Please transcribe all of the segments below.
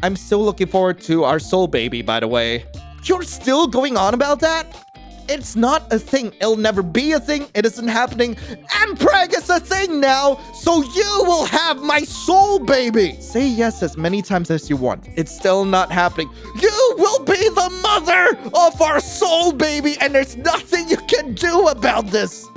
I'm still looking forward to our soul baby, by the way. You're still going on about that? It's not a thing. It'll never be a thing. It isn't happening. And Preg is a thing now. So you will have my soul baby. Say yes as many times as you want. It's still not happening. You will be the mother of our soul baby. And there's nothing you can do about this.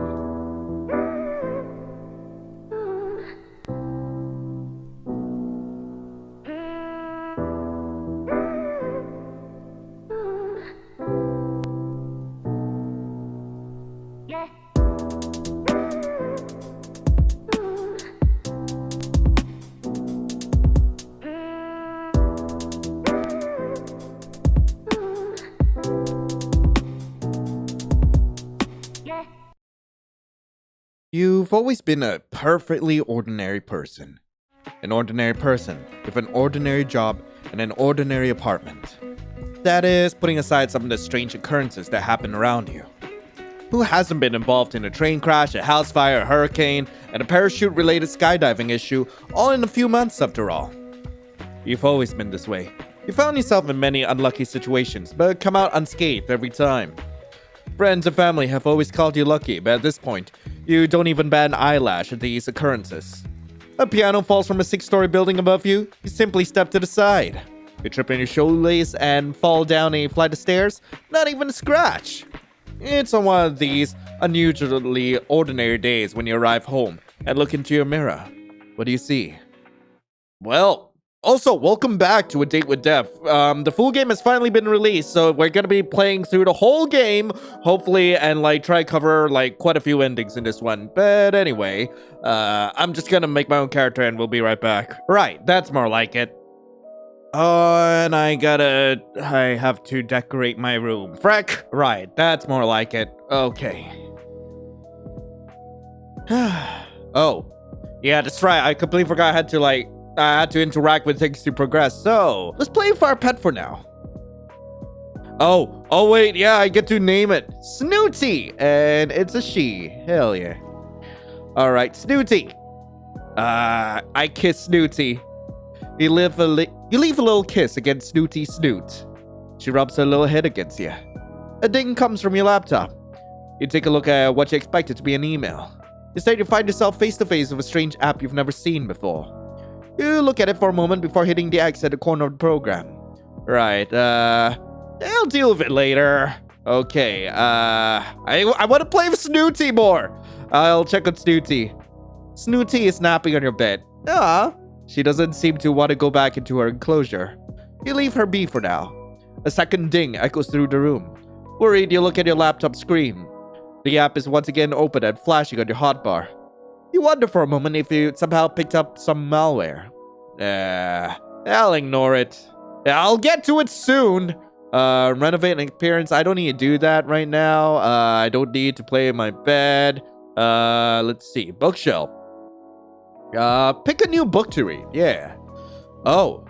You've always been a perfectly ordinary person. An ordinary person with an ordinary job and an ordinary apartment. That is, putting aside some of the strange occurrences that happen around you. Who hasn't been involved in a train crash, a house fire, a hurricane, and a parachute-related skydiving issue, all in a few months after all? You've always been this way. You found yourself in many unlucky situations, but come out unscathed every time. Friends and family have always called you lucky, but at this point, you don't even bat an eyelash at these occurrences. A piano falls from a 6-story building above you, you simply step to the side. You trip on your shoelace and fall down a flight of stairs, not even a scratch. It's on one of these unusually ordinary days when you arrive home and look into your mirror. What do you see? Well, also, welcome back to A Date with Death. The full game has finally been released, so we're gonna be playing through the whole game, hopefully, and try to cover quite a few endings in this one. But anyway, I'm just gonna make my own character and we'll be right back. Right, that's more like it. Oh, and I have to decorate my room. Freck! Right, that's more like it. Okay. Oh, yeah, that's right. I completely forgot I had to interact with things to progress. So, let's play with our pet for now. Oh wait, yeah, I get to name it. Snooty! And it's a she. Hell yeah. Alright, Snooty. I kiss Snooty. You leave a little kiss against Snooty's snoot. She rubs her little head against you. A ding comes from your laptop. You take a look at what you expected to be an email. Instead, you find yourself face to face with a strange app you've never seen before. You look at it for a moment before hitting the X at the corner of the program. Right, I'll deal with it later. Okay, I want to play with Snooty more. I'll check on Snooty. Snooty is napping on your bed. She doesn't seem to want to go back into her enclosure. You leave her be for now. A second ding echoes through the room. Worried, you look at your laptop screen. The app is once again open and flashing on your hotbar. You wonder for a moment if you somehow picked up some malware. I'll ignore it. I'll get to it soon. Renovate an appearance. I don't need to do that right now. I don't need to play in my bed. Let's see. Bookshelf. Pick a new book to read. Yeah. Oh.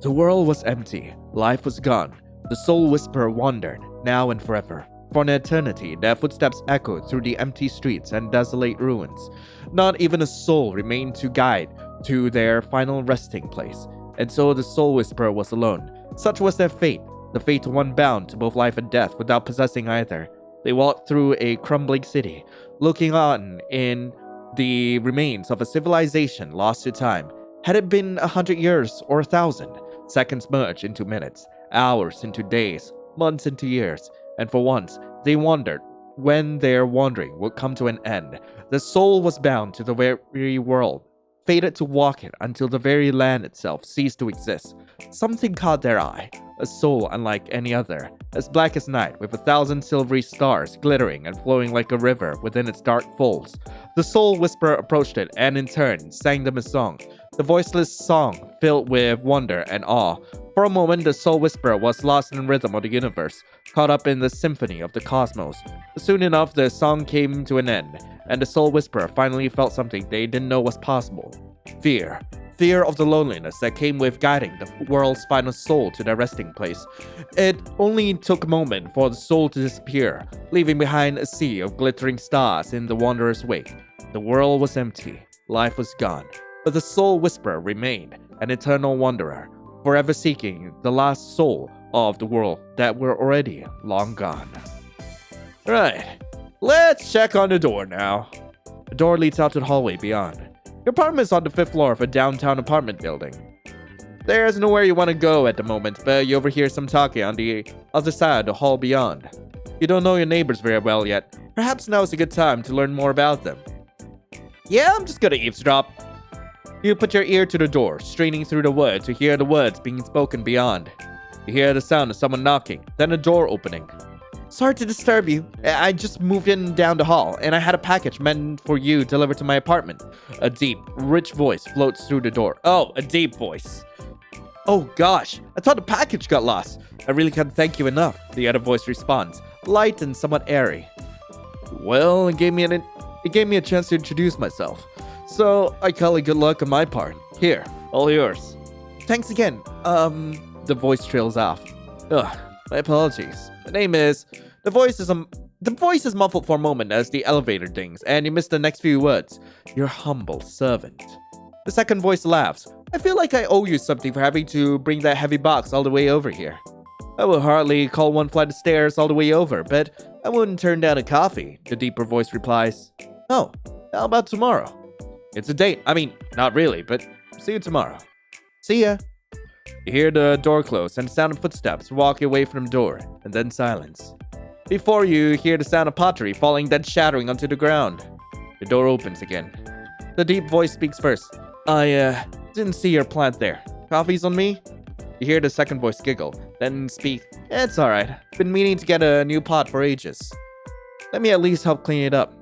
The world was empty. Life was gone. The soul whisperer wandered, now and forever. For an eternity, their footsteps echoed through the empty streets and desolate ruins. Not even a soul remained to guide to their final resting place. And so the soul whisperer was alone. Such was their fate, the fate of one bound to both life and death without possessing either. They walked through a crumbling city, looking on in the remains of a civilization lost to time. Had it been 100 years or 1,000, seconds merged into minutes, hours into days, months into years. And for once, they wondered when their wandering would come to an end. The soul was bound to the very world, fated to walk it until the very land itself ceased to exist. Something caught their eye, a soul unlike any other, as black as night, with 1,000 silvery stars glittering and flowing like a river within its dark folds. The soul whisperer approached it and in turn sang them a song. The voiceless song filled with wonder and awe. For a moment, the soul whisperer was lost in the rhythm of the universe, caught up in the symphony of the cosmos. Soon enough, the song came to an end, and the soul whisperer finally felt something they didn't know was possible. Fear. Fear of the loneliness that came with guiding the world's final soul to their resting place. It only took a moment for the soul to disappear, leaving behind a sea of glittering stars in the wanderer's wake. The world was empty, life was gone, but the soul whisperer remained, an eternal wanderer. forever seeking the lost soul of the world that were already long gone. Right, let's check on the door now. The door leads out to the hallway beyond. Your apartment is on the 5th floor of a downtown apartment building. There's nowhere you want to go at the moment, but you overhear some talking on the other side of the hall beyond. You don't know your neighbors very well yet. Perhaps now is a good time to learn more about them. Yeah, I'm just gonna eavesdrop. You put your ear to the door, straining through the wood to hear the words being spoken beyond. You hear the sound of someone knocking, then a door opening. Sorry to disturb you. I just moved in down the hall, and I had a package meant for you delivered to my apartment. A deep, rich voice floats through the door. Oh, a deep voice. Oh gosh, I thought the package got lost. I really can't thank you enough, the other voice responds, light and somewhat airy. Well, it gave me a chance to introduce myself. So, I call it good luck on my part. Here, all yours. Thanks again. The voice trails off. Ugh, my apologies. The name is... The voice is muffled for a moment as the elevator dings, and you miss the next few words. Your humble servant. The second voice laughs. I feel like I owe you something for having to bring that heavy box all the way over here. I will hardly call one flight of stairs all the way over, but I wouldn't turn down a coffee, the deeper voice replies. Oh, how about tomorrow? It's a date. I mean, not really, but see you tomorrow. See ya. You hear the door close and the sound of footsteps walking away from the door, and then silence. Before you hear the sound of pottery falling then shattering onto the ground. The door opens again. The deep voice speaks first. I didn't see your plant there. Coffee's on me? You hear the second voice giggle, then speak. It's alright. Been meaning to get a new pot for ages. Let me at least help clean it up.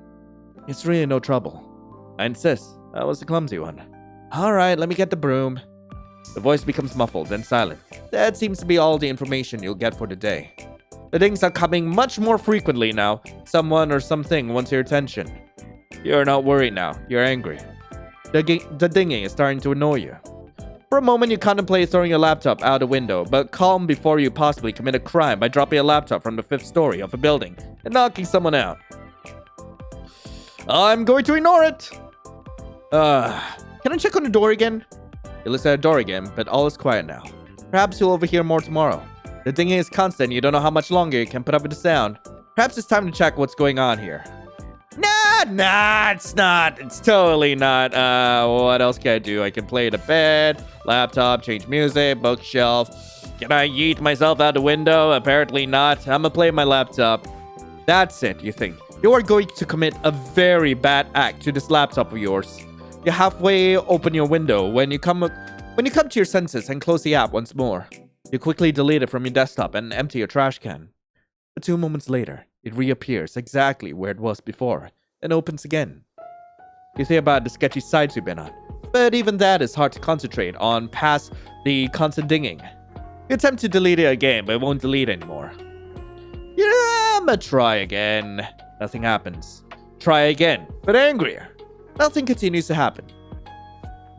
It's really no trouble. I insist. I was the clumsy one. Alright, let me get the broom. The voice becomes muffled, then silent. That seems to be all the information you'll get for the day. The dings are coming much more frequently now. Someone or something wants your attention. You're not worried now. You're angry. The dinging is starting to annoy you. For a moment, you contemplate throwing your laptop out the window, but calm before you possibly commit a crime by dropping a laptop from the 5th story of a building and knocking someone out. I'm going to ignore it. Can I check on the door again? You listen at the door again, but all is quiet now. Perhaps you'll overhear more tomorrow. The dinging is constant. You don't know how much longer you can put up with the sound. Perhaps it's time to check what's going on here. Nah, it's not. It's totally not. What else can I do? I can play the bed, laptop, change music, bookshelf. Can I yeet myself out the window? Apparently not. I'm gonna play my laptop. That's it, you think. You are going to commit a very bad act to this laptop of yours. You halfway open your window when you come to your senses and close the app once more. You quickly delete it from your desktop and empty your trash can. But 2 moments later, it reappears exactly where it was before and opens again. You think about the sketchy sites you've been on, but even that is hard to concentrate on past the constant dinging. You attempt to delete it again, but it won't delete anymore. Yeah, I'ma try again. Nothing happens. Try again, but angrier. Nothing continues to happen.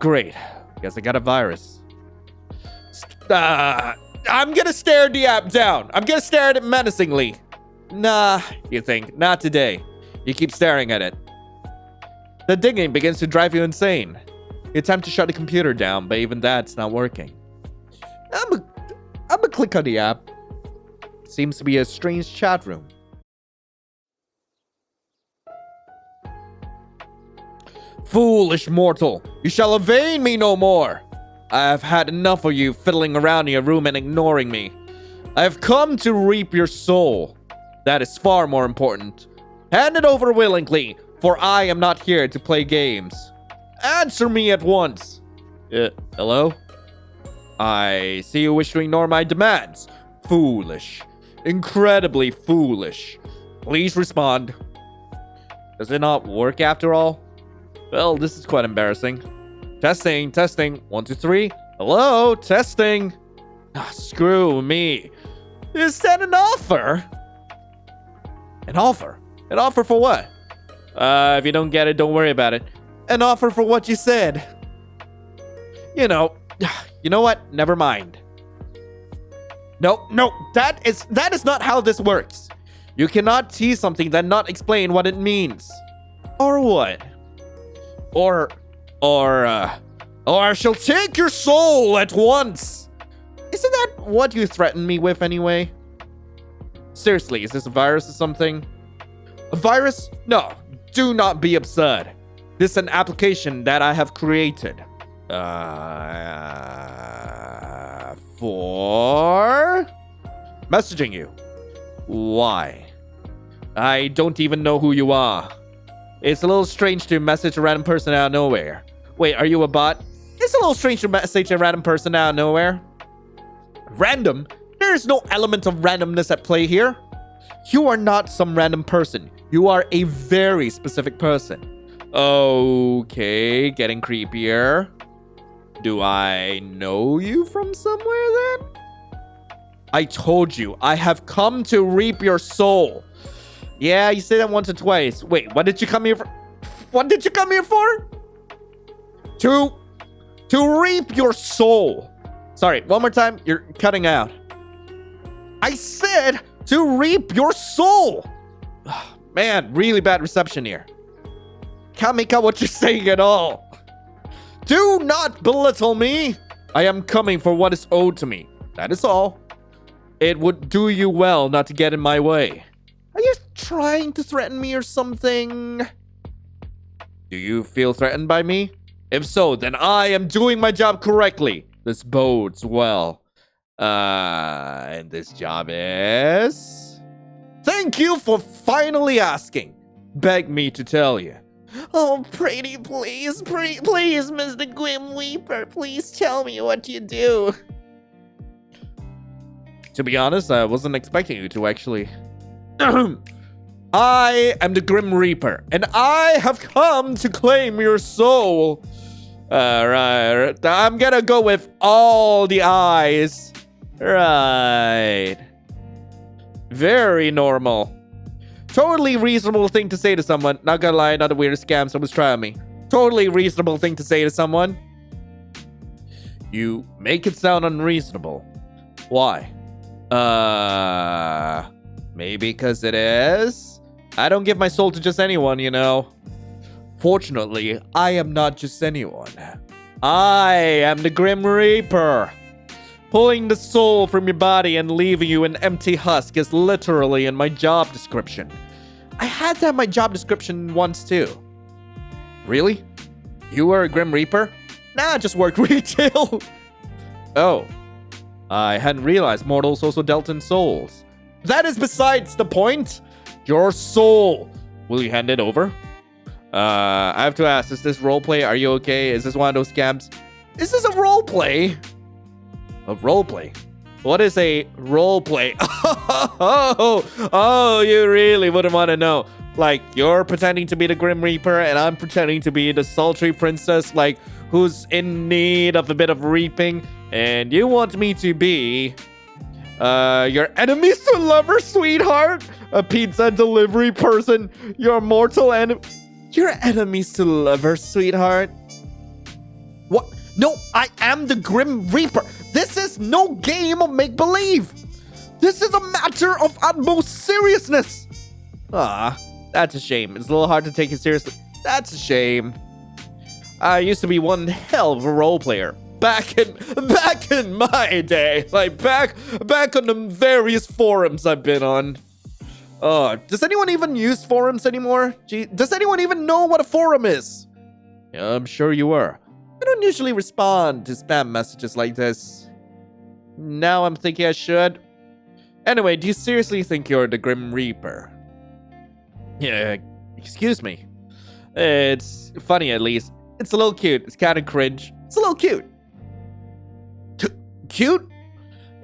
Great. Guess I got a virus. I'm gonna stare the app down. I'm gonna stare at it menacingly. Nah, you think. Not today. You keep staring at it. The dinging begins to drive you insane. You attempt to shut the computer down, but even that's not working. I'm gonna click on the app. Seems to be a strange chat room. Foolish mortal, you shall evade me no more. I have had enough of you fiddling around in your room and ignoring me. I have come to reap your soul. That is far more important. Hand it over willingly, for I am not here to play games. Answer me at once. Hello? I see you wish to ignore my demands. Foolish. Incredibly foolish. Please respond. Does it not work after all? Well, this is quite embarrassing. Testing. 1, 2, 3. Hello? Testing. Screw me. Is that an offer? An offer? An offer for what? If you don't get it, don't worry about it. An offer for what you said. You know what? Never mind. No, that is not how this works. You cannot tease something then not explain what it means. Or what? Or I shall take your soul at once. that what you threatened me with anyway? Seriously, is this a virus or something? A virus? No, do not be absurd. This is an application that I have created. For messaging you. Why? I don't even know who you are. It's a little strange to message a random person out of nowhere. Wait, are you a bot? It's a little strange to message a random person out of nowhere. Random? There is no element of randomness at play here. You are not some random person. You are a very specific person. Okay, getting creepier. Do I know you from somewhere then? I told you, I have come to reap your soul. Yeah, you say that once or twice. Wait, what did you come here for? What did you come here for? To reap your soul. Sorry, one more time. You're cutting out. I said to reap your soul. Man, really bad reception here. Can't make out what you're saying at all. Do not belittle me. I am coming for what is owed to me. That is all. It would do you well not to get in my way. Are you trying to threaten me or something? Do you feel threatened by me? If so, then I am doing my job correctly. This bodes well. And this job is... Thank you for finally asking. Beg me to tell you. Oh, pretty, please, please, Mr. Grim Reaper, please tell me what you do. To be honest, I wasn't expecting you to actually. I am the Grim Reaper, and I have come to claim your soul. Right. I'm gonna go with all the eyes. Right. Very normal. Totally reasonable thing to say to someone. Not gonna lie, not the weirdest scam someone's trying me. Totally reasonable thing to say to someone. You make it sound unreasonable. Why? Maybe because it is? I don't give my soul to just anyone, you know. Fortunately, I am not just anyone. I am the Grim Reaper. Pulling the soul from your body and leaving you an empty husk is literally in my job description. I had to have my job description once too. Really? You were a Grim Reaper? Nah, I just worked retail. Oh. I hadn't realized mortals also dealt in souls. That is besides the point. Your soul. Will you hand it over? I have to ask, is this roleplay? Are you okay? Is this one of those scams? Is this a roleplay? A roleplay? What is a roleplay? Oh, you really wouldn't want to know. Like, you're pretending to be the Grim Reaper, and I'm pretending to be the sultry princess, like, who's in need of a bit of reaping, and you want me to be your enemies to lover, sweetheart? A pizza delivery person? Your mortal enemy? Your enemies to lover, sweetheart? What? No, I am the Grim Reaper. This is no game of make-believe. This is a matter of utmost seriousness. Ah, that's a shame. It's a little hard to take it seriously. That's a shame. I used to be one hell of a role player. Back in my day. Like, back on the various forums I've been on. Does anyone even use forums anymore? Gee, does anyone even know what a forum is? Yeah, I'm sure you were. I don't usually respond to spam messages like this. Now I'm thinking I should. Anyway, do you seriously think you're the Grim Reaper? Yeah, excuse me. It's funny at least. It's a little cute. It's kind of cringe. It's a little cute. Cute?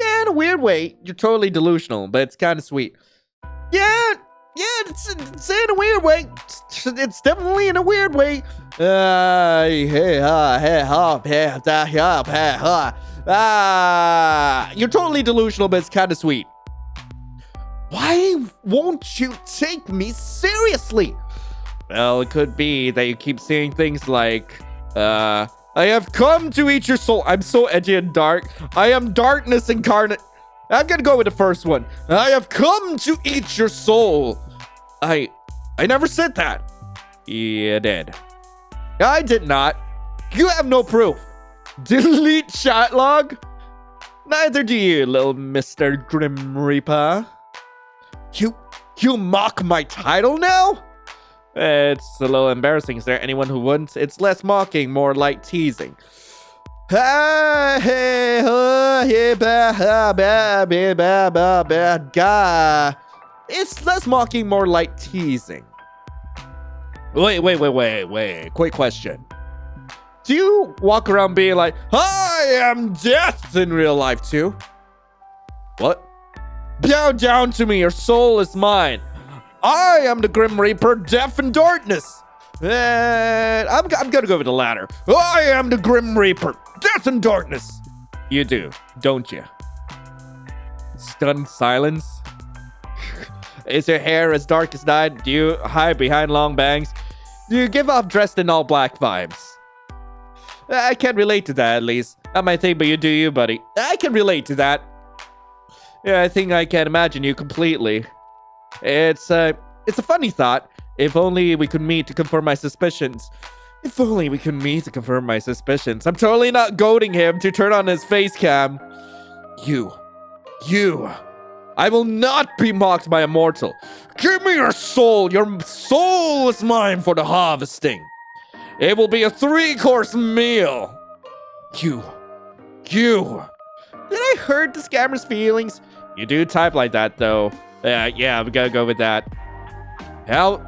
Yeah, in a weird way. You're totally delusional, but it's kind of sweet. Yeah, it's in a weird way. It's definitely in a weird way. You're totally delusional, but it's kind of sweet. Why won't you take me seriously? Well, it could be that you keep saying things like, I have come to eat your soul. I'm so edgy and dark. I am darkness incarnate. I'm gonna go with the first one. I have come to eat your soul. I never said that. You did. I did not. You have no proof. Delete chat log? Neither do you, little Mr. Grim Reaper. You mock my title now? It's a little embarrassing. Is there anyone who wouldn't? It's less mocking, more like teasing. It's less mocking, more like teasing. Wait. Quick question. Do you walk around being like, I am death in real life too? What? Bow down to me, your soul is mine. I am the Grim Reaper, death and darkness. And I'm gonna go with the latter. I am the Grim Reaper, death and darkness. You do, don't you? Stunned silence. Is your hair as dark as night? Do you hide behind long bangs? Do you give off dressed in all black vibes? I can't relate to that, at least. Not my thing, but you do you, buddy. I can relate to that. Yeah, I think I can imagine you completely. It's a funny thought. If only we could meet to confirm my suspicions. If only we could meet to confirm my suspicions. I'm totally not goading him to turn on his face cam. You. I will not be mocked by a mortal. Give me your soul. Your soul is mine for the harvesting. It will be a 3-course meal. You. Did I hurt the scammer's feelings? You do type like that, though. Yeah, we gotta go with that. How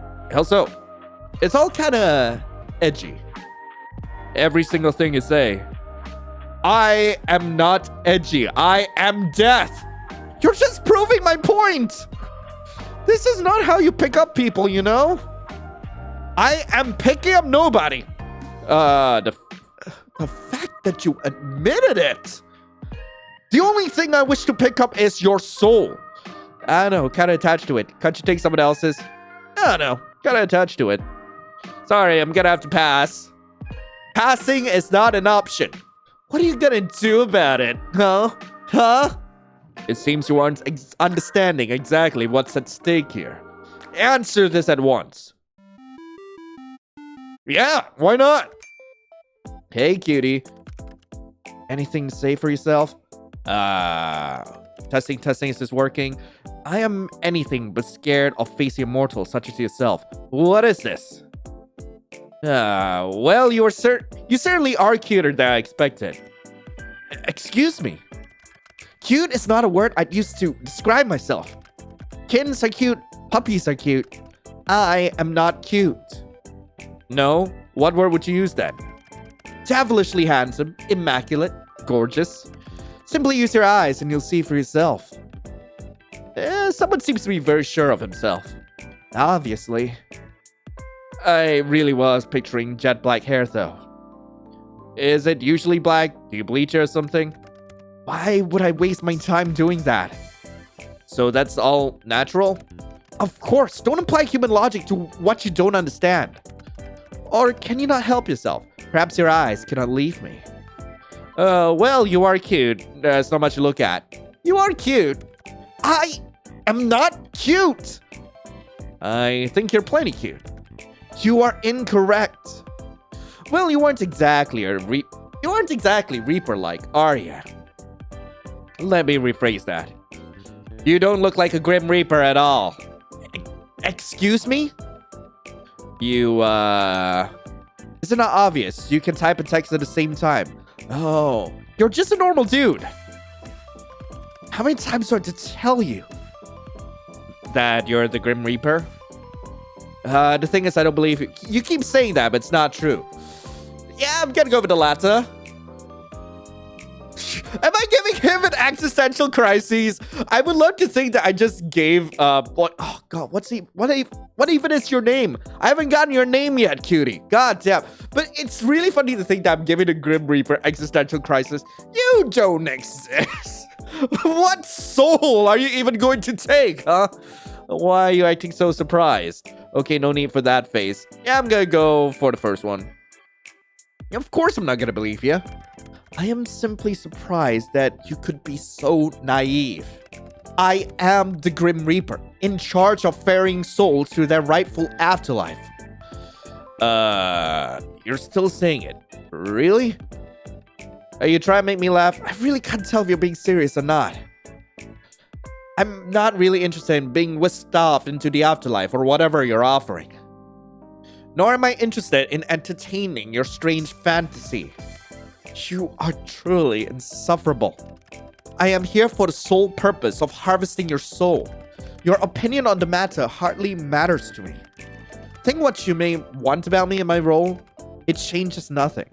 so? It's all kind of edgy. Every single thing you say. I am not edgy. I am death. You're just proving my point. This is not how you pick up people, you know? I am picking up nobody. The fact that you admitted it. The only thing I wish to pick up is your soul. I don't know, kind of attached to it. Can't you take someone else's? I don't know, kind of attached to it. Sorry, I'm gonna have to pass. Passing is not an option. What are you gonna do about it, huh? It seems you aren't understanding exactly what's at stake here. Answer this at once. Yeah, why not? Hey, cutie. Anything to say for yourself? Testing, is this working? I am anything but scared of facing a mortal such as yourself. What is this? Well, you certainly are cuter than I expected. Excuse me. Cute is not a word I'd use to describe myself. Kittens are cute, puppies are cute. I am not cute. No? What word would you use then? Devilishly handsome, immaculate, gorgeous. Simply use your eyes and you'll see for yourself. Someone seems to be very sure of himself. Obviously. I really was picturing jet black hair though. Is it usually black? Do you bleach it or something? Why would I waste my time doing that? So that's all natural? Of course, don't apply human logic to what you don't understand. Or can you not help yourself? Perhaps your eyes cannot leave me. Well, you are cute. There's not much to look at. You are cute. I am not cute. I think you're plenty cute. You are incorrect. Well, you aren't exactly Reaper-like, are you? Let me rephrase that. You don't look like a Grim Reaper at all. Excuse me? You, Is it not obvious? You can type and text at the same time. Oh, you're just a normal dude. How many times do I have to tell you that you're the Grim Reaper? The thing is, I don't believe you. You keep saying that, but it's not true. Yeah, I'm gonna go with the latter. Am I giving him an existential crisis? I would love to think that I just gave what? Oh God, what even is your name? I haven't gotten your name yet, cutie. God damn. But it's really funny to think that I'm giving a Grim Reaper existential crisis. You don't exist. What soul are you even going to take, huh? Why are you acting so surprised? Okay, no need for that face. Yeah, I'm gonna go for the first one. Of course I'm not gonna believe you. I am simply surprised that you could be so naive. I am the Grim Reaper, in charge of ferrying souls to their rightful afterlife. You're still saying it. Really? Are you trying to make me laugh? I really can't tell if you're being serious or not. I'm not really interested in being whisked off into the afterlife or whatever you're offering. Nor am I interested in entertaining your strange fantasy. You are truly insufferable. I am here for the sole purpose of harvesting your soul. Your opinion on the matter hardly matters to me. Think what you may want about me and my role, it changes nothing.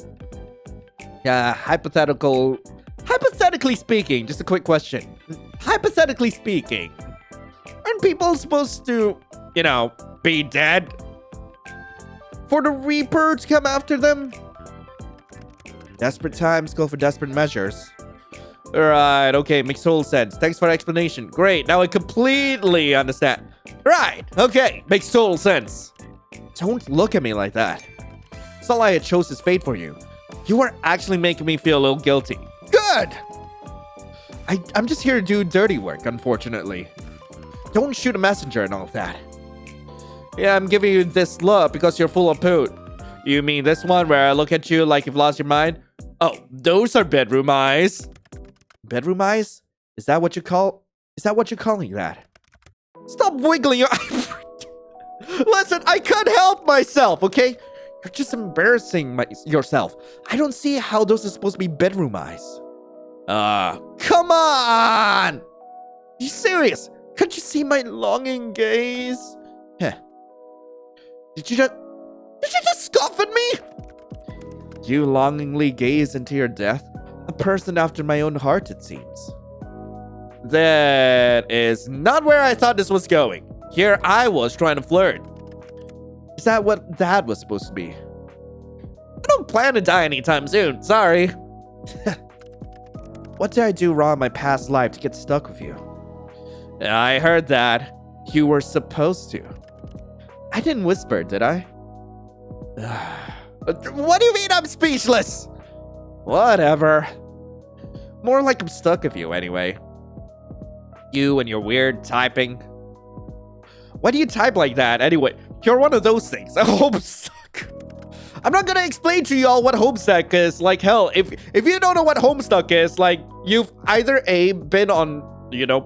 Hypothetically speaking, just a quick question. Hypothetically speaking, aren't people supposed to, be dead? For the Reaper to come after them? Desperate times call for desperate measures. Alright, okay, makes total sense. Thanks for the explanation. Great, now I completely understand. Right, okay, makes total sense. Don't look at me like that. It's not like I chose this fate for you. You are actually making me feel a little guilty. Good! I'm just here to do dirty work, unfortunately. Don't shoot a messenger and all of that. Yeah, I'm giving you this look because you're full of poot. You mean this one where I look at you like you've lost your mind? Oh, those are bedroom eyes. Bedroom eyes? Is that what you're calling that? Stop wiggling your Listen, I can't help myself, okay? You're just embarrassing yourself. I don't see how those are supposed to be bedroom eyes. Come on! You serious? Can't you see my longing gaze? Heh. Did you just scoff at me? You longingly gaze into your death? A person after my own heart, it seems. That is not where I thought this was going. Here I was trying to flirt. Is that what that was supposed to be? I don't plan to die anytime soon, sorry. What did I do wrong in my past life to get stuck with you? I heard that. You were supposed to. I didn't whisper, did I? What do you mean I'm speechless? Whatever. More like I'm stuck with you anyway. You and your weird typing. Why do you type like that anyway? You're one of those things. A homestuck. I'm not gonna explain to y'all what homestuck is. Like hell, if you don't know what homestuck is, like you've either been on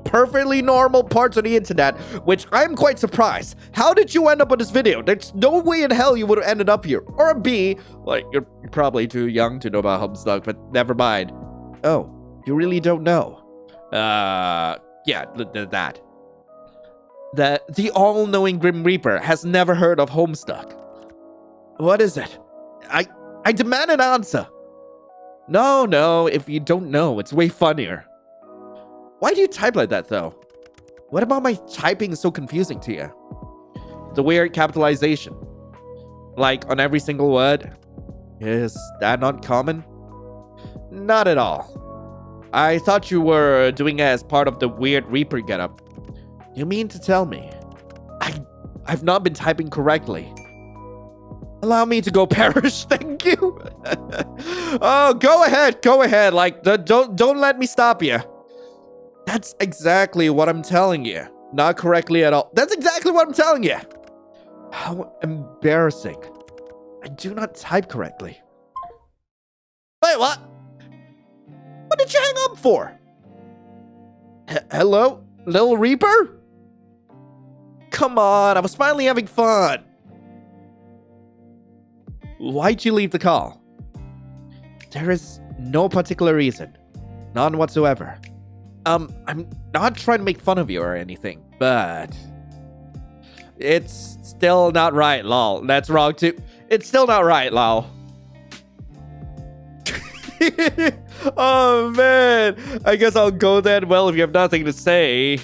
perfectly normal parts of the internet, which I'm quite surprised. How did you end up on this video? There's no way in hell you would have ended up here. Or B, like you're probably too young to know about homestuck, but never mind. Oh, you really don't know? Yeah, that. The all-knowing Grim Reaper has never heard of Homestuck. What is it? I demand an answer. No, if you don't know, it's way funnier. Why do you type like that, though? What about my typing is so confusing to you? The weird capitalization. Like, on every single word? Is that not common? Not at all. I thought you were doing it as part of the weird Reaper getup. You mean to tell me I've not been typing correctly? Allow me to go perish, thank you. Oh, go ahead. Like, don't let me stop you. That's exactly what I'm telling you. Not correctly at all. That's exactly what I'm telling you. How embarrassing. I do not type correctly. Wait, what? What did you hang up for? Hello, Little Reaper? Come on, I was finally having fun. Why'd you leave the call? There is no particular reason. None whatsoever. I'm not trying to make fun of you or anything, but it's still not right, lol. That's wrong too. It's still not right, lol. Oh man, I guess I'll go then. Well, if you have nothing to say,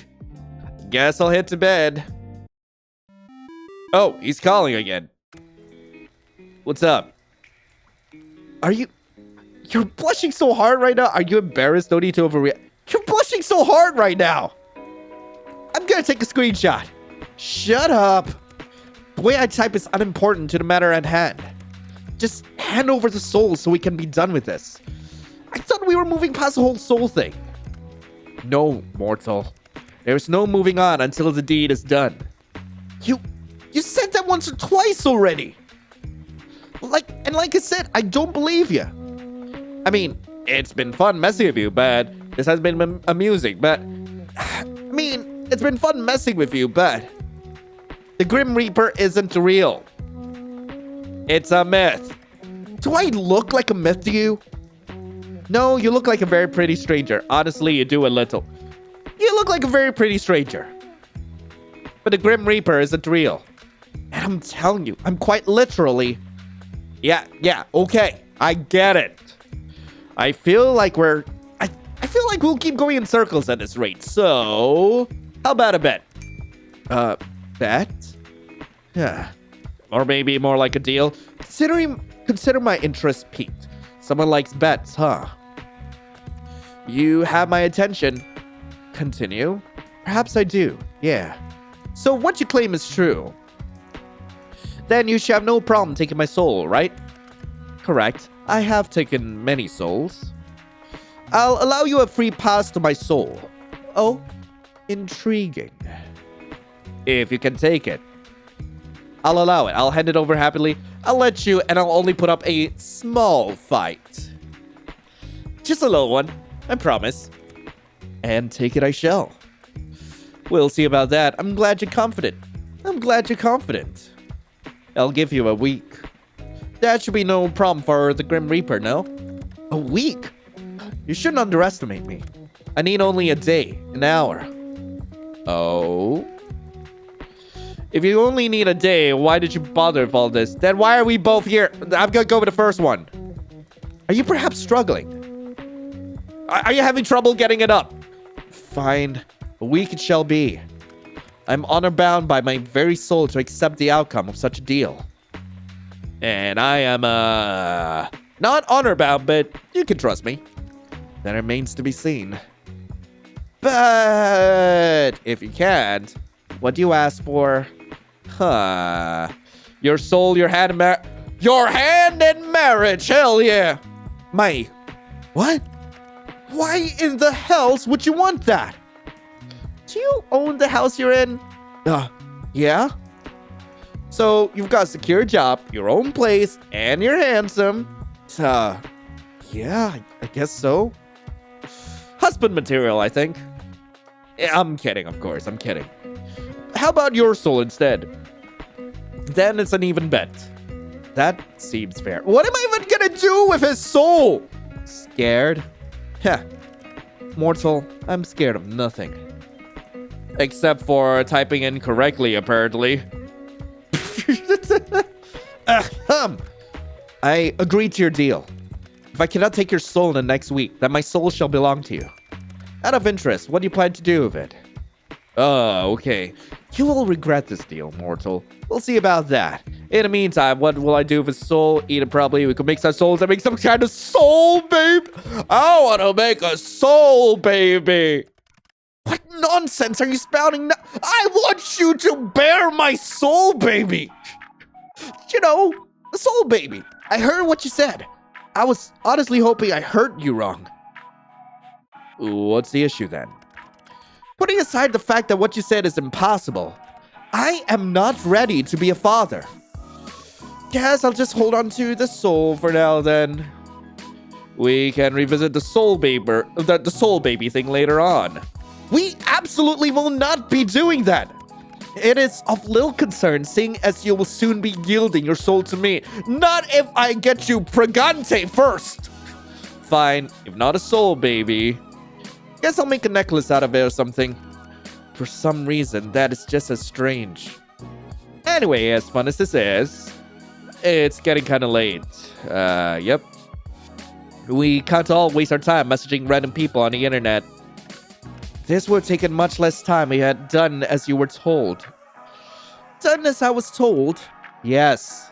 guess I'll head to bed. Oh, he's calling again. What's up? You're blushing so hard right now. Are you embarrassed? Don't need to overreact. You're blushing so hard right now. I'm gonna take a screenshot. Shut up. The way I type is unimportant to the matter at hand. Just hand over the soul so we can be done with this. I thought we were moving past the whole soul thing. No, mortal. There's no moving on until the deed is done. You said that once or twice already. Like I said, I don't believe you. I mean, It's been fun messing with you, but this has been amusing, but I mean, it's been fun messing with you, but the Grim Reaper isn't real. It's a myth. Do I look like a myth to you? No, you look like a very pretty stranger. Honestly, you do a little. You look like a very pretty stranger. But the Grim Reaper isn't real. And I'm telling you, I'm quite literally... Yeah, okay. I get it. I feel like I feel like we'll keep going in circles at this rate. So, how about a bet? Bet? Yeah. Or maybe more like a deal. Consider my interest piqued. Someone likes bets, huh? You have my attention. Continue. Perhaps I do. Yeah. So what you claim is true. Then you should have no problem taking my soul, right? Correct. I have taken many souls. I'll allow you a free pass to my soul. Oh, intriguing. If you can take it, I'll allow it. I'll hand it over happily. I'll let you, and I'll only put up a small fight. Just a little one, I promise. And take it I shall. We'll see about that. I'm glad you're confident. I'll give you a week. That should be no problem for the Grim Reaper, no? A week? You shouldn't underestimate me. I need only a day, an hour. Oh? If you only need a day, why did you bother with all this? Then why are we both here? I'm gonna go with the first one. Are you perhaps struggling? Are you having trouble getting it up? Fine. A week it shall be. I'm honor-bound by my very soul to accept the outcome of such a deal. And I am, not honor-bound, but you can trust me. That remains to be seen. But if you can't, what do you ask for? Huh. Your soul, your hand in marriage, hell yeah. What? Why in the hells would you want that? Do you own the house you're in? Yeah? So, you've got a secure job, your own place, and you're handsome. Yeah, I guess so. Husband material, I think. Yeah, I'm kidding, of course, I'm kidding. How about your soul instead? Then it's an even bet. That seems fair. What am I even gonna do with his soul? Scared? Heh. Mortal, I'm scared of nothing. Except for typing incorrectly, apparently. I agree to your deal. If I cannot take your soul in the next week, then my soul shall belong to you. Out of interest, what do you plan to do with it? Oh, okay. You will regret this deal, mortal. We'll see about that. In the meantime, what will I do with his soul? Eat it probably. We could make some souls and make some kind of soul, babe. I want to make a soul, baby. What nonsense are you spouting now? I want you to bear my soul, baby. You know, the soul baby. I heard what you said. I was honestly hoping I heard you wrong. What's the issue then? Putting aside the fact that what you said is impossible, I am not ready to be a father. Guess I'll just hold on to the soul for now then. We can revisit the soul baby thing later on. We absolutely will not be doing that. It is of little concern, seeing as you will soon be yielding your soul to me. Not if I get you pregante first. Fine, if not a soul baby. Guess I'll make a necklace out of it or something. For some reason, that is just as strange. Anyway, as fun as this is, it's getting kind of late. Yep. We can't all waste our time messaging random people on the internet. This would have taken much less time if you had done as you were told. Done as I was told? Yes.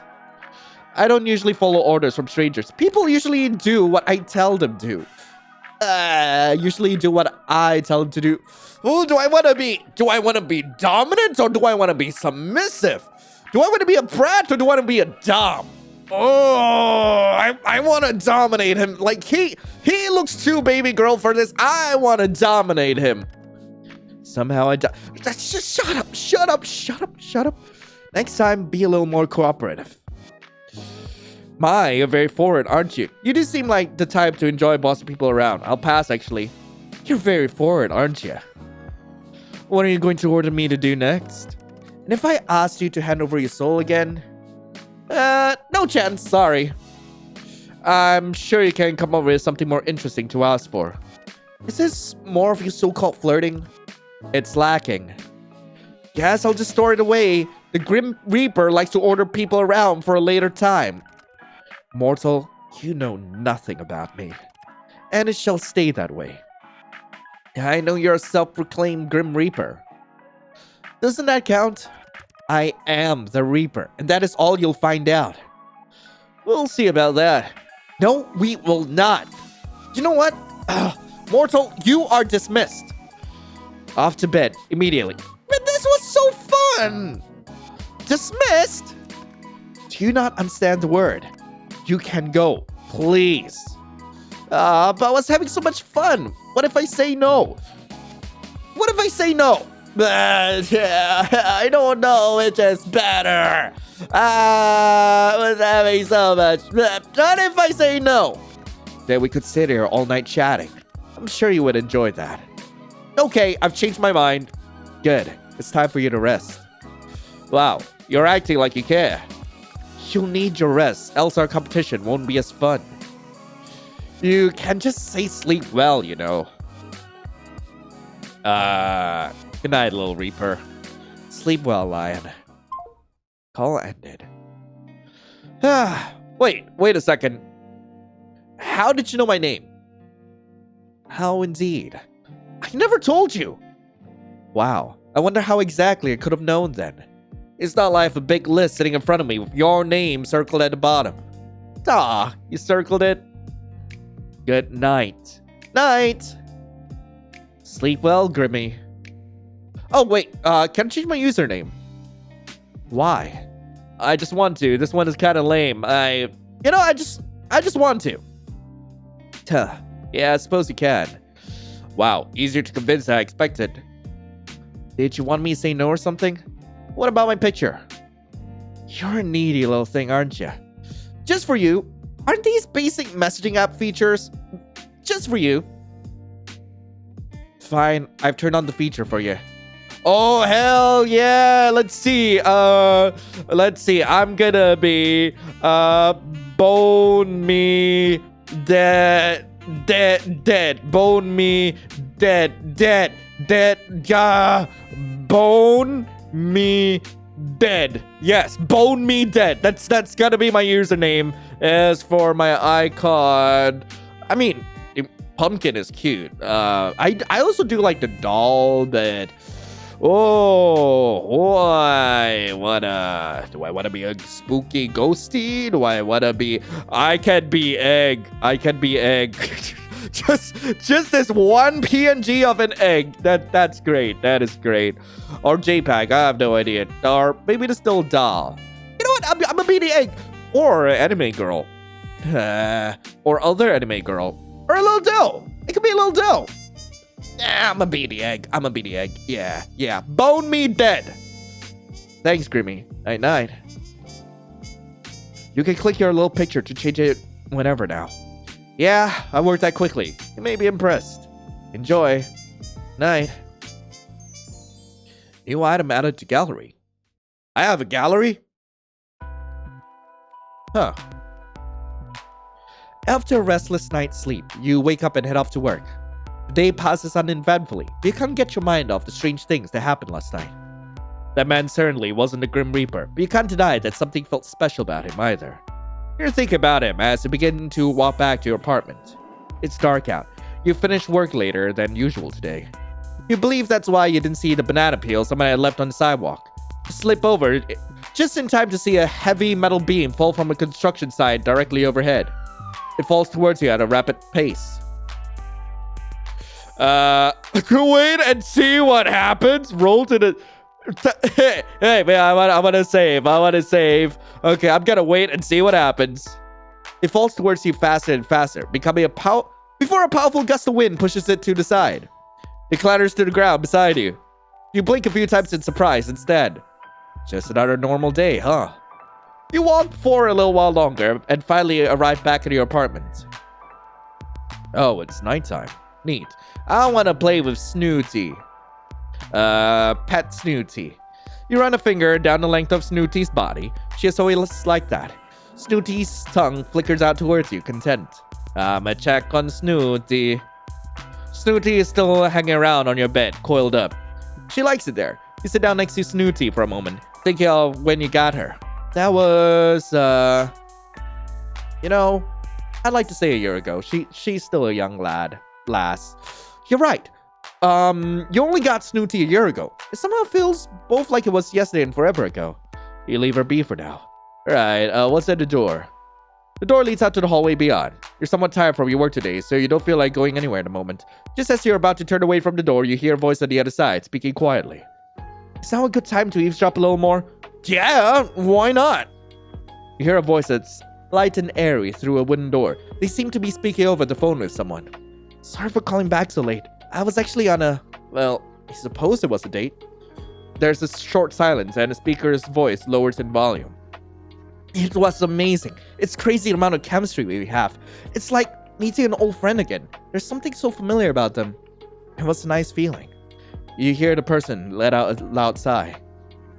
I don't usually follow orders from strangers. People usually do what I tell them to. Usually do what I tell them to do. Who do I want to be? Do I want to be dominant or do I want to be submissive? Do I want to be a brat or do I want to be a dom? Oh, I want to dominate him. Like, he looks too baby girl for this. I want to dominate him. Somehow just shut up. Next time, be a little more cooperative. My, you're very forward, aren't you? You do seem like the type to enjoy bossing people around. I'll pass, actually. You're very forward, aren't you? What are you going to order me to do next? And if I asked you to hand over your soul again? No chance, sorry. I'm sure you can come up with something more interesting to ask for. Is this more of your so-called flirting? It's lacking. Guess I'll just store it away. The Grim Reaper likes to order people around for a later time. Mortal, you know nothing about me. And it shall stay that way. I know you're a self-proclaimed Grim Reaper. Doesn't that count? I am the Reaper, and that is all you'll find out. We'll see about that. No, we will not. You know what? Mortal, you are dismissed. Off to bed, immediately. But this was so fun! Dismissed? Do you not understand the word? You can go, please. But I was having so much fun. What if I say no? What if I say no? I don't know which is better. I was having so much. What if I say no? Then we could sit here all night chatting. I'm sure you would enjoy that. Okay, I've changed my mind. Good. It's time for you to rest. Wow, you're acting like you care. You'll need your rest, else our competition won't be as fun. You can just say sleep well, you know. Good night, little Reaper. Sleep well, Lion. Call ended. Wait a second. How did you know my name? How indeed? I never told you. Wow, I wonder how exactly I could have known then. It's not like I have a big list sitting in front of me with your name circled at the bottom. Ah, you circled it? Good night. Night. Sleep well, Grimmy. Oh, wait, can I change my username? Why? I just want to. This one is kind of lame. I just want to. Yeah, I suppose you can. Wow, easier to convince than I expected. Did you want me to say no or something? What about my picture? You're a needy little thing, aren't you? Just for you. Aren't these basic messaging app features? Just for you. Fine, I've turned on the feature for you. Oh, hell yeah. Let's see. I'm gonna be, bone me dead. Bone me dead. Bone me dead. Yes, bone me dead. That's gotta be my username. As for my icon, I mean, pumpkin is cute. I also do like the doll, but why? Do I wanna be a spooky ghosty? Do I wanna be? I can be egg. just this one PNG of an egg. That's great. That is great. Or JPEG. I have no idea. Or maybe the still doll. You know what? I'm gonna be the egg. Or an anime girl. Or other anime girl. Or a little doe. It could be a little doe. I'm gonna be the egg. Yeah. Bone me dead. Thanks, Grimmy. Night. You can click your little picture to change it whenever now. Yeah, I worked that quickly. You may be impressed. Enjoy. Night. New item added to gallery. I have a gallery? Huh. After a restless night's sleep, you wake up and head off to work. The day passes uneventfully, but you can't get your mind off the strange things that happened last night. That man certainly wasn't the Grim Reaper, but you can't deny that something felt special about him either. You're thinking about him as you begin to walk back to your apartment. It's dark out. You finish work later than usual today. You believe that's why you didn't see the banana peel someone had left on the sidewalk. You slip over just in time to see a heavy metal beam fall from a construction site directly overhead. It falls towards you at a rapid pace. Wait and see what happens. Roll to the... Hey, man, I want to save. Okay, I'm gonna wait and see what happens. It falls towards you faster and faster, becoming before a powerful gust of wind pushes it to the side. It clatters to the ground beside you. You blink a few times in surprise instead. Just another normal day, huh? You walk for a little while longer and finally arrive back at your apartment. Oh, it's nighttime. Neat. I want to play with Snooty. Pet Snooty. You run a finger down the length of Snooty's body. She is always like that. Snooty's tongue flickers out towards you, content. I'ma check on Snooty. Snooty is still hanging around on your bed, coiled up. She likes it there. You sit down next to Snooty for a moment, thinking of when you got her. That was, you know, I'd like to say a year ago. She's still a young lass. You're right. You only got Snooty a year ago. It somehow feels both like it was yesterday and forever ago. You leave her be for now. Right, what's at the door? The door leads out to the hallway beyond. You're somewhat tired from your work today, so you don't feel like going anywhere at the moment. Just as you're about to turn away from the door, you hear a voice on the other side, speaking quietly. Is now a good time to eavesdrop a little more? Yeah, why not? You hear a voice that's light and airy through a wooden door. They seem to be speaking over the phone with someone. Sorry for calling back so late. I was actually on a... well, I suppose it was a date. There's a short silence and the speaker's voice lowers in volume. It was amazing. It's crazy the amount of chemistry we have. It's like meeting an old friend again. There's something so familiar about them. It was a nice feeling. You hear the person let out a loud sigh.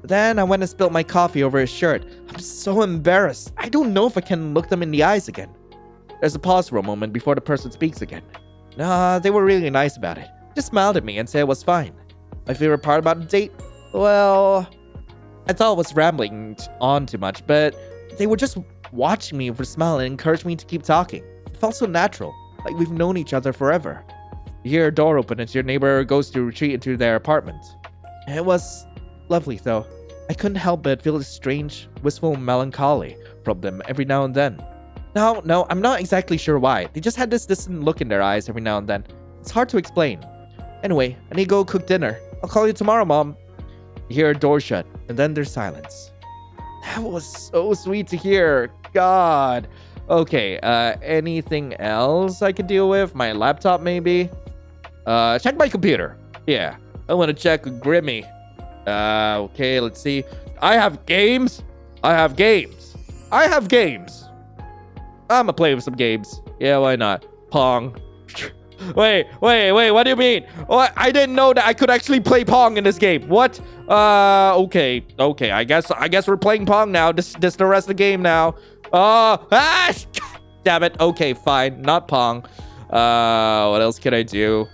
Then I went and spilled my coffee over his shirt. I'm so embarrassed. I don't know if I can look them in the eyes again. There's a pause for a moment before the person speaks again. Nah, they were really nice about it. Just smiled at me and said it was fine. My favorite part about the date? Well, I thought I was rambling on too much, but they were just watching me for a smile and encouraged me to keep talking. It felt so natural, like we've known each other forever. You hear a door open as your neighbor goes to retreat into their apartment. It was lovely, though. I couldn't help but feel this strange, wistful melancholy from them every now and then. No, I'm not exactly sure why. They just had this distant look in their eyes every now and then. It's hard to explain. Anyway, I need to go cook dinner. I'll call you tomorrow, Mom. You hear a door shut, and then there's silence. That was so sweet to hear. God. Okay, anything else I could deal with? My laptop, maybe? Check my computer. Yeah, I want to check Grimmy. Okay, let's see. I have games. I'ma play with some games. Yeah, why not? Pong. Wait, what do you mean? What? I didn't know that I could actually play Pong in this game. What? Okay. I guess we're playing Pong now. This the rest of the game now. Damn it. Okay, fine. Not Pong. What else can I do?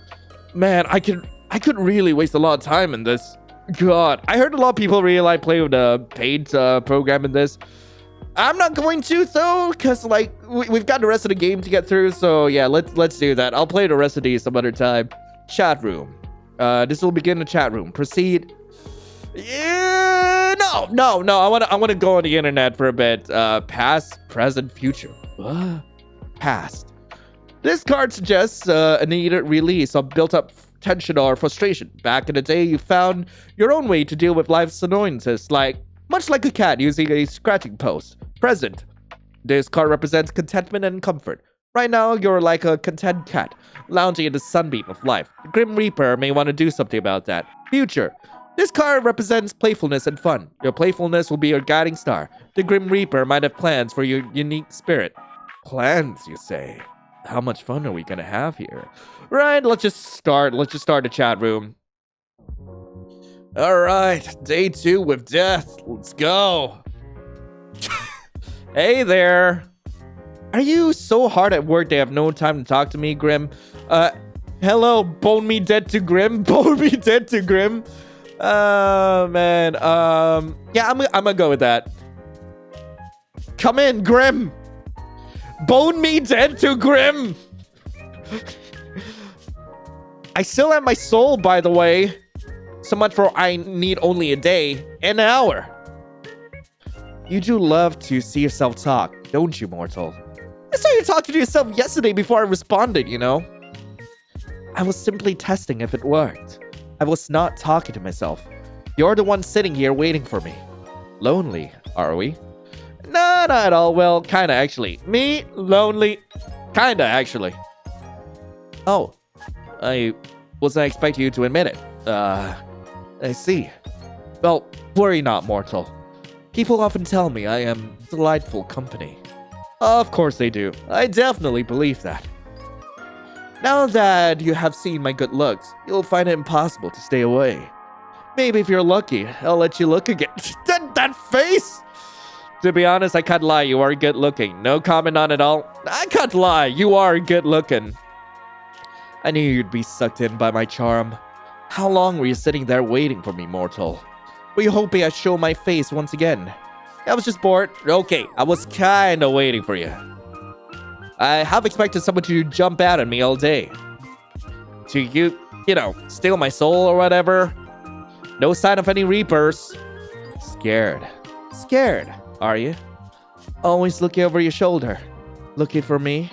Man, I could really waste a lot of time in this. God, I heard a lot of people really like playing with the paid program in this. I'm not going to though, because like we've got the rest of the game to get through. So yeah, let's do that. I'll play the rest of these some other time. Chat room. This will begin the chat room. Proceed. Yeah, no. I want to go on the internet for a bit. Past, present, future. Past. This card suggests an immediate release of built-up tension or frustration. Back in the day, you found your own way to deal with life's annoyances, much like a cat using a scratching post. Present. This card represents contentment and comfort. Right now, you're like a content cat, lounging in the sunbeam of life. The Grim Reaper may want to do something about that. Future. This card represents playfulness and fun. Your playfulness will be your guiding star. The Grim Reaper might have plans for your unique spirit. Plans, you say? How much fun are we gonna have here? Right, let's just start the chat room. Alright, day 2 with death. Let's go. Hey there. Are you so hard at work they have no time to talk to me, Grim? Hello, bone me dead to Grim. Bone me dead to Grim. Man. Yeah, I'm gonna go with that. Come in, Grim. Bone me dead to Grim. I still have my soul, by the way. So much for I need only a day, an hour. You do love to see yourself talk, don't you, mortal? I saw you talking to yourself yesterday before I responded, you know? I was simply testing if it worked. I was not talking to myself. You're the one sitting here waiting for me. Lonely, are we? No, not at all. Well, kinda actually. Me, lonely, kinda actually. Oh, I wasn't expecting you to admit it. I see. Well, worry not, mortal. People often tell me I am delightful company. Of course they do. I definitely believe that. Now that you have seen my good looks, you'll find it impossible to stay away. Maybe if you're lucky, I'll let you look again. that face! To be honest, I can't lie, you are good looking. No comment on it all. I can't lie, you are good looking. I knew you'd be sucked in by my charm. How long were you sitting there waiting for me, mortal? Were you hoping I'd show my face once again? I was just bored. Okay, I was kinda waiting for you. I have expected someone to jump out at me all day. To you know, steal my soul or whatever. No sign of any reapers. Scared, are you? Always looking over your shoulder. Looking for me.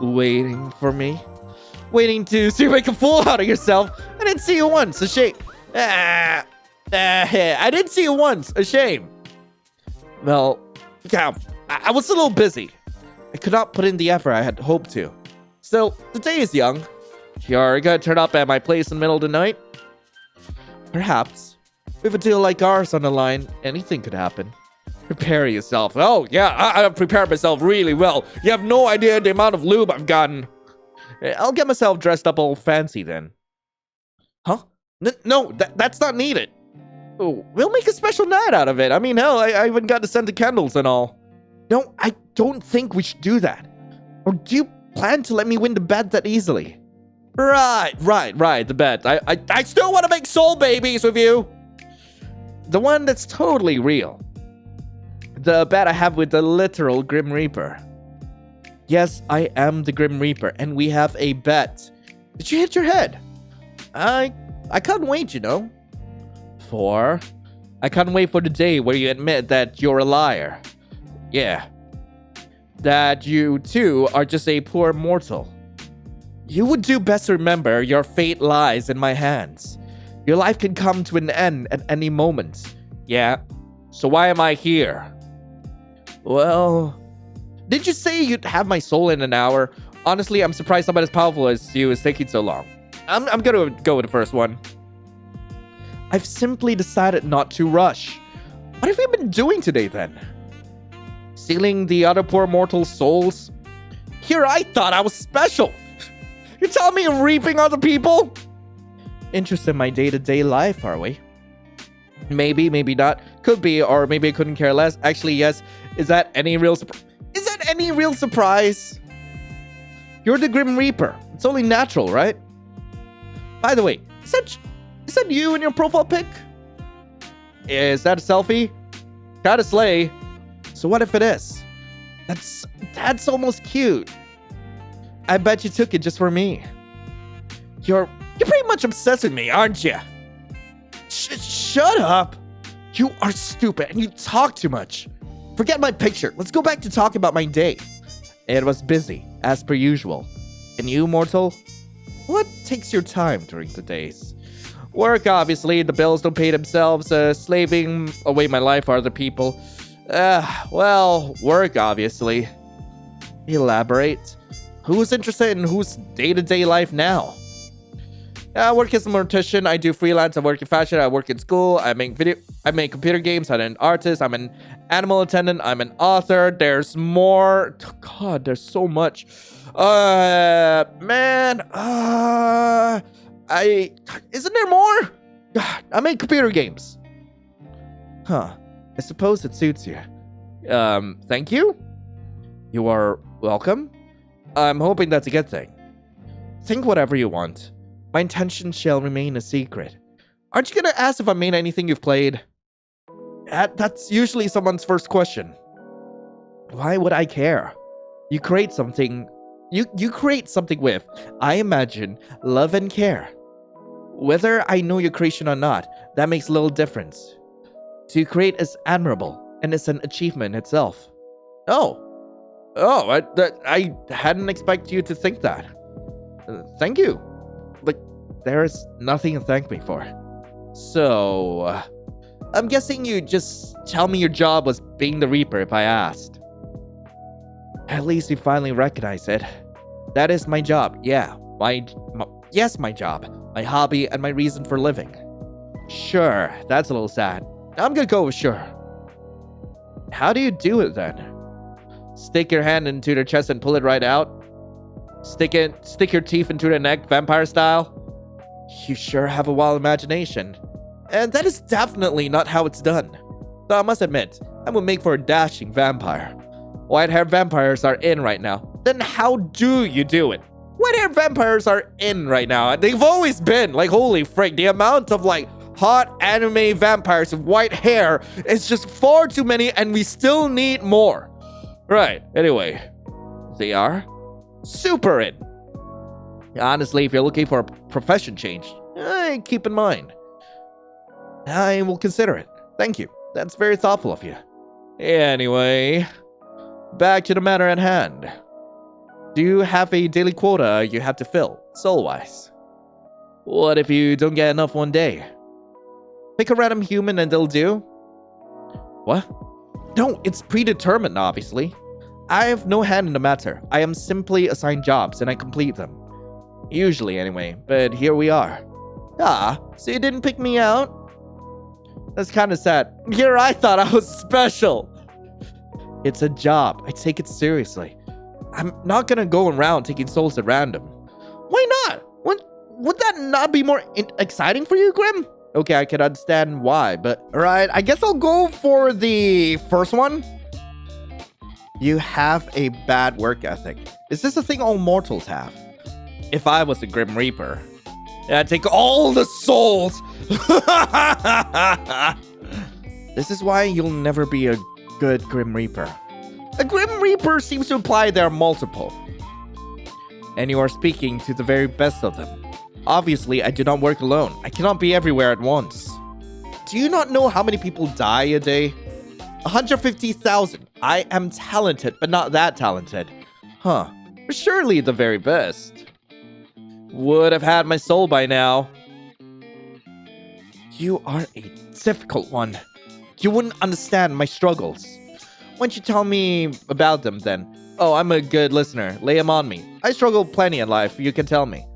Waiting for me. Waiting to see you make a fool out of yourself. I didn't see you once. A shame. I didn't see you once. A shame. Well, yeah, I was a little busy. I could not put in the effort I had hoped to. Still, the day is young. You're gonna turn up at my place in the middle of the night? Perhaps. With a deal like ours on the line, anything could happen. Prepare yourself. Oh, yeah, I've prepared myself really well. You have no idea the amount of lube I've gotten. I'll get myself dressed up all fancy then. Huh? No, that's not needed. Oh, we'll make a special night out of it. I mean, hell, I even got to send the candles and all. No, I don't think we should do that. Or do you plan to let me win the bet that easily? Right, the bet. I still want to make soul babies with you. The one that's totally real. The bet I have with the literal Grim Reaper. Yes, I am the Grim Reaper, and we have a bet. Did you hit your head? I can't wait, you know. I can't wait for the day where you admit that you're a liar. Yeah. That you, too, are just a poor mortal. You would do best to remember your fate lies in my hands. Your life can come to an end at any moment. Yeah. So why am I here? Well, did you say you'd have my soul in an hour? Honestly, I'm surprised someone as powerful as you is taking so long. I'm gonna go with the first one. I've simply decided not to rush. What have you been doing today then? Stealing the other poor mortal souls? Here I thought I was special. You're telling me you're reaping other people? Interested in my day-to-day life, are we? Maybe, maybe not. Could be, or maybe I couldn't care less. Actually, yes. Is that any real surprise? You're the Grim Reaper. It's only natural, right? By the way, is that you in your profile pic? Is that a selfie? Gotta slay. So what if it is? That's almost cute. I bet you took it just for me. You're pretty much obsessed with me, aren't you? Shut up. You are stupid and you talk too much. Forget my picture. Let's go back to talk about my day. It was busy, as per usual. And you, mortal? What takes your time during the days? Work, obviously. The bills don't pay themselves. Slaving away my life for other people. Well, work, obviously. Elaborate. Who's interested in whose day-to-day life now? I work as a mortician. I do freelance. I work in fashion. I work in school. I make computer games. I'm an artist. I'm an animal attendant. I'm an author. There's more. God, there's so much. Man. Isn't there more? God, I make computer games. Huh. I suppose it suits you. Thank you? You are welcome? I'm hoping that's a good thing. Think whatever you want. My intentions shall remain a secret. Aren't you gonna ask if I made anything you've played? That's usually someone's first question. Why would I care? You create something... You create something with, I imagine, love and care. Whether I know your creation or not, that makes little difference. To create is admirable, and it's an achievement itself. Oh, I hadn't expected you to think that. Thank you. Like, there is nothing to thank me for. So, I'm guessing you just tell me your job was being the Reaper if I asked. At least you finally recognize it. That is my job, yeah. Yes, my job. My hobby and my reason for living. Sure, that's a little sad. I'm gonna go with sure. How do you do it then? Stick your hand into their chest and pull it right out? Stick your teeth into their neck, vampire style? You sure have a wild imagination. And that is definitely not how it's done. Though I must admit, I would make for a dashing vampire. White-haired vampires are in right now. Then how do you do it? White-haired vampires are in right now. They've always been. Like, holy frick, the amount of, like, hot anime vampires with white hair is just far too many, and we still need more. Right, anyway. They are super in. Honestly, if you're looking for a profession change, keep in mind. I will consider it. Thank you. That's very thoughtful of you. Anyway, back to the matter at hand. Do you have a daily quota you have to fill, soul-wise? What if you don't get enough one day? Pick a random human and they'll do? What? No, it's predetermined, obviously. I have no hand in the matter. I am simply assigned jobs and I complete them. Usually, anyway, but here we are. Ah, so you didn't pick me out? That's kind of sad. Here I thought I was special. It's a job. I take it seriously. I'm not gonna go around taking souls at random. Why not? Would that not be more exciting for you, Grim? Okay, I can understand why, but... Alright, I guess I'll go for the first one. You have a bad work ethic. Is this a thing all mortals have? If I was the Grim Reaper, I'd take all the souls. This is why you'll never be a good Grim Reaper. A Grim Reaper seems to imply there are multiple. And you are speaking to the very best of them. Obviously, I do not work alone. I cannot be everywhere at once. Do you not know how many people die a day? 150,000. I am talented, but not that talented. Huh. But surely the very best. Would have had my soul by now. You are a difficult one. You wouldn't understand my struggles. Why don't you tell me about them then? Oh, I'm a good listener. Lay them on me. I struggle plenty in life, you can tell me.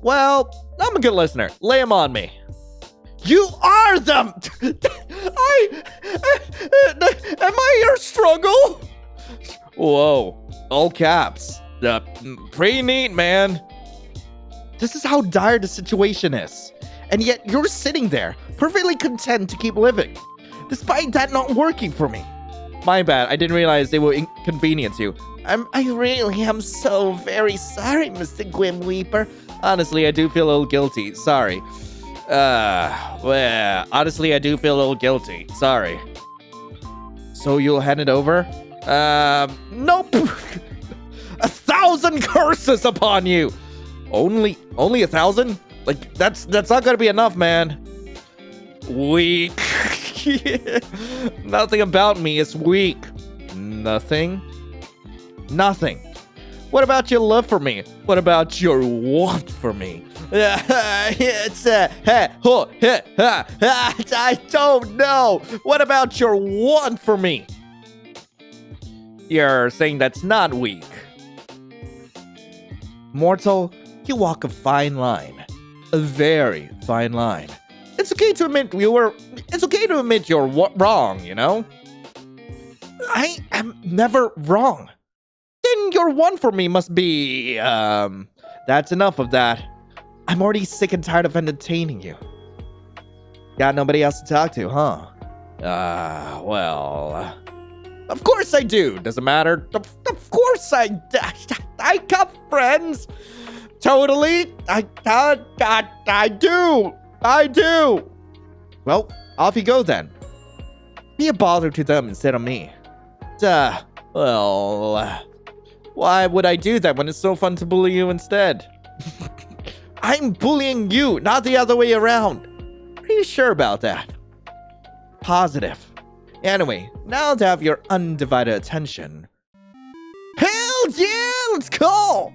Well, I'm a good listener. Lay them on me. You are them! Am I your struggle? Whoa, all caps. Pretty neat, man. This is how dire the situation is. And yet you're sitting there, perfectly content to keep living, despite that not working for me. My bad, I didn't realize they will inconvenience you. I really am so very sorry, Mr. Grim Weeper. Honestly, I do feel a little guilty. Sorry. Well, honestly, I do feel a little guilty. Sorry. So you'll hand it over? Nope. 1,000 curses upon you. Only 1,000? Like, that's not gonna be enough, man. Weak. Nothing about me is weak. Nothing? Nothing. What about your love for me? What about your want for me? I don't know. What about your want for me? You're saying that's not weak. Mortal, you walk a fine line. A very fine line. It's okay to admit you're wrong, you know? I am never wrong. Then your one for me must be, that's enough of that. I'm already sick and tired of entertaining you. Got nobody else to talk to, huh? Well... Of course I do. Doesn't matter. Of course I got friends. Totally. I do. Well, off you go then. Be a bother to them instead of me. Well... Why would I do that when it's so fun to bully you instead? I'm bullying you, not the other way around. Are you sure about that? Positive. Anyway, now to have your undivided attention. Hell yeah, let's go!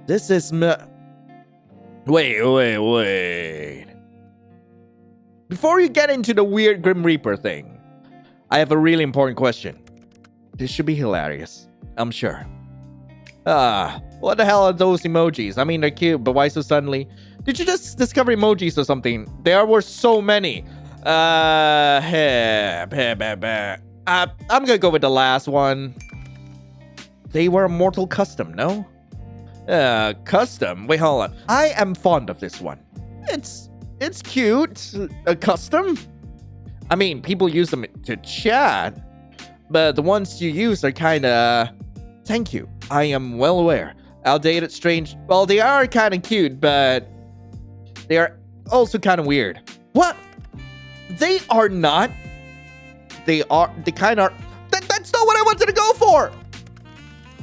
This is Wait. Before you get into the weird Grim Reaper thing, I have a really important question. This should be hilarious, I'm sure. What the hell are those emojis? I mean, they're cute, but why so suddenly? Did you just discover emojis or something? There were so many. I'm gonna go with the last one. They were a mortal custom, no? Custom? Wait, hold on. I am fond of this one. It's cute. A custom? I mean, people use them to chat, but the ones you use are kinda... Thank you. I am well aware. Outdated, strange... Well, they are kinda cute, but... They are also kinda weird. What? They are not. They kinda are... That's not what I wanted to go for!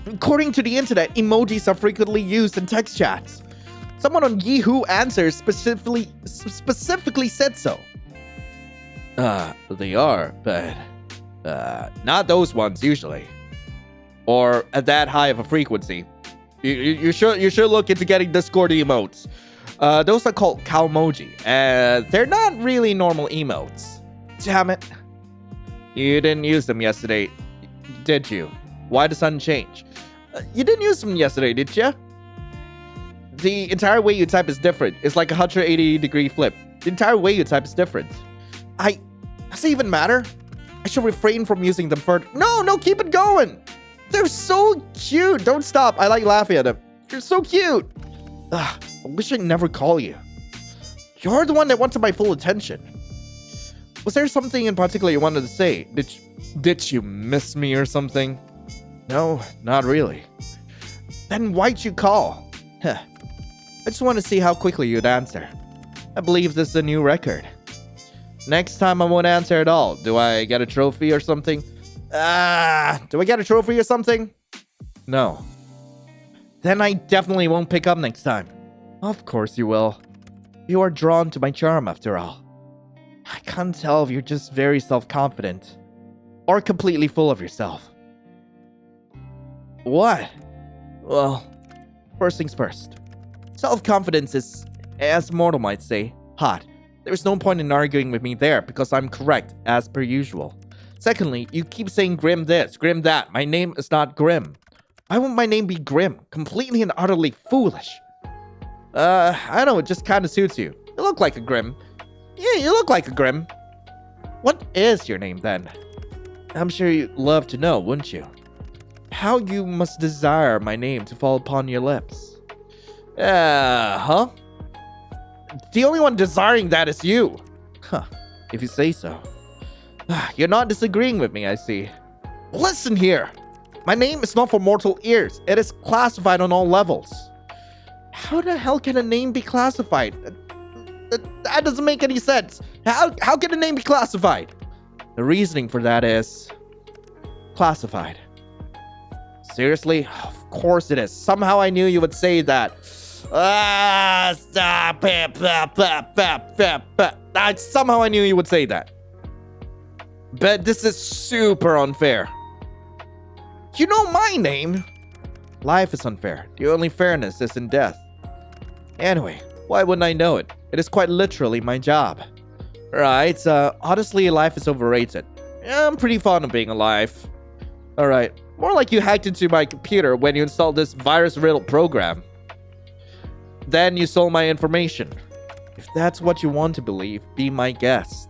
According to the internet, emojis are frequently used in text chats. Someone on Yahoo Answers specifically said so. They are, but not those ones usually, or at that high of a frequency. You should look into getting Discord emotes. Those are called cowmoji, and they're not really normal emotes. Damn it! You didn't use them yesterday, did you? Why the sudden change? You didn't use them yesterday, did you? The entire way you type is different. It's like a 180-degree flip. The entire way you type is different. Does it even matter? I should refrain from using them further. No, keep it going. They're so cute. Don't stop. I like laughing at them. They're so cute. I wish I'd never call you. You're the one that wanted my full attention. Was there something in particular you wanted to say? Did you miss me or something? No, not really. Then why'd you call? I just want to see how quickly you'd answer. I believe this is a new record. Next time I won't answer at all. Do I get a trophy or something? Do I get a trophy or something? No. Then I definitely won't pick up next time. Of course you will. You are drawn to my charm after all. I can't tell if you're just very self-confident or completely full of yourself. What? Well, first things first. Self-confidence is, as mortal might say, hot. There's no point in arguing with me there because I'm correct, as per usual. Secondly, you keep saying Grim this, Grim that. My name is not Grim. Why won't my name be Grim? Completely and utterly foolish. I know, it just kind of suits you. You look like a Grim. Yeah, you look like a Grim. What is your name then? I'm sure you'd love to know, wouldn't you? How you must desire my name to fall upon your lips. Huh? The only one desiring that is you. Huh, if you say so. You're not disagreeing with me, I see. Listen here. My name is not for mortal ears. It is classified on all levels. How the hell can a name be classified? That doesn't make any sense. How can a name be classified? The reasoning for that is... classified. Seriously? Of course it is. Somehow I knew you would say that. Somehow I knew you would say that. But this is super unfair. You know my name. Life is unfair. The only fairness is in death. Anyway, why wouldn't I know it? It is quite literally my job. Right, honestly, life is overrated. I'm pretty fond of being alive. Alright, more like you hacked into my computer when you installed this virus-riddled program. Then you stole my information. If that's what you want to believe, be my guest.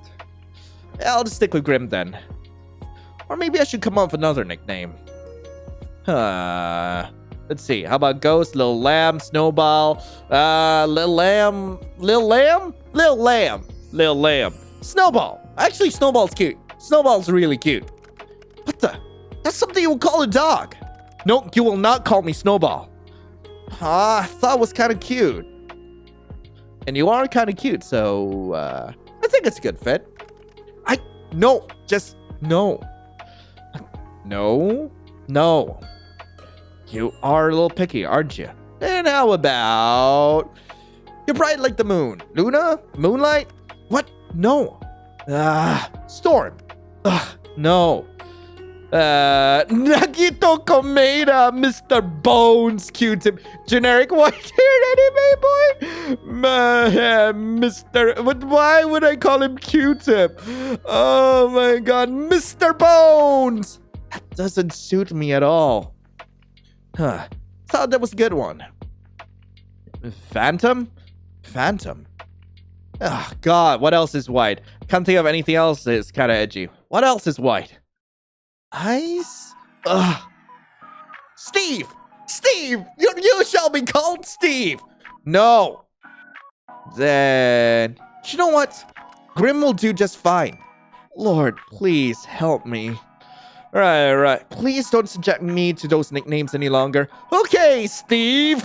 I'll just stick with Grim then. Or maybe I should come up with another nickname. Let's see. How about Ghost, Lil Lamb, Snowball, Lil Lamb, Snowball. Actually, Snowball's cute. Snowball's really cute. What the? That's something you will call a dog. No, you will not call me Snowball. I thought it was kind of cute. And you are kind of cute, so, I think it's a good fit. No. You are a little picky, aren't you? And how about... You're bright like the moon. Luna? Moonlight? What? No. Storm. No. Nagito Komeda, Mr. Bones, Q-Tip, generic white-haired anime boy? Mr. Why would I call him Q-Tip? Oh my god, Mr. Bones! That doesn't suit me at all. Thought that was a good one. Phantom? Oh god, what else is white? Can't think of anything else that's kind of edgy. What else is white? Eyes? Ugh. Steve! Steve! You shall be called Steve! No! Then... You know what? Grim will do just fine. Lord, please help me. Right. Please don't subject me to those nicknames any longer. Okay, Steve!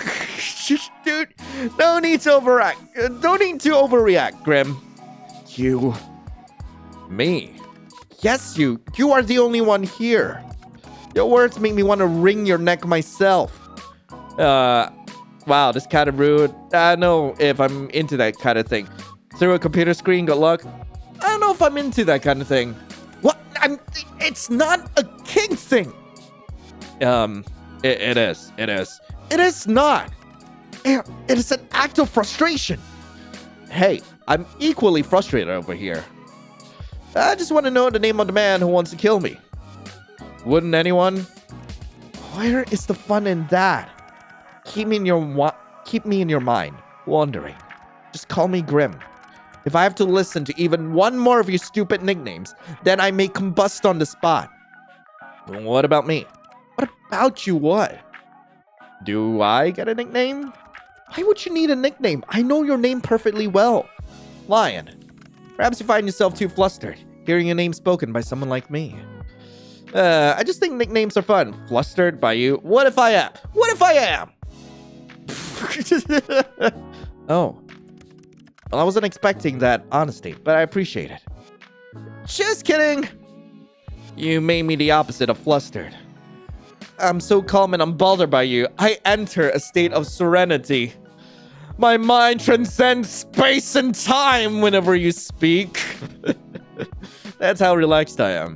Dude, no need to overact. Don't need to overreact, Grim. You. Me? Yes, you. You are the only one here. Your words make me want to wring your neck myself. Wow, this kind of rude. I don't know if I'm into that kind of thing. Through a computer screen, good luck. I don't know if I'm into that kind of thing. What? It's not a king thing. It is. It is not. It is an act of frustration. Hey, I'm equally frustrated over here. I just want to know the name of the man who wants to kill me. Wouldn't anyone? Where is the fun in that? Keep me in your mind, wondering. Just call me Grim. If I have to listen to even one more of your stupid nicknames, then I may combust on the spot. What about me? What about you, what? Do I get a nickname? Why would you need a nickname? I know your name perfectly well. Lion. Perhaps you find yourself too flustered, hearing your name spoken by someone like me. I just think nicknames are fun. Flustered by you? What if I am? What if I am? Oh. Well, I wasn't expecting that honesty, but I appreciate it. Just kidding. You made me the opposite of flustered. I'm so calm and unbothered by you. I enter a state of serenity. My mind transcends space and time whenever you speak. That's how relaxed I am.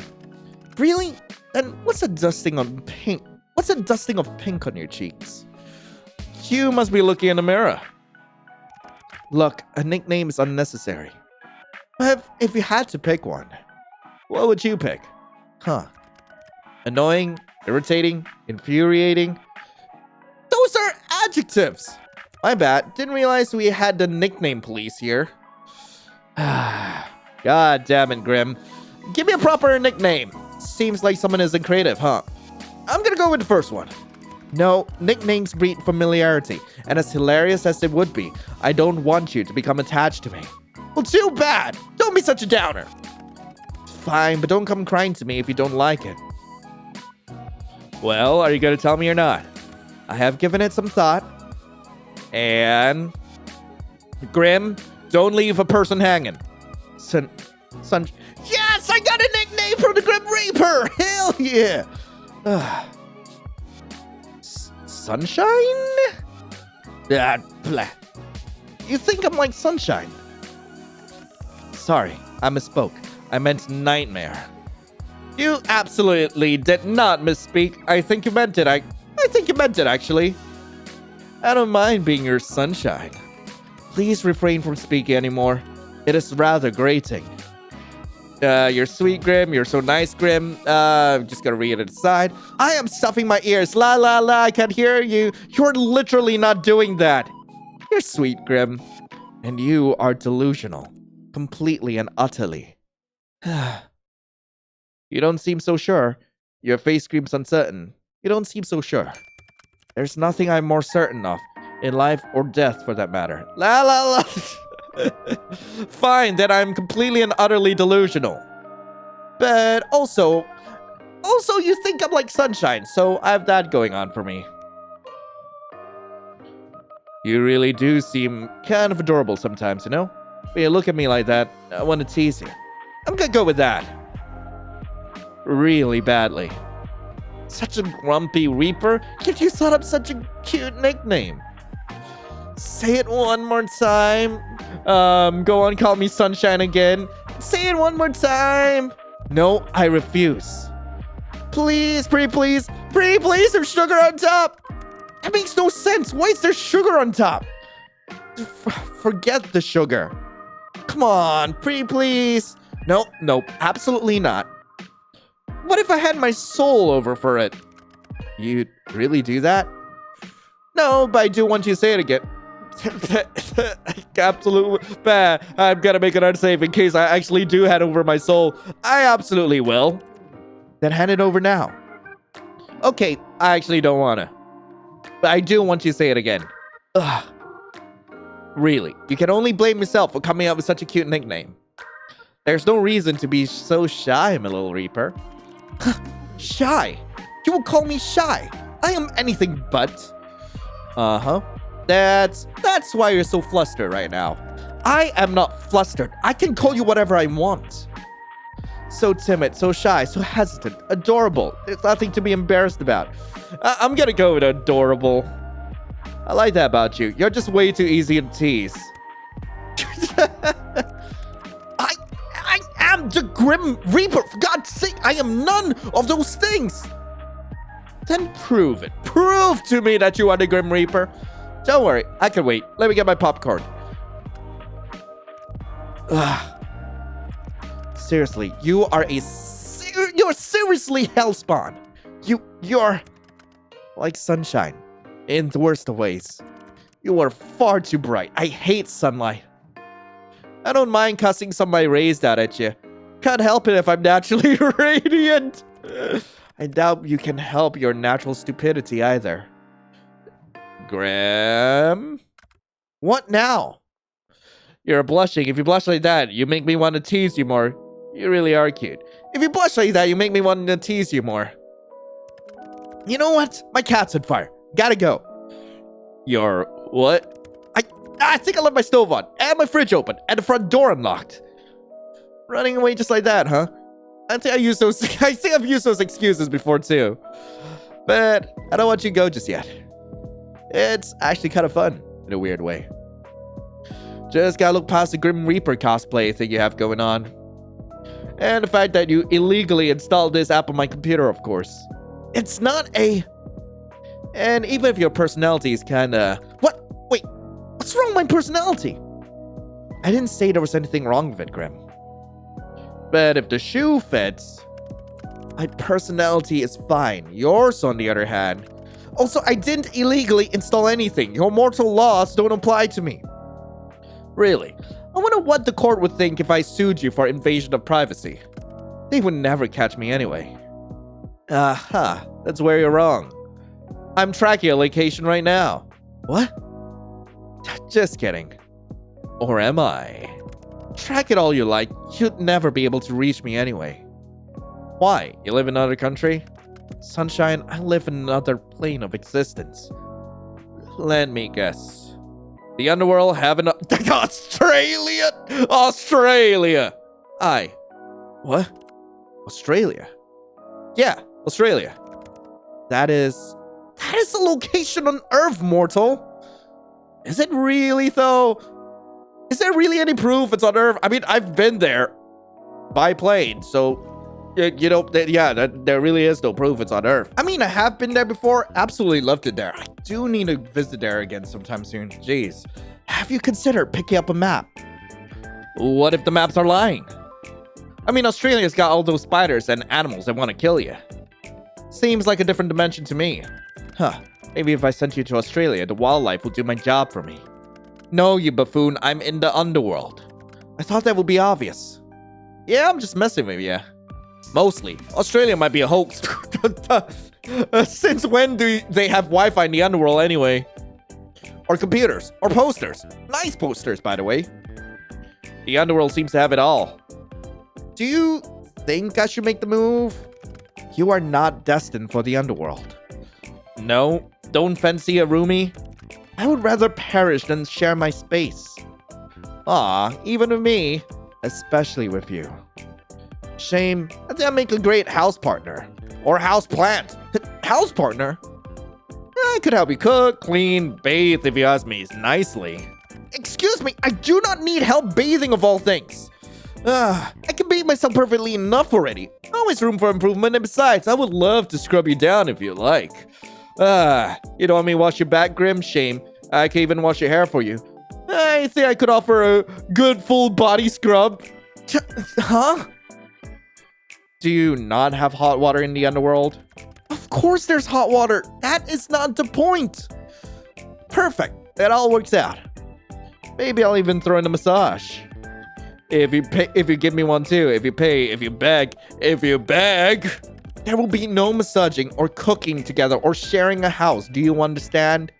Really? Then what's a dusting of pink? What's a dusting of pink on your cheeks? You must be looking in the mirror. Look, a nickname is unnecessary. But if you had to pick one, what would you pick? Huh. Annoying, irritating, infuriating. Those are adjectives. My bad. Didn't realize we had the nickname police here. God damn it, Grim. Give me a proper nickname. Seems like someone isn't creative, huh? I'm gonna go with the first one. No, nicknames breed familiarity, and as hilarious as it would be, I don't want you to become attached to me. Well, too bad! Don't be such a downer! Fine, but don't come crying to me if you don't like it. Well, are you gonna tell me or not? I have given it some thought. And... Grim, don't leave a person hanging. Yes, I got a nickname from the Grim Reaper! Hell yeah! Sunshine? Blah. You think I'm like Sunshine? Sorry, I misspoke. I meant Nightmare. You absolutely did not misspeak. I think you meant it. I think you meant it, actually. I don't mind being your sunshine. Please refrain from speaking anymore. It is rather grating. You're sweet, Grim. You're so nice, Grim. I'm just gonna read it aside. I am stuffing my ears. La la la, I can't hear you. You're literally not doing that. You're sweet, Grim. And you are delusional. Completely and utterly. You don't seem so sure. Your face screams uncertain. You don't seem so sure. There's nothing I'm more certain of. In life or death, for that matter. La la la. Fine, then I'm completely and utterly delusional. But also you think I'm like Sunshine, so I have that going on for me. You really do seem kind of adorable sometimes, you know? When you look at me like that, I want to tease you. I'm gonna go with that. Really badly. Such a grumpy Reaper? Yet you thought up such a cute nickname. Say it one more time. Go on, call me Sunshine again. Say it one more time. No, I refuse. Please, pretty please. Pretty please, there's sugar on top. That makes no sense. Why is there sugar on top? Forget the sugar. Come on, pretty please. Nope, absolutely not. What if I had my soul over for it? You'd really do that? No, but I do want you to say it again. Absolutely bad. I'm gonna make an unsafe in case I actually do hand over my soul. I absolutely will. Then hand it over now. Okay, I actually don't wanna. But I do want you to say it again. Ugh. Really, you can only blame yourself for coming up with such a cute nickname. There's no reason to be so shy, my little Reaper. Shy? You will call me shy? I am anything but. Uh-huh. That's why you're so flustered right now. I am not flustered. I can call you whatever I want. So timid, so shy, so hesitant, adorable. There's nothing to be embarrassed about. I'm gonna go with adorable. I like that about you. You're just way too easy to tease. I am the Grim Reaper. For God's sake, I am none of those things. Then prove it. Prove to me that you are the Grim Reaper. Don't worry, I can wait. Let me get my popcorn. Ugh. Seriously, you are you're seriously hellspawn. You're like sunshine in the worst of ways. You are far too bright. I hate sunlight. I don't mind cussing some of my rays out at you. Can't help it if I'm naturally radiant. I doubt you can help your natural stupidity either. Graham? What now? You're blushing. If you blush like that, you make me want to tease you more. You really are cute. If you blush like that, you make me want to tease you more. You know what? My cat's on fire. Gotta go. Your what? I think I left my stove on, and my fridge open, and the front door unlocked. Running away just like that, huh? I think I've used those excuses before too. But I don't want you to go just yet. It's actually kind of fun in a weird way. Just gotta look past the Grim Reaper cosplay thing you have going on. And the fact that you illegally installed this app on my computer, of course. It's not a... And even if your personality is kinda... What? Wait, what's wrong with my personality? I didn't say there was anything wrong with it, Grim. But if the shoe fits, my personality is fine. Yours, on the other hand. Also, I didn't illegally install anything. Your mortal laws don't apply to me. Really? I wonder what the court would think if I sued you for invasion of privacy. They would never catch me anyway. Aha, that's where you're wrong. I'm tracking your location right now. What? Just kidding. Or am I? Track it all you like, you'd never be able to reach me anyway. Why? You live in another country? Sunshine, I live in another plane of existence. Let me guess. The underworld have an... Australia! Australia! What? Australia? Yeah, Australia. That is the location on Earth, mortal. Is it really, though? Is there really any proof it's on Earth? I mean, I've been there by plane, so... You know, there really is no proof it's on Earth. I mean, I have been there before. Absolutely loved it there. I do need to visit there again sometime soon. Jeez. Have you considered picking up a map? What if the maps are lying? I mean, Australia's got all those spiders and animals that want to kill you. Seems like a different dimension to me. Huh. Maybe if I sent you to Australia, the wildlife will do my job for me. No, you buffoon. I'm in the underworld. I thought that would be obvious. Yeah, I'm just messing with you. Mostly. Australia might be a hoax. Since when do they have Wi-Fi in the underworld anyway? Or computers. Or posters. Nice posters, by the way. The underworld seems to have it all. Do you think I should make the move? You are not destined for the underworld. No, don't fancy a roomie? I would rather perish than share my space. Aw, even with me. Especially with you. Shame. I think I make a great house partner. Or house plant. House partner? I could help you cook, clean, bathe if you ask me nicely. Excuse me, I do not need help bathing of all things. I can bathe myself perfectly enough already. Always room for improvement, and besides, I would love to scrub you down if you like. You don't want me to wash your back, Grim? Shame. I can even wash your hair for you. I think I could offer a good full body scrub. Huh? Do you not have hot water in the underworld? Of course there's hot water. That is not the point. Perfect. That all works out. Maybe I'll even throw in a massage. If you give me one too. If you pay, if you beg. There will be no massaging or cooking together or sharing a house. Do you understand?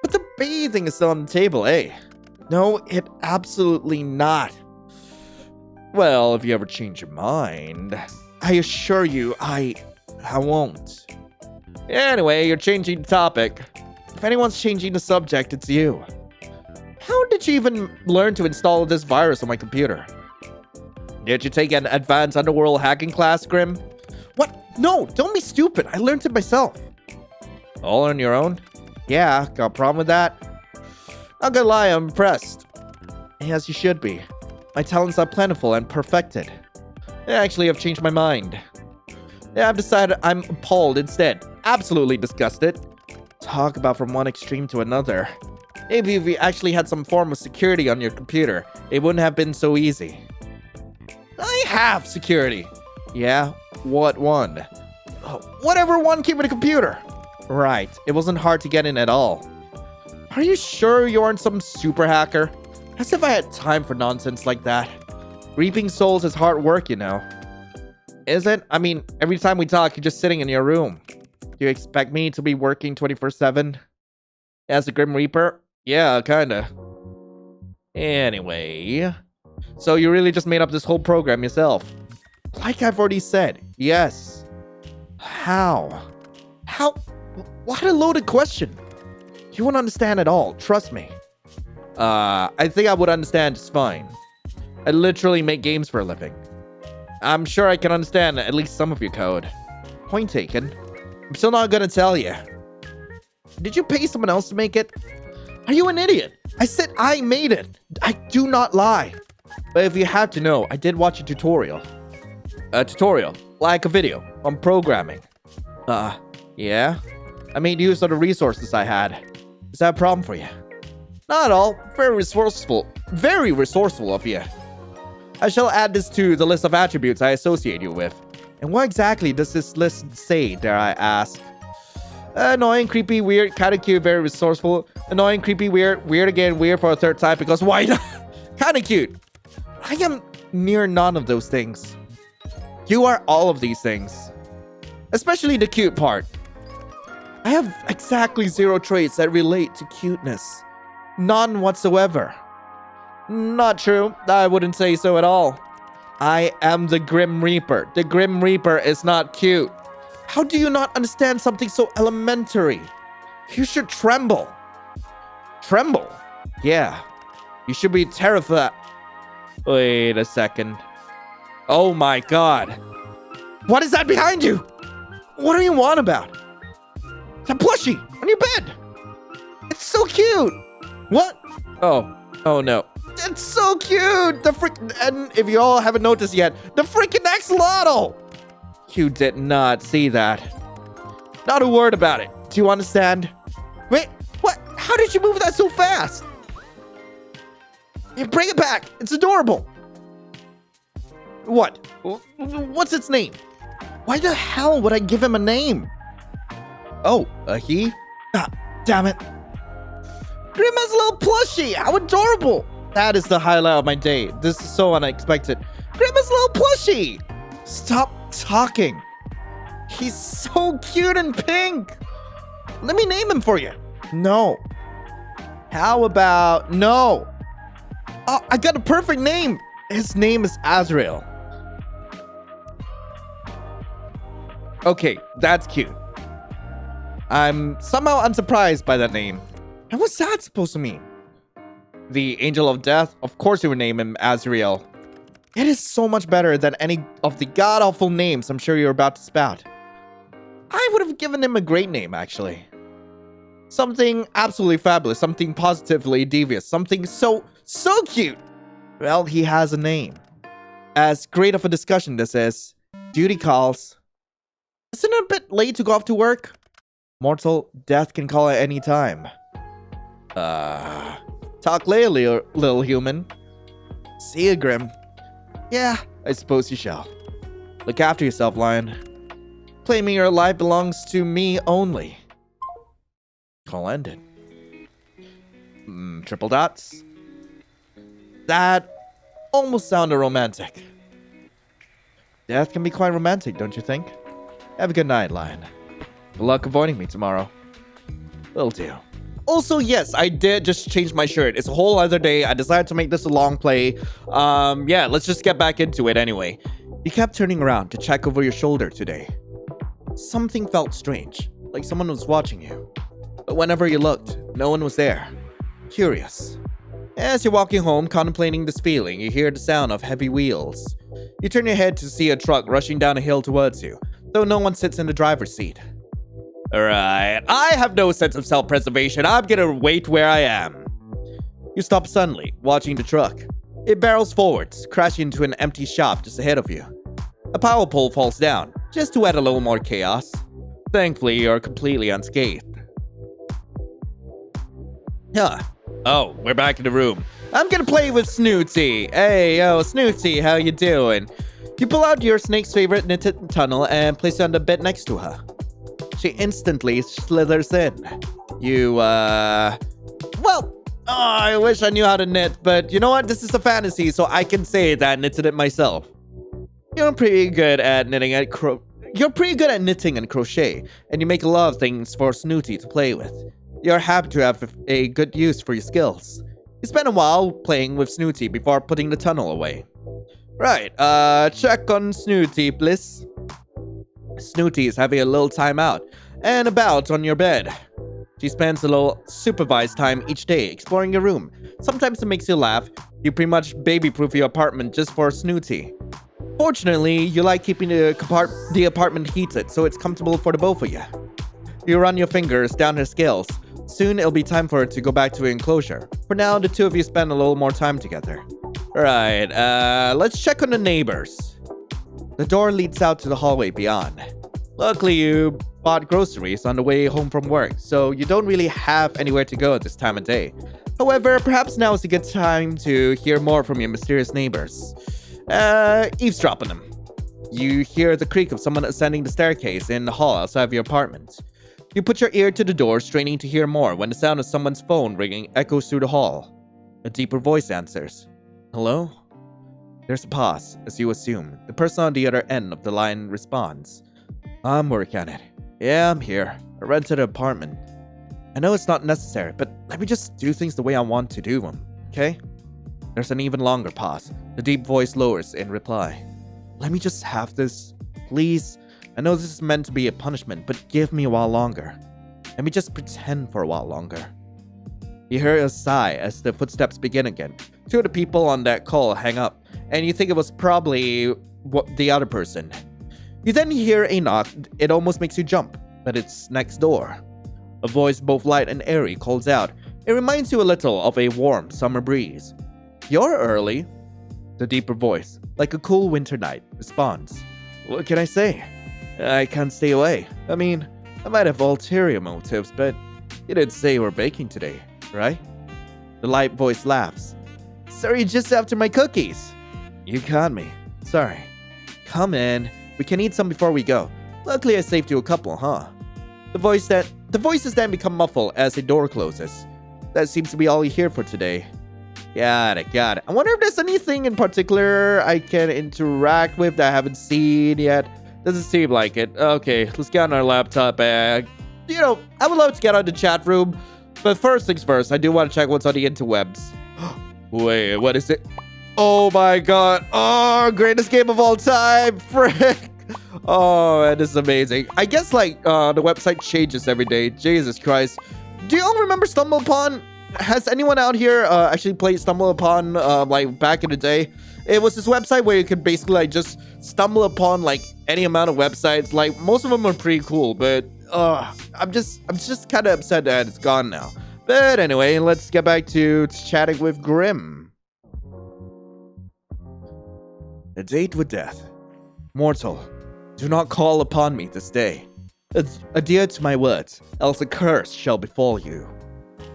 But the bathing is still on the table, eh? No, it absolutely not. Well, if you ever change your mind, I assure you, I won't. Anyway, you're changing the topic. If anyone's changing the subject, it's you. How did you even learn to install this virus on my computer? Did you take an advanced underworld hacking class, Grim? What? No, don't be stupid. I learned it myself. All on your own? Yeah, got a problem with that? Not gonna lie, I'm impressed. As you should be. My talents are plentiful and perfected. Actually, I've changed my mind. Yeah, I've decided I'm appalled instead. Absolutely disgusted. Talk about from one extreme to another. Maybe if you actually had some form of security on your computer, it wouldn't have been so easy. I have security. Yeah? What one? Oh, whatever one came with a computer. Right. It wasn't hard to get in at all. Are you sure you aren't some super hacker? As if I had time for nonsense like that. Reaping souls is hard work, you know. Is it? I mean, every time we talk, you're just sitting in your room. Do you expect me to be working 24/7? As the Grim Reaper? Yeah, kinda. Anyway. So you really just made up this whole program yourself? Like I've already said, yes. How? How? What a loaded question. You won't understand at all, trust me. I think I would understand just fine. I literally make games for a living. I'm sure I can understand at least some of your code. Point taken. I'm still not gonna tell you. Did you pay someone else to make it? Are you an idiot? I said I made it. I do not lie. But if you have to know, I did watch a tutorial. A tutorial? Like a video on programming. Yeah? I made use of the resources I had. Is that a problem for you? Not at all. Very resourceful. Very resourceful of you. I shall add this to the list of attributes I associate you with. And what exactly does this list say, dare I ask? Annoying, creepy, weird, kinda cute, very resourceful. Annoying, creepy, weird, weird again, weird for a third time because why not? Kinda cute. I am near none of those things. You are all of these things. Especially the cute part. I have exactly 0 traits that relate to cuteness. None whatsoever. Not true. I wouldn't say so at all. I am the Grim Reaper. The Grim Reaper is not cute. How do you not understand something so elementary? You should tremble. Tremble? Yeah. You should be terrified. Wait a second. Oh my god. What is that behind you? What do you on about? It's a plushie on your bed. It's so cute. What? Oh no. It's so cute. And if you all haven't noticed yet, the freaking axolotl. You did not see that. Not a word about it. Do you understand? Wait, what? How did you move that so fast? You bring it back. It's adorable. What? What's its name? Why the hell would I give him a name? Oh, a he? Ah, damn it. Grim has a little plushie. How adorable. That is the highlight of my day. This is so unexpected. Grim has a little plushie. Stop talking. He's so cute and pink. Let me name him for you. No. How about no? Oh, I got a perfect name. His name is Azrael. Okay, that's cute. I'm somehow unsurprised by that name. And what's that supposed to mean? The Angel of Death? Of course you would name him Azrael. It is so much better than any of the god-awful names I'm sure you're about to spout. I would have given him a great name, actually. Something absolutely fabulous, something positively devious, something so cute. Well, he has a name. As great of a discussion this is, duty calls. Isn't it a bit late to go off to work? Mortal, death can call at any time. Talk later, little human. See you, Grim. Yeah, I suppose you shall. Look after yourself, Lion. Claiming your life belongs to me only. Call ended. Triple dots. That almost sounded romantic. Death can be quite romantic, don't you think? Have a good night, Lion. Good luck avoiding me tomorrow. Will do. Also, yes, I did just change my shirt. It's a whole other day. I decided to make this a long play. Yeah, let's just get back into it anyway. You kept turning around to check over your shoulder today. Something felt strange, like someone was watching you. But whenever you looked, no one was there. Curious. As you're walking home, contemplating this feeling, you hear the sound of heavy wheels. You turn your head to see a truck rushing down a hill towards you, though no one sits in the driver's seat. Alright, I have no sense of self-preservation. I'm gonna wait where I am. You stop suddenly, watching the truck. It barrels forwards, crashing into an empty shop just ahead of you. A power pole falls down, just to add a little more chaos. Thankfully, you're completely unscathed. Huh. Oh, we're back in the room. I'm gonna play with Snooty. Hey, yo, Snooty, how you doing? You pull out your snake's favorite knitted tunnel and place it on the bed next to her. She instantly slithers in. I wish I knew how to knit, but you know what? This is a fantasy, so I can say that I knitted it myself. You're pretty good at knitting and crochet, and you make a lot of things for Snooty to play with. You're happy to have a good use for your skills. You spend a while playing with Snooty before putting the tunnel away. Right, check on Snooty, please. Snooty is having a little time out and about on your bed. She spends a little supervised time each day exploring your room. Sometimes it makes you laugh. You pretty much baby-proof your apartment just for Snooty. Fortunately, you like keeping the apartment heated so it's comfortable for the both of you. You run your fingers down her scales. Soon it'll be time for her to go back to her enclosure. For now, the two of you spend a little more time together. Alright, let's check on the neighbors. The door leads out to the hallway beyond. Luckily, you bought groceries on the way home from work, so you don't really have anywhere to go at this time of day. However, perhaps now is a good time to hear more from your mysterious neighbors. Eavesdrop on them. You hear the creak of someone ascending the staircase in the hall outside of your apartment. You put your ear to the door, straining to hear more, when the sound of someone's phone ringing echoes through the hall. A deeper voice answers. Hello? There's a pause, as you assume. The person on the other end of the line responds. I'm working on it. Yeah, I'm here. I rented an apartment. I know it's not necessary, but let me just do things the way I want to do them, okay? There's an even longer pause. The deep voice lowers in reply. Let me just have this, please. I know this is meant to be a punishment, but give me a while longer. Let me just pretend for a while longer. You hear a sigh as the footsteps begin again. Two of the people on that call hang up, and you think it was probably the other person. You then hear a knock. It almost makes you jump, but it's next door. A voice both light and airy calls out. It reminds you a little of a warm summer breeze. You're early. The deeper voice, like a cool winter night, responds. What can I say? I can't stay away. I mean, I might have ulterior motives, but you didn't say we're baking today, right? The light voice laughs. Sorry, just after my cookies. You caught me. Sorry. Come in. We can eat some before we go. Luckily, I saved you a couple, huh? The voices then become muffled as a door closes. That seems to be all you hear for today. Got it. I wonder if there's anything in particular I can interact with that I haven't seen yet. Doesn't seem like it. Okay, let's get on our laptop and, I would love to get on the chat room. But first things first, I do want to check what's on the interwebs. Wait, what is it? Oh my god. Oh, greatest game of all time. Frick. Oh, man, this is amazing. I guess, the website changes every day. Jesus Christ. Do you all remember Stumble Upon? Has anyone out here actually played Stumble Upon, back in the day? It was this website where you could basically, just stumble upon, any amount of websites. Most of them are pretty cool, but, I'm just kind of upset that it's gone now. But anyway, let's get back to chatting with Grim. A date with death. Mortal, do not call upon me this day. Adhere to my words, else a curse shall befall you.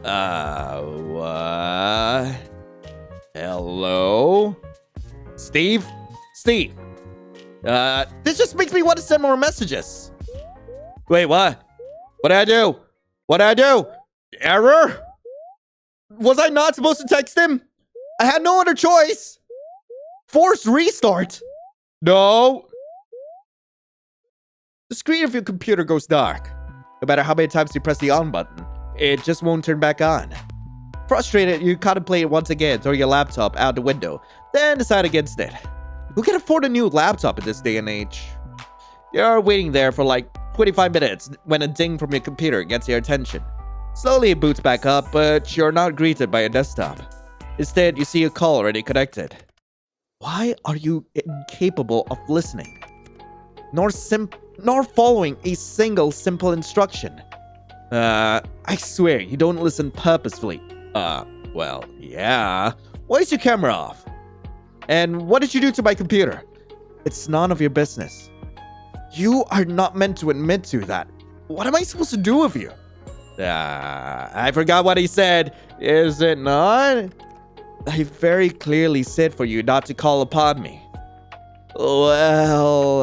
What? Hello? Steve? Steve? This just makes me want to send more messages. Wait, what? What'd I do? What'd I do? Error? Was I not supposed to text him? I had no other choice. Forced restart? No. The screen of your computer goes dark. No matter how many times you press the on button, it just won't turn back on. Frustrated, you contemplate once again throwing your laptop out the window, then decide against it. Who can afford a new laptop in this day and age? You're waiting there for like 25 minutes when a ding from your computer gets your attention. Slowly it boots back up, but you're not greeted by a desktop. Instead, you see a call already connected. Why are you incapable of listening? Nor following a single simple instruction? I swear, you don't listen purposefully. Well, yeah. Why is your camera off? And what did you do to my computer? It's none of your business. You are not meant to admit to that. What am I supposed to do with you? I forgot what he said. Is it not? I very clearly said for you not to call upon me. Well,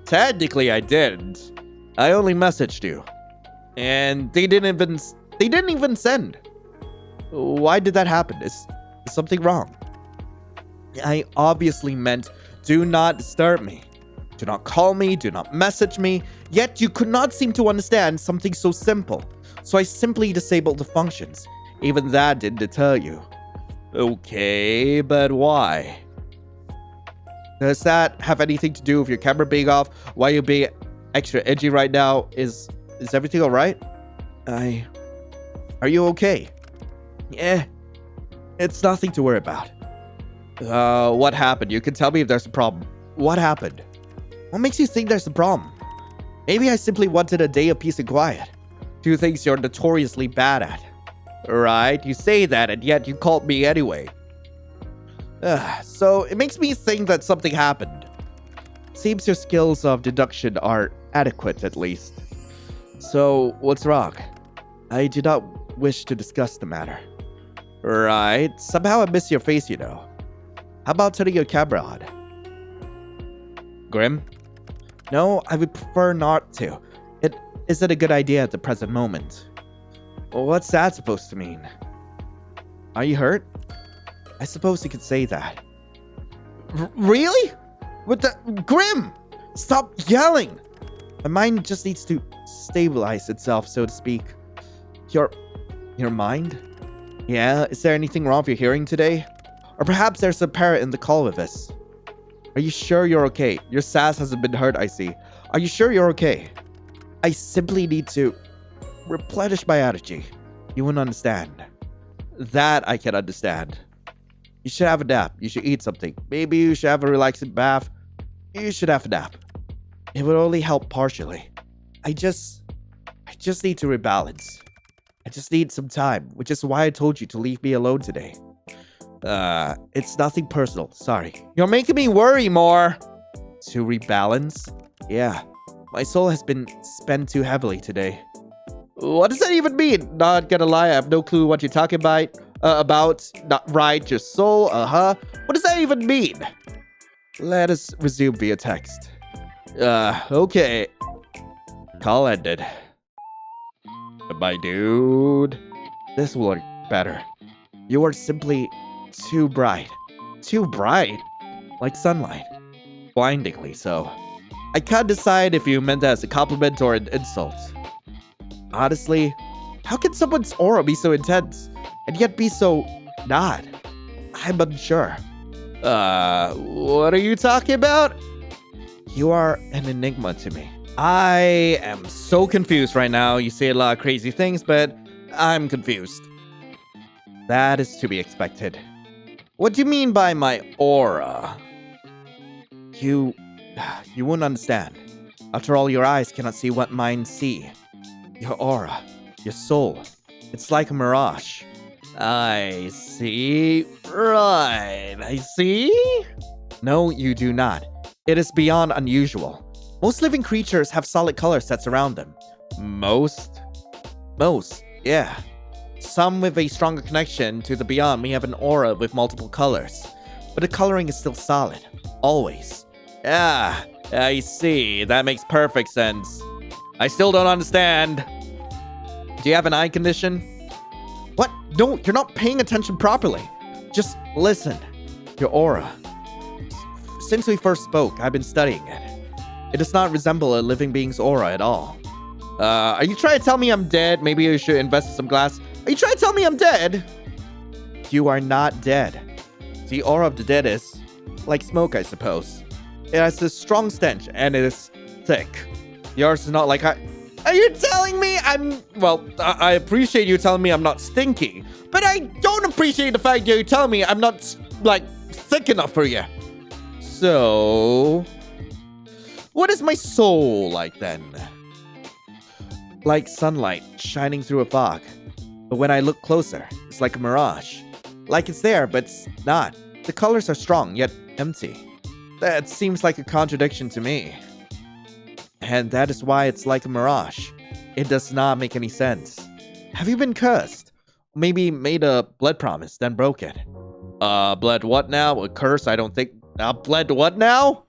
technically I didn't. I only messaged you. And they didn't even send. Why did that happen? Is something wrong? I obviously meant do not disturb me. Do not call me, do not message me, yet you could not seem to understand something so simple. So I simply disabled the functions. Even that didn't deter you. Okay, but why? Does that have anything to do with your camera being off? Why you being extra edgy right now? Is everything alright? Are you okay? Yeah, it's nothing to worry about. What happened? You can tell me if there's a problem. What happened? What makes you think there's a problem? Maybe I simply wanted a day of peace and quiet. Two things you're notoriously bad at. Right, you say that and yet you called me anyway. So it makes me think that something happened. Seems your skills of deduction are adequate at least. So what's wrong? I do not wish to discuss the matter. Right, somehow I miss your face, you know. How about turning your camera on? Grim? No, I would prefer not to. It isn't a good idea at the present moment. Well, what's that supposed to mean? Are you hurt? I suppose you could say that. Really? What the? Grim! Stop yelling! My mind just needs to stabilize itself, so to speak. Your mind? Yeah, is there anything wrong with your hearing today? Or perhaps there's a parrot in the call with us. Are you sure you're okay? Your sass hasn't been hurt, I see. Are you sure you're okay? I simply need to replenish my energy. You wouldn't understand. That I can understand. You should have a nap. You should eat something. Maybe you should have a relaxing bath. You should have a nap. It would only help partially. I just need to rebalance. I just need some time, which is why I told you to leave me alone today. It's nothing personal. Sorry. You're making me worry more. To rebalance? Yeah. My soul has been spent too heavily today. What does that even mean? Not gonna lie, I have no clue what you're talking about. Not right, your soul, What does that even mean? Let us resume via text. Okay. Call ended. Bye, dude. This will look better. You are simply too bright. Too bright? Like sunlight. Blindingly so. I can't decide if you meant that as a compliment or an insult. Honestly, how can someone's aura be so intense and yet be so not? I'm unsure. What are you talking about? You are an enigma to me. I am so confused right now. You say a lot of crazy things, but I'm confused. That is to be expected. What do you mean by my aura? You wouldn't understand. After all, your eyes cannot see what mine see. Your aura, your soul, it's like a mirage. I see. Right, I see. No, you do not. It is beyond unusual. Most living creatures have solid color sets around them. Most, yeah. Some with a stronger connection to the beyond may have an aura with multiple colors, but the coloring is still solid, always. Yeah, I see. That makes perfect sense. I still don't understand. Do you have an eye condition? What? No, you're not paying attention properly. Just listen. Your aura. Since we first spoke, I've been studying it. It does not resemble a living being's aura at all. Are you trying to tell me I'm dead? Maybe you should invest in some glass. Are you trying to tell me I'm dead? You are not dead. The aura of the dead is like smoke, I suppose. It has a strong stench and it is thick. Yours is not like Are you telling me I appreciate you telling me I'm not stinky, but I don't appreciate the fact that you tell me I'm not, like, thick enough for you. So, what is my soul like then? Like sunlight shining through a fog. But when I look closer, it's like a mirage. Like it's there, but it's not. The colors are strong, yet empty. That seems like a contradiction to me. And that is why it's like a mirage. It does not make any sense. Have you been cursed? Maybe made a blood promise, then broke it. Blood what now? A curse? I don't think... blood what now?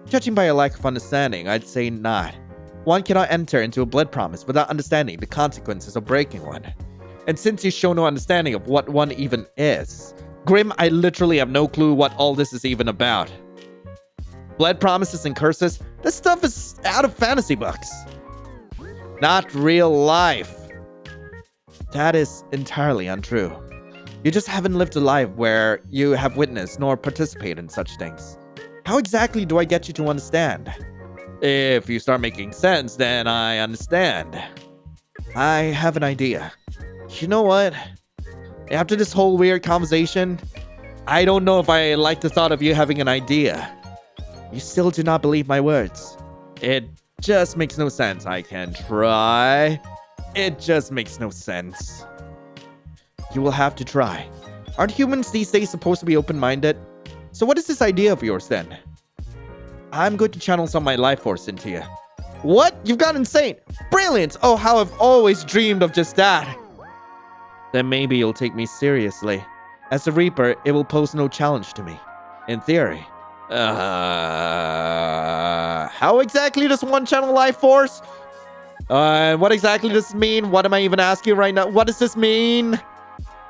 Judging by your lack of understanding, I'd say not. One cannot enter into a blood promise without understanding the consequences of breaking one. And since you show no understanding of what one even is, Grim, I literally have no clue what all this is even about. Blood promises and curses, this stuff is out of fantasy books. Not real life. That is entirely untrue. You just haven't lived a life where you have witnessed nor participated in such things. How exactly do I get you to understand? If you start making sense, then I understand. I have an idea. You know what? After this whole weird conversation, I don't know if I like the thought of you having an idea. You still do not believe my words. It just makes no sense. I can try. It just makes no sense. You will have to try. Aren't humans these days supposed to be open-minded? So what is this idea of yours then? I'm going to channel some of my life force into you. What? You've gone insane! Brilliant! Oh, how I've always dreamed of just that! Then maybe you'll take me seriously. As a Reaper, it will pose no challenge to me. In theory. How exactly does one channel life force? What exactly does this mean? What am I even asking right now? What does this mean?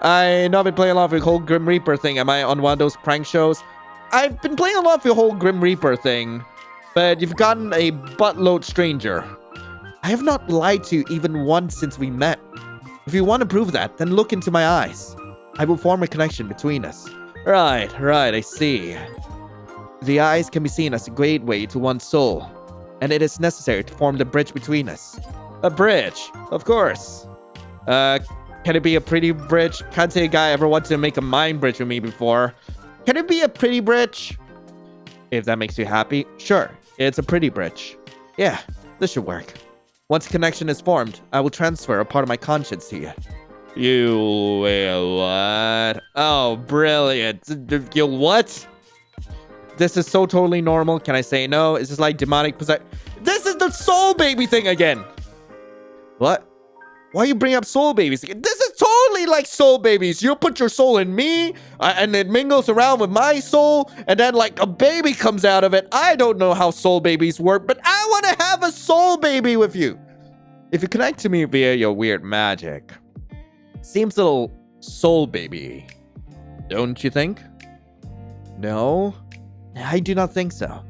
I know I've been playing a lot of the whole Grim Reaper thing. Am I on one of those prank shows? I've been playing a lot of the whole Grim Reaper thing, but you've gotten a buttload stranger. I have not lied to you even once since we met. If you want to prove that, then look into my eyes. I will form a connection between us. Right, I see. The eyes can be seen as a gateway to one's soul, and it is necessary to form the bridge between us. A bridge, of course. Can it be a pretty bridge? Can't say a guy ever wanted to make a mind bridge with me before. Can it be a pretty bridge? If that makes you happy, sure, it's a pretty bridge. Yeah, this should work. Once a connection is formed, I will transfer a part of my conscience to you. You will what? Oh, brilliant. You'll what? This is so totally normal. Can I say no? Is this like demonic possession? This is the soul baby thing again. What? Why you bring up soul babies again? This is totally like soul babies. You put your soul in me, and it mingles around with my soul, and then like a baby comes out of it. I don't know how soul babies work, but I want to have a soul baby with you. If you connect to me via your weird magic, seems a little soul baby, don't you think? No, I do not think so.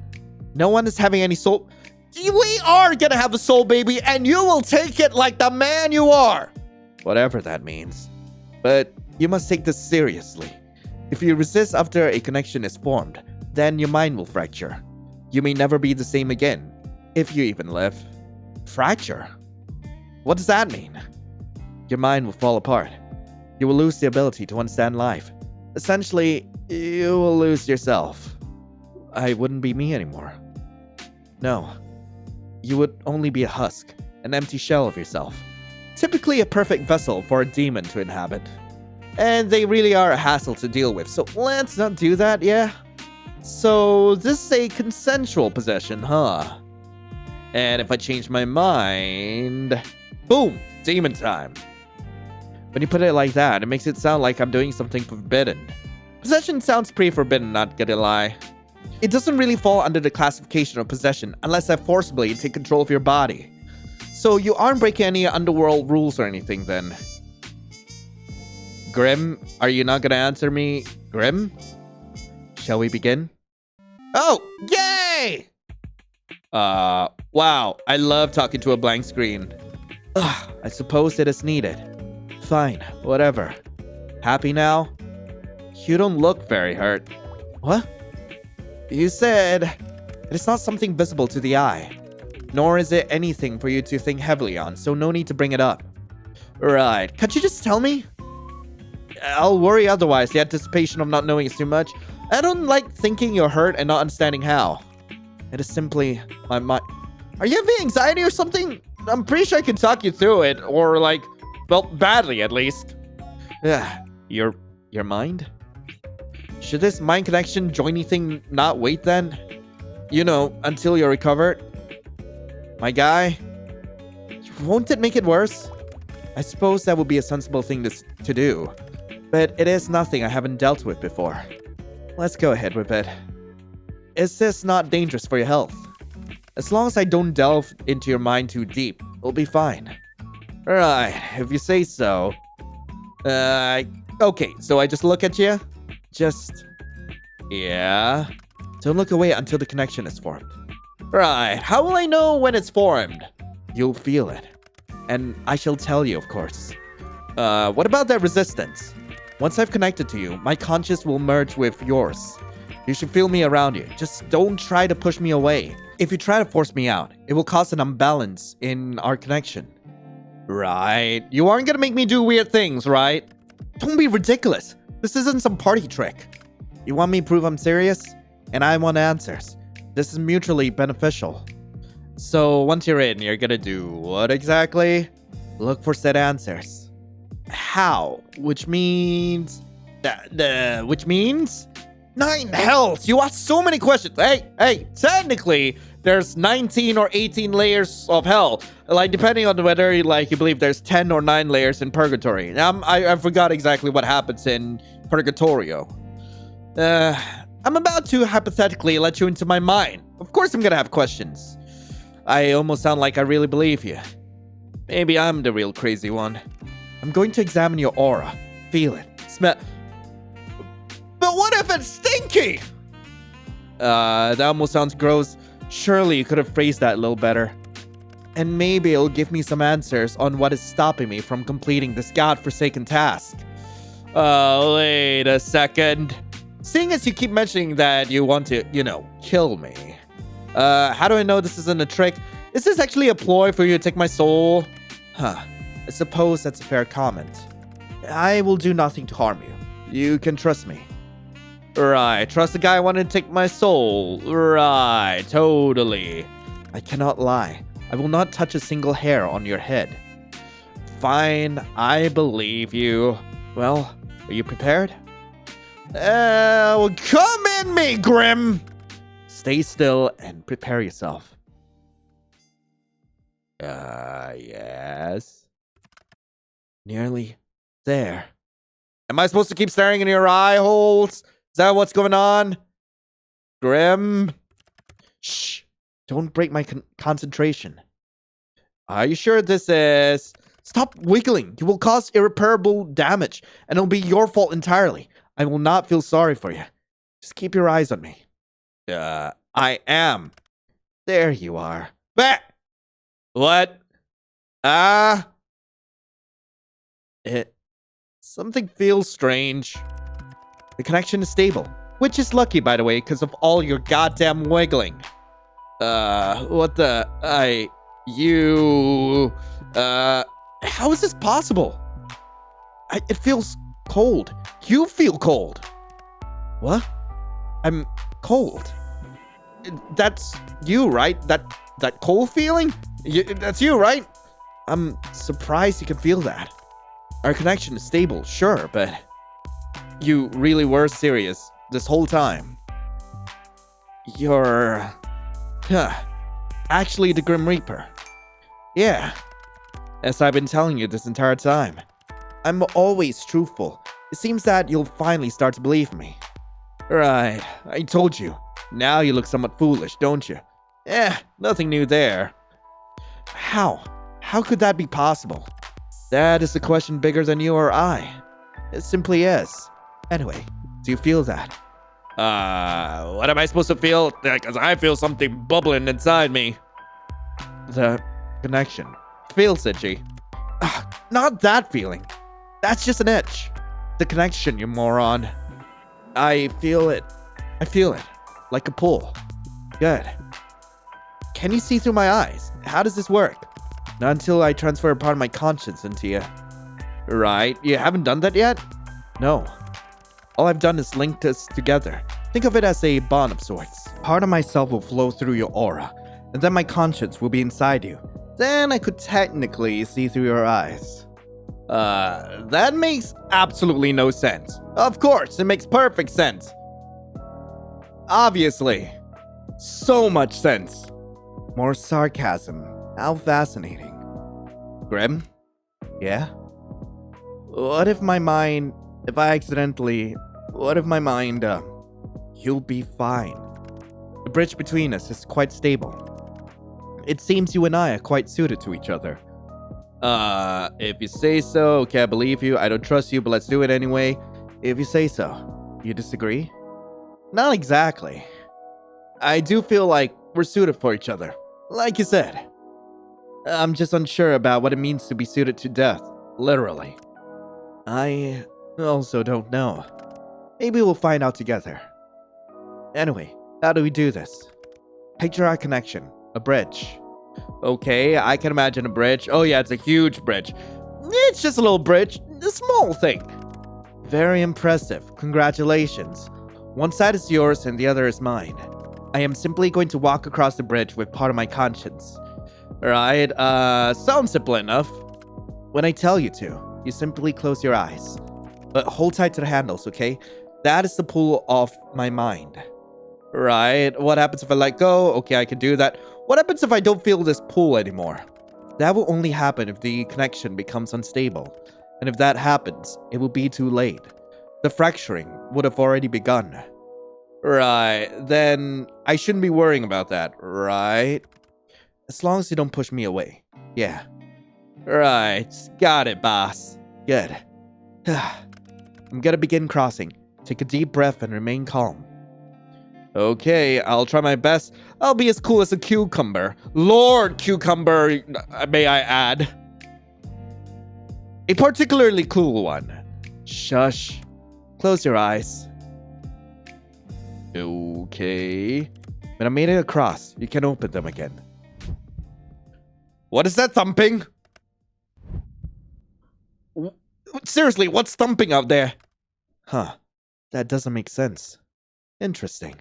No one is having any soul... We are gonna have a soul baby, and you will take it like the man you are. Whatever that means. But you must take this seriously. If you resist after a connection is formed, then your mind will fracture. You may never be the same again, if you even live. Fracture? What does that mean? Your mind will fall apart. You will lose the ability to understand life. Essentially, you will lose yourself. I wouldn't be me anymore. No. You would only be a husk, an empty shell of yourself. Typically a perfect vessel for a demon to inhabit. And they really are a hassle to deal with, so let's not do that, yeah? So, this is a consensual possession, huh? And if I change my mind... Boom! Demon time! When you put it like that, it makes it sound like I'm doing something forbidden. Possession sounds pretty forbidden, not gonna lie. It doesn't really fall under the classification of possession unless I forcibly take control of your body. So you aren't breaking any underworld rules or anything then. Grim, are you not gonna answer me? Grim? Shall we begin? Oh, yay! Wow, I love talking to a blank screen. Ugh, I suppose it is needed. Fine, whatever. Happy now? You don't look very hurt. What? You said it is not something visible to the eye, nor is it anything for you to think heavily on, so no need to bring it up. Right, can't you just tell me? I'll worry otherwise. The anticipation of not knowing is too much. I don't like thinking you're hurt and not understanding how. It is simply my mind. Are you having anxiety or something? I'm pretty sure I can talk you through it, or like, well, badly at least. Yeah, your mind? Should this mind connection joiny thing not wait then? You know, until you're recovered? My guy? Won't it make it worse? I suppose that would be a sensible thing to do. But it is nothing I haven't dealt with before. Let's go ahead with it. Is this not dangerous for your health? As long as I don't delve into your mind too deep, it'll be fine. Alright, if you say so. Okay, so I just look at you? Yeah. Don't look away until the connection is formed. Right, how will I know when it's formed? You'll feel it. And I shall tell you, of course. What about that resistance? Once I've connected to you, my conscience will merge with yours. You should feel me around you. Just don't try to push me away. If you try to force me out, it will cause an imbalance in our connection. Right. You aren't gonna make me do weird things, right? Don't be ridiculous. This isn't some party trick. You want me to prove I'm serious? And I want answers. This is mutually beneficial. So once you're in, you're gonna do what exactly? Look for said answers. How? Which means... which means? 9 hells! You asked so many questions! Hey! Technically, there's 19 or 18 layers of hell. Like, depending on whether you believe there's 10 or 9 layers in Purgatory. I forgot exactly what happens in Purgatorio. I'm about to hypothetically let you into my mind. Of course I'm gonna have questions. I almost sound like I really believe you. Maybe I'm the real crazy one. I'm going to examine your aura. Feel it. Smell... But what if it's stinky? That almost sounds gross. Surely you could have phrased that a little better. And maybe it'll give me some answers on what is stopping me from completing this godforsaken task. Wait a second. Seeing as you keep mentioning that you want to, kill me. How do I know this isn't a trick? Is this actually a ploy for you to take my soul? Huh. I suppose that's a fair comment. I will do nothing to harm you. You can trust me. Right, trust the guy wanting to take my soul. Right, totally. I cannot lie. I will not touch a single hair on your head. Fine, I believe you. Well, are you prepared? Well, come in me, Grim! Stay still and prepare yourself. Yes. Nearly there. Am I supposed to keep staring in your eye holes? Is that what's going on? Grim? Shh. Don't break my concentration. Are you sure this is... Stop wiggling. You will cause irreparable damage, and it'll be your fault entirely. I will not feel sorry for you. Just keep your eyes on me. I am. There you are. Bah! What? Something feels strange. The connection is stable, which is lucky, by the way, because of all your goddamn wiggling. What the... how is this possible? It feels cold. You feel cold. What? I'm cold. That's you, right? That cold feeling? That's you, right? I'm surprised you can feel that. Our connection is stable, sure, but you really were serious this whole time. You're... actually the Grim Reaper. Yeah. As I've been telling you this entire time. I'm always truthful. It seems that you'll finally start to believe me. Right, I told you. Now you look somewhat foolish, don't you? Nothing new there. How? How could that be possible? That is a question bigger than you or I. It simply is. Anyway, do you feel that? What am I supposed to feel? Because I feel something bubbling inside me. The connection. Feels itchy. Not that feeling. That's just an itch. The connection, you moron. I feel it. I feel it. Like a pull. Good. Can you see through my eyes? How does this work? Not until I transfer a part of my conscience into you. Right. You haven't done that yet? No. All I've done is linked us together. Think of it as a bond of sorts. Part of myself will flow through your aura, and then my conscience will be inside you. Then I could technically see through your eyes. That makes absolutely no sense. Of course, it makes perfect sense. Obviously. So much sense. More sarcasm. How fascinating. Grim? Yeah? What if my mind... You'll be fine. The bridge between us is quite stable. It seems you and I are quite suited to each other. If you say so, okay, I believe you. I don't trust you, but let's do it anyway. If you say so. You disagree? Not exactly. I do feel like we're suited for each other. Like you said. I'm just unsure about what it means to be suited to death. Literally. I also don't know. Maybe we'll find out together. Anyway, how do we do this? Picture our connection. A bridge. Okay, I can imagine a bridge. Oh yeah, it's a huge bridge. It's just a little bridge. A small thing. Very impressive. Congratulations. One side is yours and the other is mine. I am simply going to walk across the bridge with part of my conscience. Right, sounds simple enough. When I tell you to, you simply close your eyes. But hold tight to the handles, okay? That is the pull of my mind. Right, what happens if I let go? Okay, I can do that. What happens if I don't feel this pull anymore? That will only happen if the connection becomes unstable. And if that happens, it will be too late. The fracturing would have already begun. Right, then I shouldn't be worrying about that, right? As long as you don't push me away. Yeah. Right, got it, boss. Good. I'm gonna begin crossing. Take a deep breath and remain calm. Okay, I'll try my best. I'll be as cool as a cucumber. Lord Cucumber, may I add. A particularly cool one. Shush. Close your eyes. Okay. When I made it across, you can open them again. What is that thumping? Seriously, what's thumping out there? Huh. That doesn't make sense. Interesting.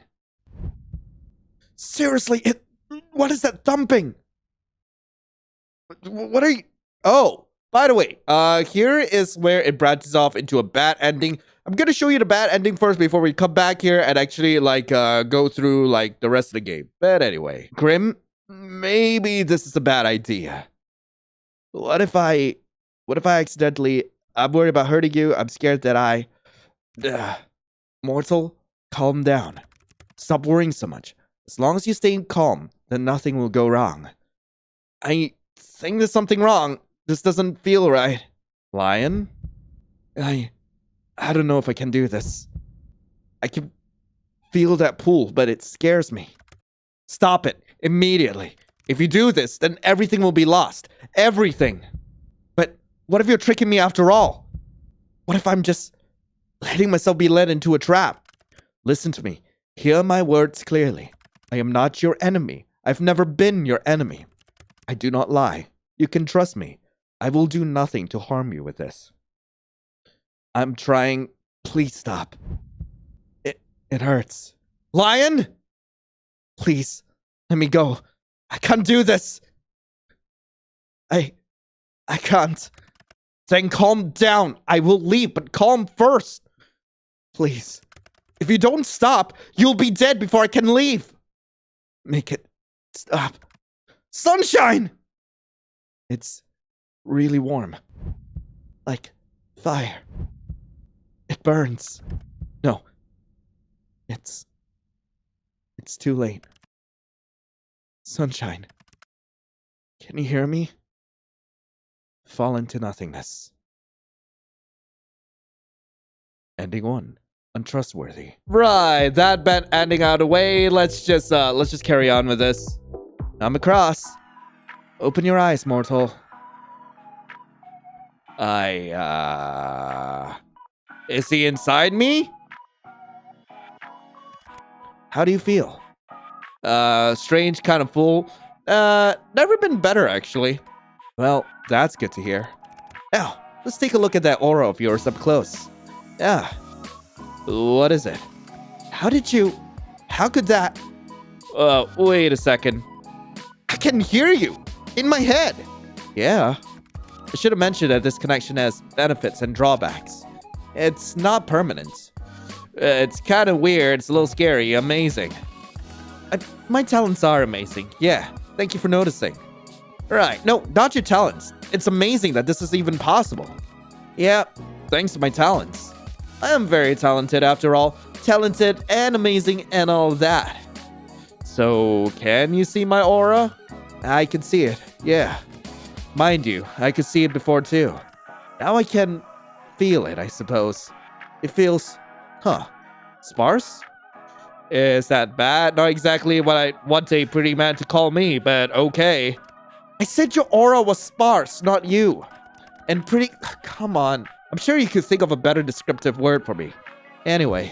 Seriously, what is that thumping? What are you... Oh, by the way, here is where it branches off into a bad ending. I'm gonna show you the bad ending first before we come back here and actually, go through, the rest of the game. But anyway, Grim, maybe this is a bad idea. What if I accidentally... I'm worried about hurting you. I'm scared that Mortal, calm down. Stop worrying so much. As long as you stay calm, then nothing will go wrong. I think there's something wrong. This doesn't feel right. Lion? I don't know if I can do this. I can feel that pull, but it scares me. Stop it, immediately. If you do this, then everything will be lost. Everything. But what if you're tricking me after all? What if I'm just letting myself be led into a trap? Listen to me. Hear my words clearly. I am not your enemy. I've never been your enemy. I do not lie. You can trust me. I will do nothing to harm you with this. I'm trying. Please stop. It hurts. Lion? Please, let me go. I can't do this. I can't. Then calm down. I will leave, but calm first. Please. If you don't stop, you'll be dead before I can leave. Make it stop. Sunshine! It's really warm. Like fire. It burns. No. It's too late. Sunshine. Can you hear me? Fall into nothingness. Ending 1. untrustworthy. Right, that bet ending out of the way. Let's just carry on with this. I'm across. Open your eyes, mortal. Is he inside me? How do you feel? Strange, kind of full. Never been better, actually. Well, that's good to hear. Now, let's take a look at that aura of yours up close. Yeah. What is it? How could that... wait a second. I can hear you! In my head! Yeah. I should have mentioned that this connection has benefits and drawbacks. It's not permanent. It's kind of weird, it's a little scary, amazing. My talents are amazing, yeah. Thank you for noticing. Right, no, not your talents. It's amazing that this is even possible. Yeah, thanks to my talents. I am very talented after all. Talented and amazing and all that. So, can you see my aura? I can see it, yeah. Mind you, I could see it before too. Now I can feel it, I suppose. It feels, sparse? Is that bad? Not exactly what I want a pretty man to call me, but okay. I said your aura was sparse, not you. And pretty, come on. I'm sure you could think of a better descriptive word for me. Anyway,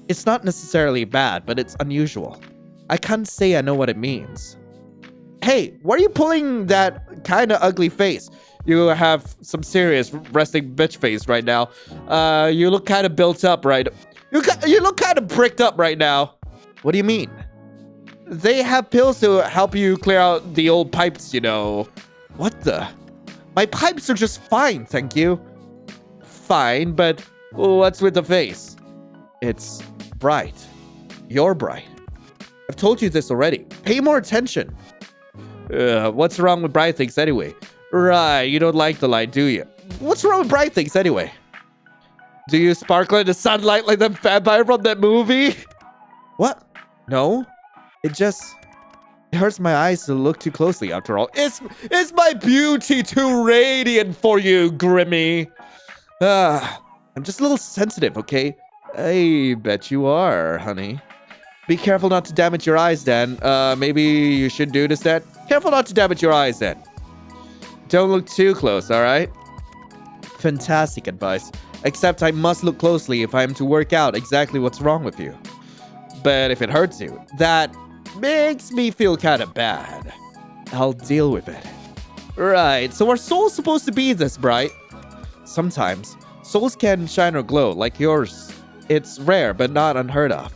it's not necessarily bad, but it's unusual. I can't say I know what it means. Hey, why are you pulling that kind of ugly face? You have some serious resting bitch face right now. You look kind of built up, right? You look kind of pricked up right now. What do you mean? They have pills to help you clear out the old pipes, you know. What the? My pipes are just fine, thank you. Fine, but what's with the face? It's bright. You're bright. I've told you this already. Pay more attention. What's wrong with bright things anyway? Right, you don't like the light, do you? What's wrong with bright things anyway? Do you sparkle in the sunlight like the vampire from that movie? What? No. It hurts my eyes to look too closely after all. Is my beauty too radiant for you, Grimmy? I'm just a little sensitive, okay? I bet you are, honey. Be careful not to damage your eyes, then. Maybe you should do this, then. Careful not to damage your eyes, then. Don't look too close, alright? Fantastic advice. Except I must look closely if I am to work out exactly what's wrong with you. But if it hurts you, that makes me feel kind of bad. I'll deal with it. Right, so are souls supposed to be this bright? Sometimes, souls can shine or glow like yours. It's rare, but not unheard of.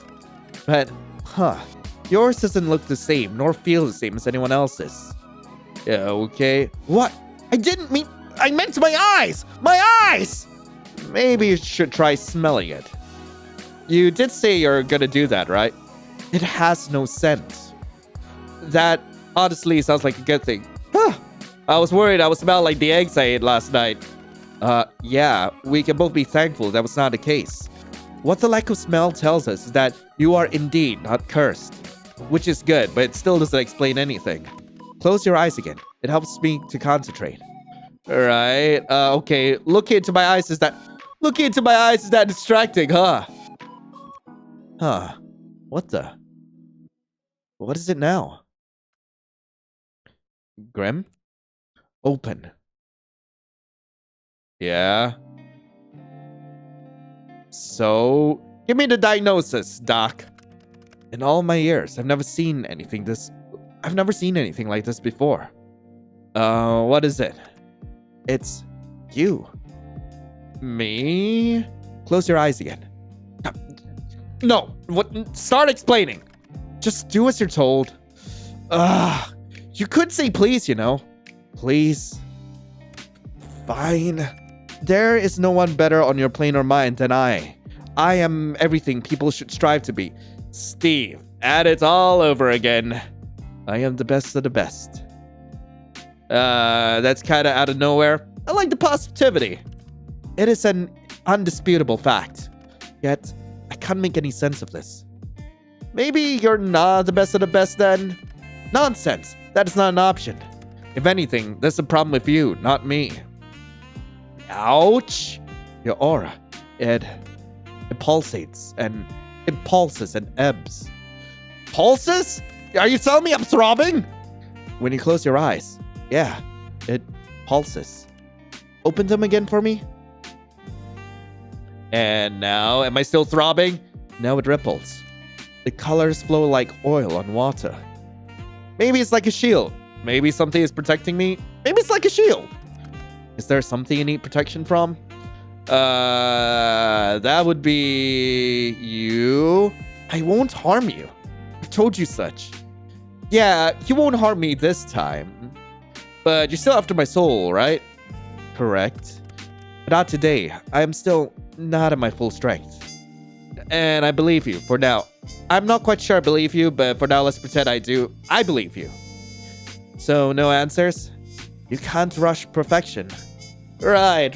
But, yours doesn't look the same, nor feel the same as anyone else's. Yeah, okay. What? I meant my eyes! My eyes! Maybe you should try smelling it. You did say you're gonna do that, right? It has no scent. That honestly sounds like a good thing. I was worried I would smell like the eggs I ate last night. Yeah, we can both be thankful that was not the case. What the lack of smell tells us is that you are indeed not cursed. Which is good, but it still doesn't explain anything. Close your eyes again. It helps me to concentrate. Alright, okay. Looking into my eyes is that distracting, huh? What the? What is it now? Grim? Open. Yeah? So, give me the diagnosis, Doc. In all my years, I've never seen anything like this before. What is it? It's you. Me? Close your eyes again. No, what? Start explaining. Just do as you're told. You could say please, you know. Please. Fine. There is no one better on your plane or mind than I. I am everything people should strive to be. Steve, at it all over again. I am the best of the best. That's kind of out of nowhere. I like the positivity. It is an undisputable fact. Yet, I can't make any sense of this. Maybe you're not the best of the best then? Nonsense. That is not an option. If anything, there's a problem with you, not me. Ouch! Your aura. It pulsates and it pulses and ebbs. Pulses? Are you telling me I'm throbbing? When you close your eyes, yeah, it pulses. Open them again for me. And now, am I still throbbing? Now it ripples. The colors flow like oil on water. Maybe it's like a shield. Maybe something is protecting me. Maybe it's like a shield. Is there something you need protection from? That would be you. I won't harm you. I've told you such. Yeah, you won't harm me this time. But you're still after my soul, right? Correct. But not today. I am still not at my full strength. And I believe you for now. I'm not quite sure I believe you, but for now let's pretend I do. I believe you. So no answers? You can't rush perfection. Right.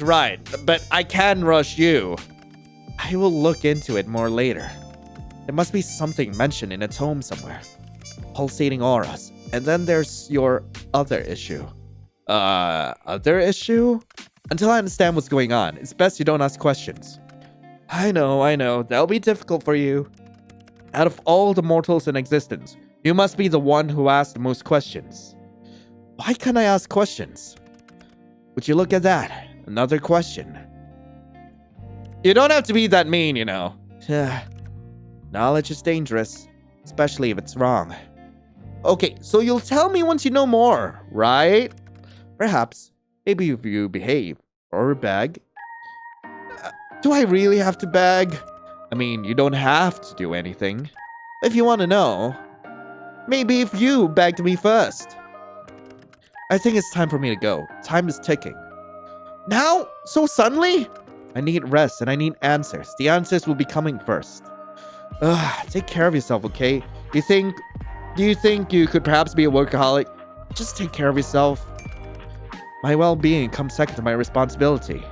But I can rush you. I will look into it more later. There must be something mentioned in a tome somewhere. Pulsating auras. And then there's your other issue. Other issue? Until I understand what's going on, it's best you don't ask questions. I know. That'll be difficult for you. Out of all the mortals in existence, you must be the one who asks the most questions. Why can't I ask questions? Would you look at that? Another question. You don't have to be that mean, you know. Knowledge is dangerous, especially if it's wrong. Okay, so you'll tell me once you know more, right? Perhaps. Maybe if you behave or beg. Do I really have to beg? I mean, you don't have to do anything. If you want to know, maybe if you begged me first. I think it's time for me to go. Time is ticking. Now? So suddenly? I need rest and I need answers. The answers will be coming first. Take care of yourself, okay? Do you think you could perhaps be a workaholic? Just take care of yourself. My well-being comes second to my responsibility.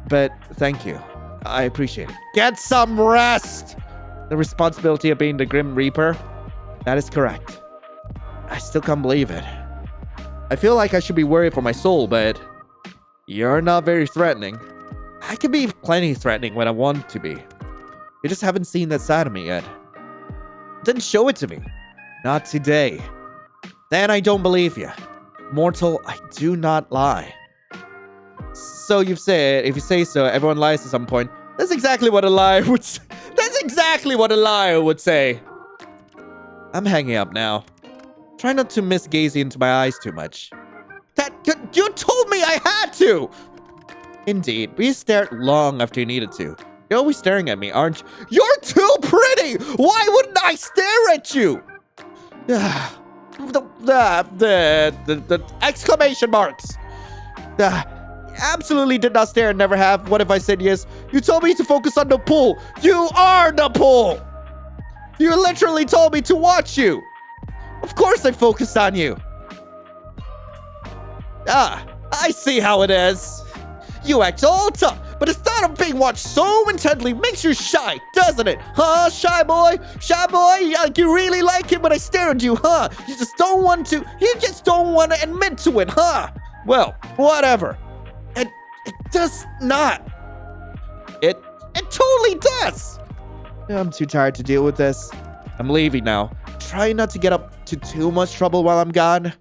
But thank you. I appreciate it. Get some rest! The responsibility of being the Grim Reaper? That is correct. I still can't believe it. I feel like I should be worried for my soul, but you're not very threatening. I can be plenty threatening when I want to be. You just haven't seen that side of me yet. Then show it to me. Not today. Then I don't believe you. Mortal, I do not lie. So you've said, if you say so, everyone lies at some point. That's exactly what a liar would say. That's exactly what a liar would say. I'm hanging up now. Try not to miss gazing into my eyes too much. You told me I had to! Indeed, we stared long after you needed to. You're always staring at me, aren't you? You're too pretty! Why wouldn't I stare at you? The exclamation marks. Absolutely did not stare and never have. What if I said yes? You told me to focus on the pool. You are the pool! You literally told me to watch you. Of course I focused on you. I see how it is. You act all tough, but the thought of being watched so intently makes you shy, doesn't it? Huh, shy boy? Shy boy? You really like it when I stare at you, huh? You just don't want to admit to it, huh? Well, whatever. It does not. It totally does. I'm too tired to deal with this. I'm leaving now. Try not to get up to too much trouble while I'm gone.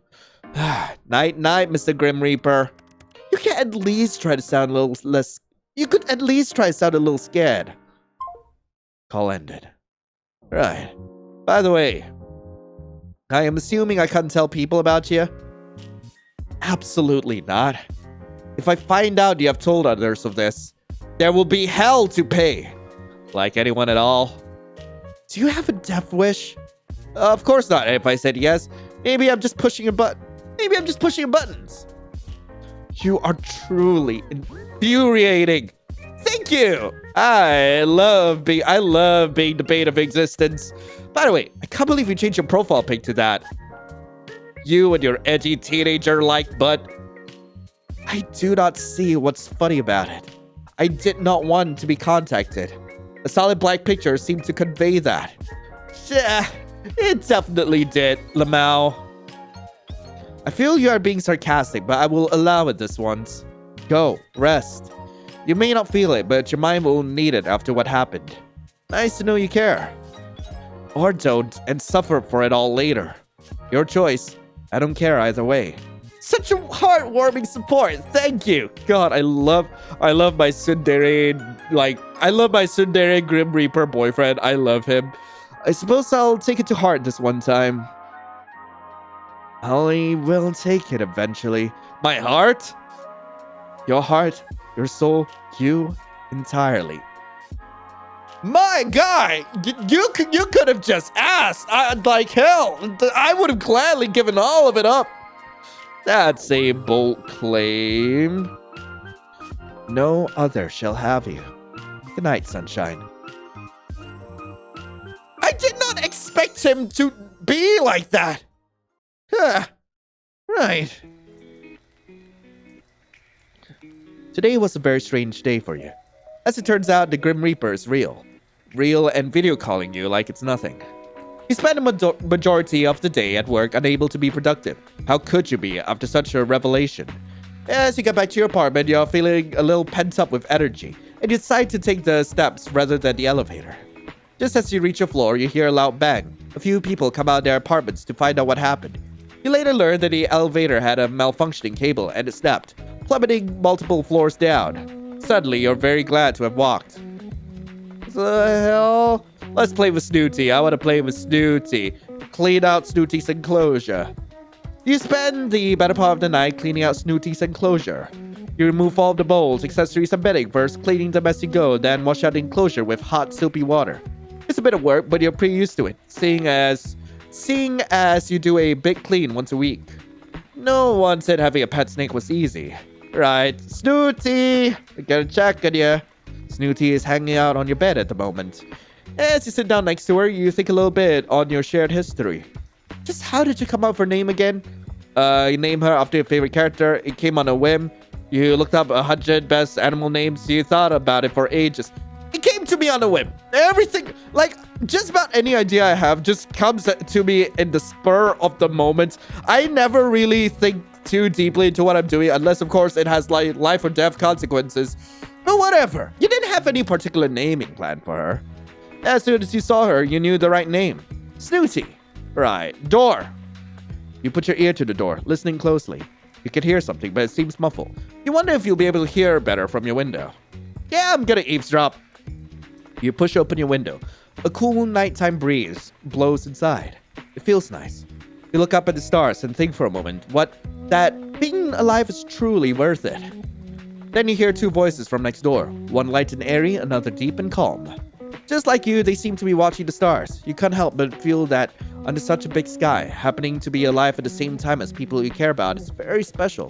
Night, Mr. Grim Reaper. You can at least try to sound a little less... You could at least try to sound a little scared. Call ended. Right. By the way, I am assuming I can't tell people about you? Absolutely not. If I find out you have told others of this, there will be hell to pay. Like anyone at all. Do you have a death wish? Of course not. If I said yes, maybe I'm just pushing a button. Maybe I'm just pushing buttons. You are truly infuriating. Thank you. I love being the bait of existence. By the way, I can't believe you changed your profile pic to that. You and your edgy teenager-like butt. I do not see what's funny about it. I did not want to be contacted. The solid black picture seemed to convey that. Yeah, it definitely did, Lamau. I feel you are being sarcastic, but I will allow it this once. Go, rest. You may not feel it, but your mind will need it after what happened. Nice to know you care. Or don't, and suffer for it all later. Your choice. I don't care either way. Such a heartwarming support. Thank you. God, I love my tsundere, I love my tsundere Grim Reaper boyfriend. I love him. I suppose I'll take it to heart this one time. I will take it eventually. My heart? Your heart, your soul, you entirely. My guy, you could have just asked. Hell, I would have gladly given all of it up. That's a bold claim. No other shall have you. Good night, sunshine. I did not expect him to be like that. Right. Today was a very strange day for you. As it turns out, the Grim Reaper is real. Real and video calling you like it's nothing. You spent a majority of the day at work unable to be productive. How could you be after such a revelation? As you get back to your apartment, you're feeling a little pent up with energy, and you decide to take the steps rather than the elevator. Just as you reach your floor, you hear a loud bang. A few people come out of their apartments to find out what happened. You later learn that the elevator had a malfunctioning cable and it snapped, plummeting multiple floors down. Suddenly, you're very glad to have walked. What the hell? Let's play with Snooty. I want to play with Snooty. Clean out Snooty's enclosure. You spend the better part of the night cleaning out Snooty's enclosure. You remove all of the bowls, accessories, and bedding, first cleaning them as you go, then wash out the enclosure with hot, soapy water. It's a bit of work, but you're pretty used to it, seeing as you do a big clean once a week. No one said having a pet snake was easy. Right, Snooty! I gotta check on you. Snooty is hanging out on your bed at the moment. As you sit down next to her, you think a little bit on your shared history. Just how did you come up with her name again? You name her after your favorite character. It came on a whim. You looked up 100 best animal names. You thought about it for ages. It came to me on a whim. Everything, just about any idea I have just comes to me in the spur of the moment. I never really think too deeply into what I'm doing, unless, of course, it has life or death consequences. But whatever. You didn't have any particular naming plan for her. As soon as you saw her, you knew the right name. Snooty. Right. Door. You put your ear to the door, listening closely. You can hear something, but it seems muffled. You wonder if you'll be able to hear better from your window. Yeah, I'm gonna eavesdrop. You push open your window. A cool nighttime breeze blows inside. It feels nice. You look up at the stars and think for a moment that being alive is truly worth it. Then you hear two voices from next door. One light and airy, another deep and calm. Just like you, they seem to be watching the stars. You can't help but feel that under such a big sky, happening to be alive at the same time as people you care about is very special.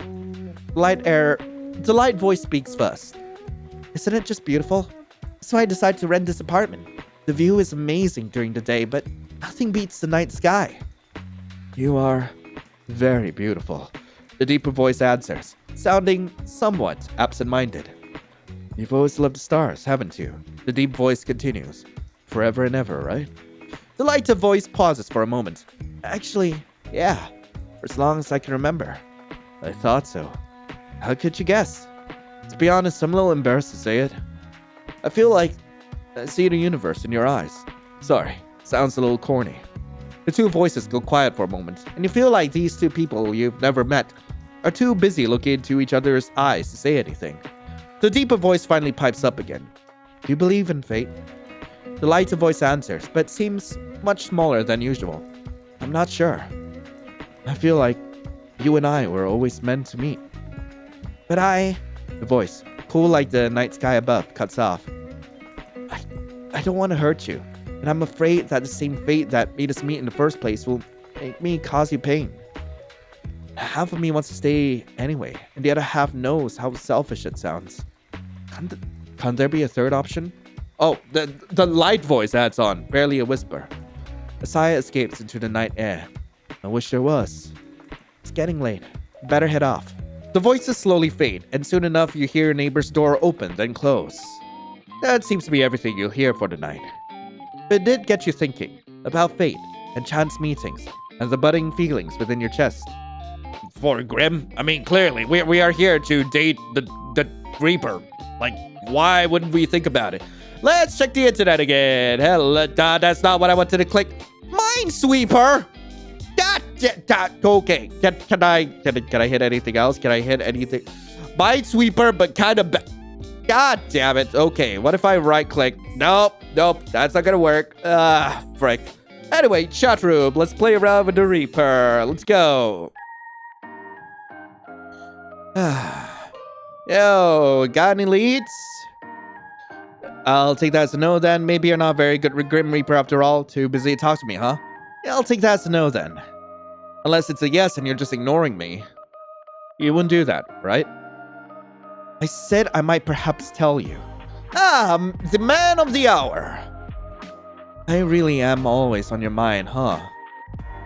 The light voice speaks first. Isn't it just beautiful? So I decided to rent this apartment. The view is amazing during the day, but nothing beats the night sky. You are very beautiful, the deeper voice answers, sounding somewhat absent-minded. You've always loved the stars, haven't you? The deep voice continues. Forever and ever, right? The lighter voice pauses for a moment. Actually, yeah, for as long as I can remember. I thought so. How could you guess? To be honest, I'm a little embarrassed to say it. I feel like I see the universe in your eyes. Sorry, sounds a little corny. The two voices go quiet for a moment, and you feel like these two people you've never met are too busy looking into each other's eyes to say anything. The deeper voice finally pipes up again. Do you believe in fate? The lighter voice answers, but seems much smaller than usual. I'm not sure. I feel like you and I were always meant to meet. But the voice, cool like the night sky above, cuts off. I don't want to hurt you, and I'm afraid that the same fate that made us meet in the first place will make me cause you pain. Half of me wants to stay anyway, and the other half knows how selfish it sounds. Can't there be a third option? Oh, the light voice adds on, barely a whisper. A sigh escapes into the night air. I wish there was. It's getting late. Better head off. The voices slowly fade, and soon enough you hear your neighbor's door open, then close. That seems to be everything you'll hear for the night. But it did get you thinking about fate and chance meetings and the budding feelings within your chest. For Grim, I mean, clearly, we are here to date the Reaper. Like, why wouldn't we think about it? Let's check the internet again. Hello, that's not what I wanted to click. Minesweeper. Okay. Can I hit anything else? Can I hit anything? Minesweeper, but kind of. God damn it. Okay, what if I right click? Nope. That's not gonna work. Frick. Anyway, chat room. Let's play around with the Reaper. Let's go. Yo, got any leads? I'll take that as a no then. Maybe you're not very good with Grim Reaper after all. Too busy to talk to me, huh? Yeah, I'll take that as a no then. Unless it's a yes and you're just ignoring me. You wouldn't do that, right? I said I might perhaps tell you. The man of the hour. I really am always on your mind, huh?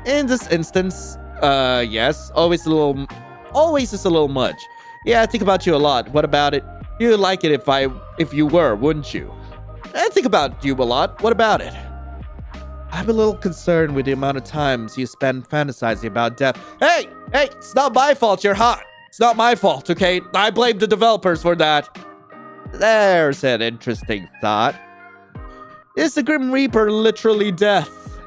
In this instance, yes. Always just a little much. Yeah, I think about you a lot. What about it? You'd like it if you were, wouldn't you? I think about you a lot. What about it? I'm a little concerned with the amount of times you spend fantasizing about death. Hey, it's not my fault you're hot. It's not my fault, okay? I blame the developers for that. There's an interesting thought. Is the Grim Reaper literally death?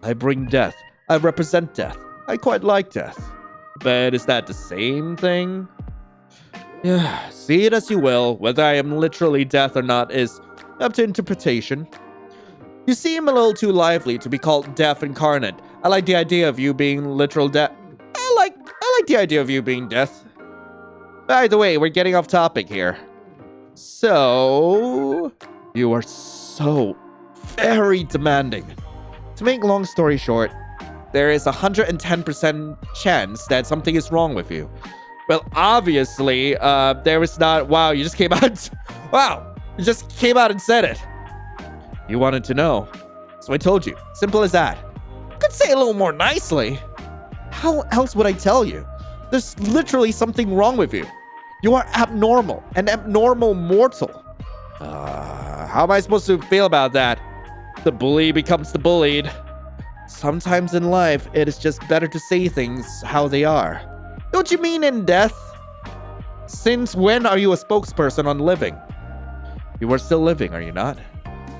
I bring death. I represent death. I quite like death. But is that the same thing? Yeah, see it as you will. Whether I am literally death or not is up to interpretation. You seem a little too lively to be called death incarnate. I like the idea of you being literal death. I like the idea of you being death. By the way, we're getting off topic here. So, you are so very demanding. To make long story short, there is 110% chance that something is wrong with you. Well, obviously, there is not. Wow, you just came out. Wow, you just came out and said it. You wanted to know, so I told you. Simple as that. You could say it a little more nicely. How else would I tell you? There's literally something wrong with you. You are abnormal, an abnormal mortal. How am I supposed to feel about that? The bully becomes the bullied. Sometimes in life, it is just better to say things how they are. Don't you mean in death? Since when are you a spokesperson on living? You are still living, are you not?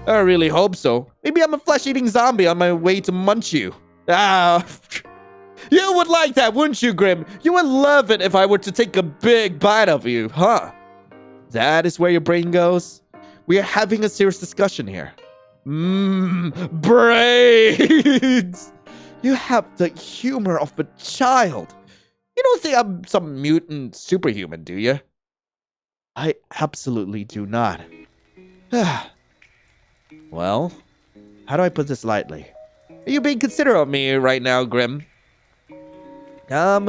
I really hope so. Maybe I'm a flesh-eating zombie on my way to munch you. You would like that, wouldn't you, Grim? You would love it if I were to take a big bite of you, huh? That is where your brain goes? We are having a serious discussion here. Brains! You have the humor of a child. You don't think I'm some mutant superhuman, do you? I absolutely do not. Well, how do I put this lightly? Are you being considerate of me right now, Grim? I'm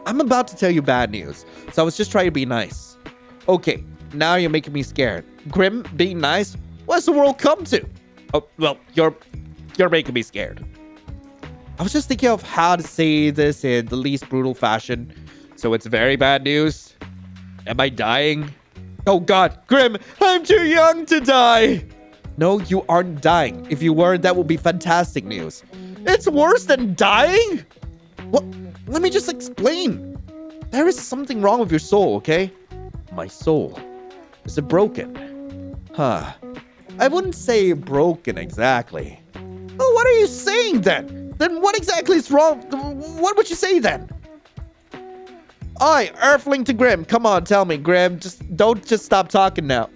about to tell you bad news, so I was just trying to be nice. Okay, now you're making me scared. Grim, being nice? What's the world come to? Oh, well, you're making me scared. I was just thinking of how to say this in the least brutal fashion, so it's very bad news. Am I dying? Oh God, Grim, I'm too young to die. No, you aren't dying. If you were, that would be fantastic news. It's worse than dying? Well, let me just explain. There is something wrong with your soul, okay? My soul. Is it broken? Huh. I wouldn't say broken exactly. Oh, what are you saying then? Then what exactly is wrong? What would you say then? Oi, Earthling to Grim. Come on, tell me, Grim. Don't stop talking now.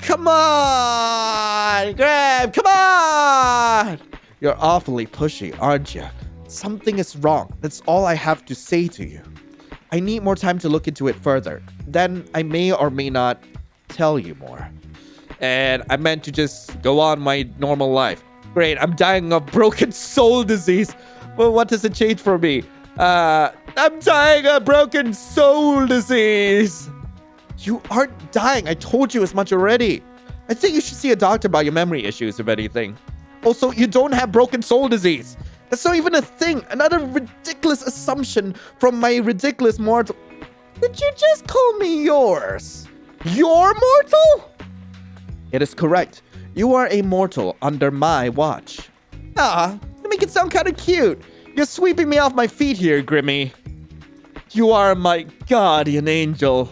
Come on, Grim. Come on. You're awfully pushy, aren't you? Something is wrong. That's all I have to say to you. I need more time to look into it further. Then I may or may not tell you more. And I meant to just go on my normal life. Great, I'm dying of broken soul disease. Well, what does it change for me? I'm dying of broken soul disease. You aren't dying. I told you as much already. I think you should see a doctor about your memory issues, if anything. Also, you don't have broken soul disease. That's not even a thing. Another ridiculous assumption from my ridiculous mortal. Did you just call me yours? Your mortal? It is correct. You are a mortal under my watch. You make it sound kind of cute. You're sweeping me off my feet here, Grimmy. You are my guardian angel.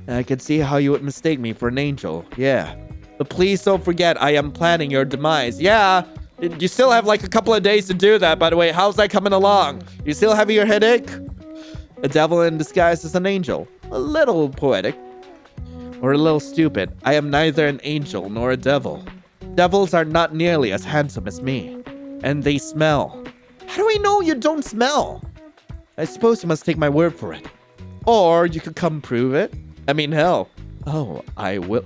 I can see how you would mistake me for an angel. Yeah. But please don't forget, I am planning your demise. Yeah. You still have like a couple of days to do that, by the way. How's that coming along? You still having your headache? A devil in disguise as an angel. A little poetic. Or a little stupid. I am neither an angel nor a devil. Devils are not nearly as handsome as me. And they smell. How do I know you don't smell? I suppose you must take my word for it. Or you could come prove it. I mean, hell. Oh, I will.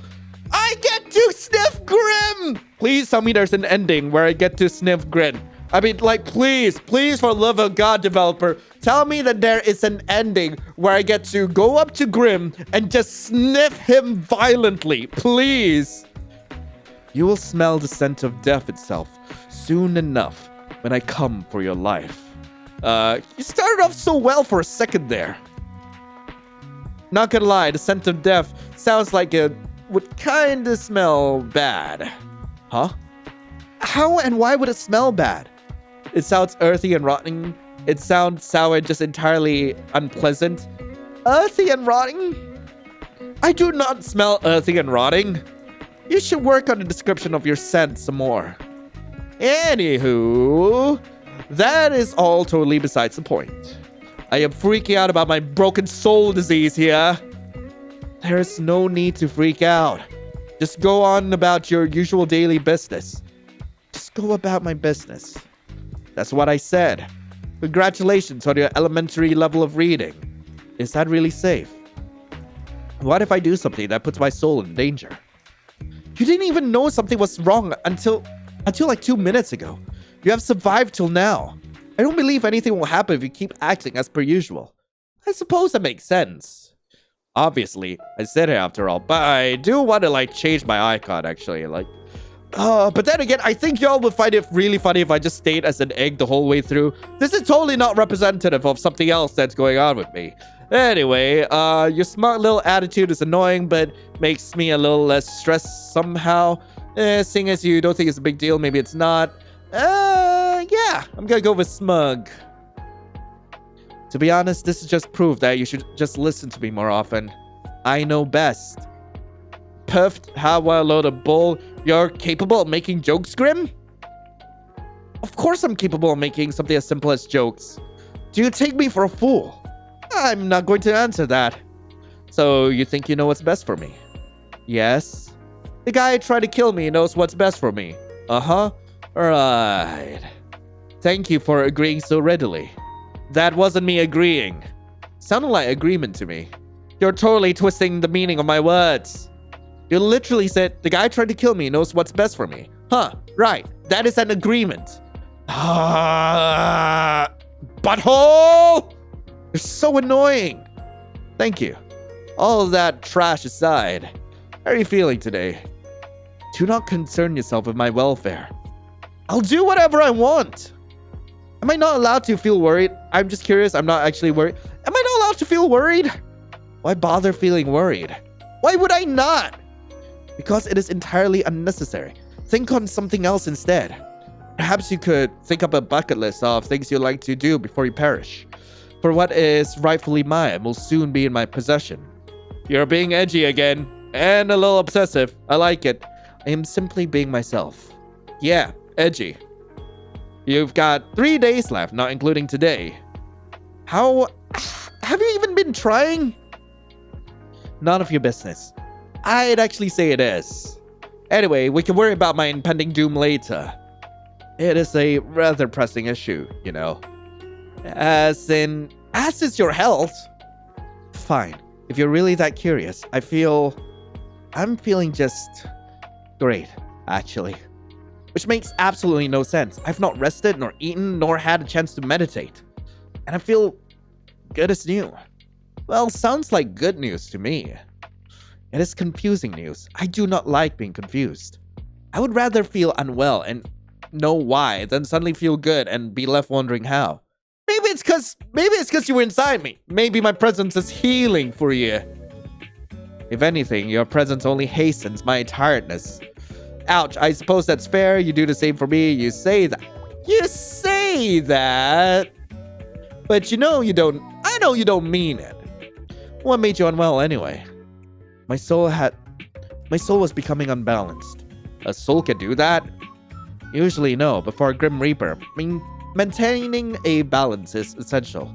I get to sniff Grim! Please tell me there's an ending where I get to sniff Grim. I mean, like, please, for the love of God, developer, tell me that there is an ending where I get to go up to Grim and just sniff him violently. Please. You will smell the scent of death itself soon enough when I come for your life. You started off so well for a second there. Not gonna lie, the scent of death sounds like it would kinda smell bad. Huh? How and why would it smell bad? It sounds earthy and rotting. It sounds sour, just entirely unpleasant. Earthy and rotting? I do not smell earthy and rotting. You should work on the description of your scent some more. Anywho, that is all totally besides the point. I am freaking out about my broken soul disease here. There is no need to freak out. Just go on about your usual daily business. Just go about my business. That's what I said. Congratulations on your elementary level of reading. Is that really safe? What if I do something that puts my soul in danger? You didn't even know something was wrong until like 2 minutes ago. You have survived till now. I don't believe anything will happen if you keep acting as per usual. I suppose that makes sense. Obviously, I said it after all, but I do want to like change my icon actually. But then again, I think y'all would find it really funny if I just stayed as an egg the whole way through. This is totally not representative of something else that's going on with me. Anyway, your smart little attitude is annoying, but makes me a little less stressed somehow. Seeing as you don't think it's a big deal, maybe it's not. Yeah, I'm gonna go with smug. To be honest, this is just proof that you should just listen to me more often. I know best. Puffed, how well load of bull. You're capable of making jokes, Grim? Of course I'm capable of making something as simple as jokes. Do you take me for a fool? I'm not going to answer that. So you think you know what's best for me? Yes. The guy who tried to kill me knows what's best for me. Uh-huh. Right. Thank you for agreeing so readily. That wasn't me agreeing. Sounded like agreement to me. You're totally twisting the meaning of my words. You literally said, the guy tried to kill me knows what's best for me. Huh, right. That is an agreement. Butthole! You're so annoying. Thank you. All of that trash aside, how are you feeling today? Do not concern yourself with my welfare. I'll do whatever I want. Am I not allowed to feel worried? I'm just curious. I'm not actually worried. Am I not allowed to feel worried? Why bother feeling worried? Why would I not? Because it is entirely unnecessary. Think on something else instead. Perhaps you could think up a bucket list of things you'd like to do before you perish. For what is rightfully mine will soon be in my possession. You're being edgy again, and a little obsessive. I like it. I am simply being myself. Yeah, edgy. You've got 3 days left, not including today. How... have you even been trying? None of your business. I'd actually say it is. Anyway, we can worry about my impending doom later. It is a rather pressing issue, you know. As is your health. Fine. If you're really that curious, I'm feeling just great, actually. Which makes absolutely no sense. I've not rested, nor eaten, nor had a chance to meditate. And I feel good as new. Well, sounds like good news to me. It is confusing news. I do not like being confused. I would rather feel unwell and know why than suddenly feel good and be left wondering how. Maybe it's because you were inside me. Maybe my presence is healing for you. If anything, your presence only hastens my tiredness. Ouch, I suppose that's fair. You do the same for me. You say that. But you know you don't. I know you don't mean it. What made you unwell anyway? My soul was becoming unbalanced. A soul can do that? Usually no, but for a Grim Reaper, maintaining a balance is essential.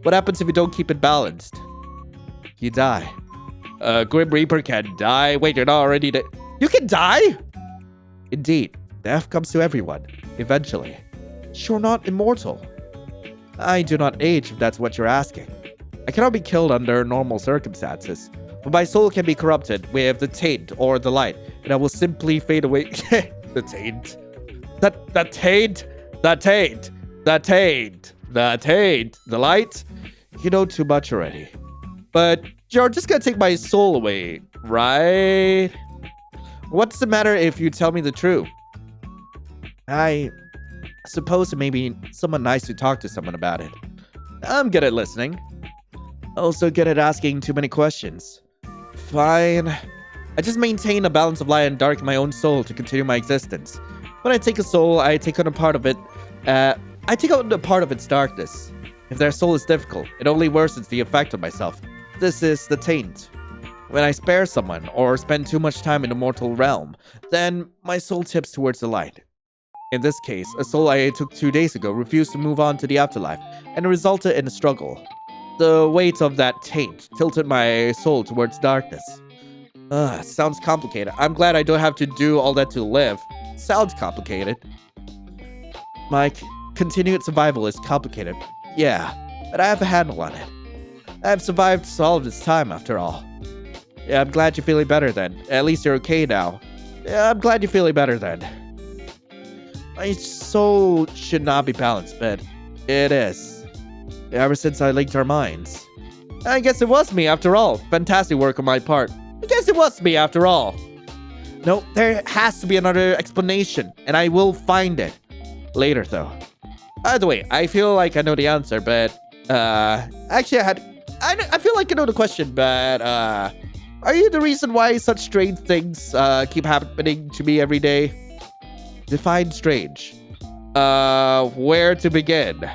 What happens if you don't keep it balanced? You die. A Grim Reaper can die? Wait, you're not already dead. You can die? Indeed, death comes to everyone, eventually. You're not immortal. I do not age, if that's what you're asking. I cannot be killed under normal circumstances, but my soul can be corrupted with the taint or the light, and I will simply fade away. The taint. The taint. The light? You know too much already. But you're just gonna take my soul away, right? What's the matter if you tell me the truth? I suppose it may be someone nice to talk to someone about it. I'm good at listening. Also good at asking too many questions. Fine. I just maintain a balance of light and dark in my own soul to continue my existence. When I take a soul, I take on a part of it. I take on a part of its darkness. If their soul is difficult, it only worsens the effect on myself. This is the taint. When I spare someone or spend too much time in the mortal realm, then my soul tips towards the light. In this case, a soul I took 2 days ago refused to move on to the afterlife, and it resulted in a struggle. The weight of that taint tilted my soul towards darkness. Sounds complicated. I'm glad I don't have to do all that to live. Sounds complicated. My continued survival is complicated. Yeah, but I have a handle on it. I have survived all of this time after all. Yeah, I'm glad you're feeling better then. At least you're okay now. Yeah, I'm glad you're feeling better then. My soul should not be balanced, but it is. Ever since I linked our minds. I guess it was me after all. Fantastic work on my part. I guess it was me after all. No, there has to be another explanation, and I will find it. Later, though. By the way, I feel like I know the answer, but, actually I feel like I know the question, but, are you the reason why such strange things, keep happening to me every day? Define strange. Where to begin?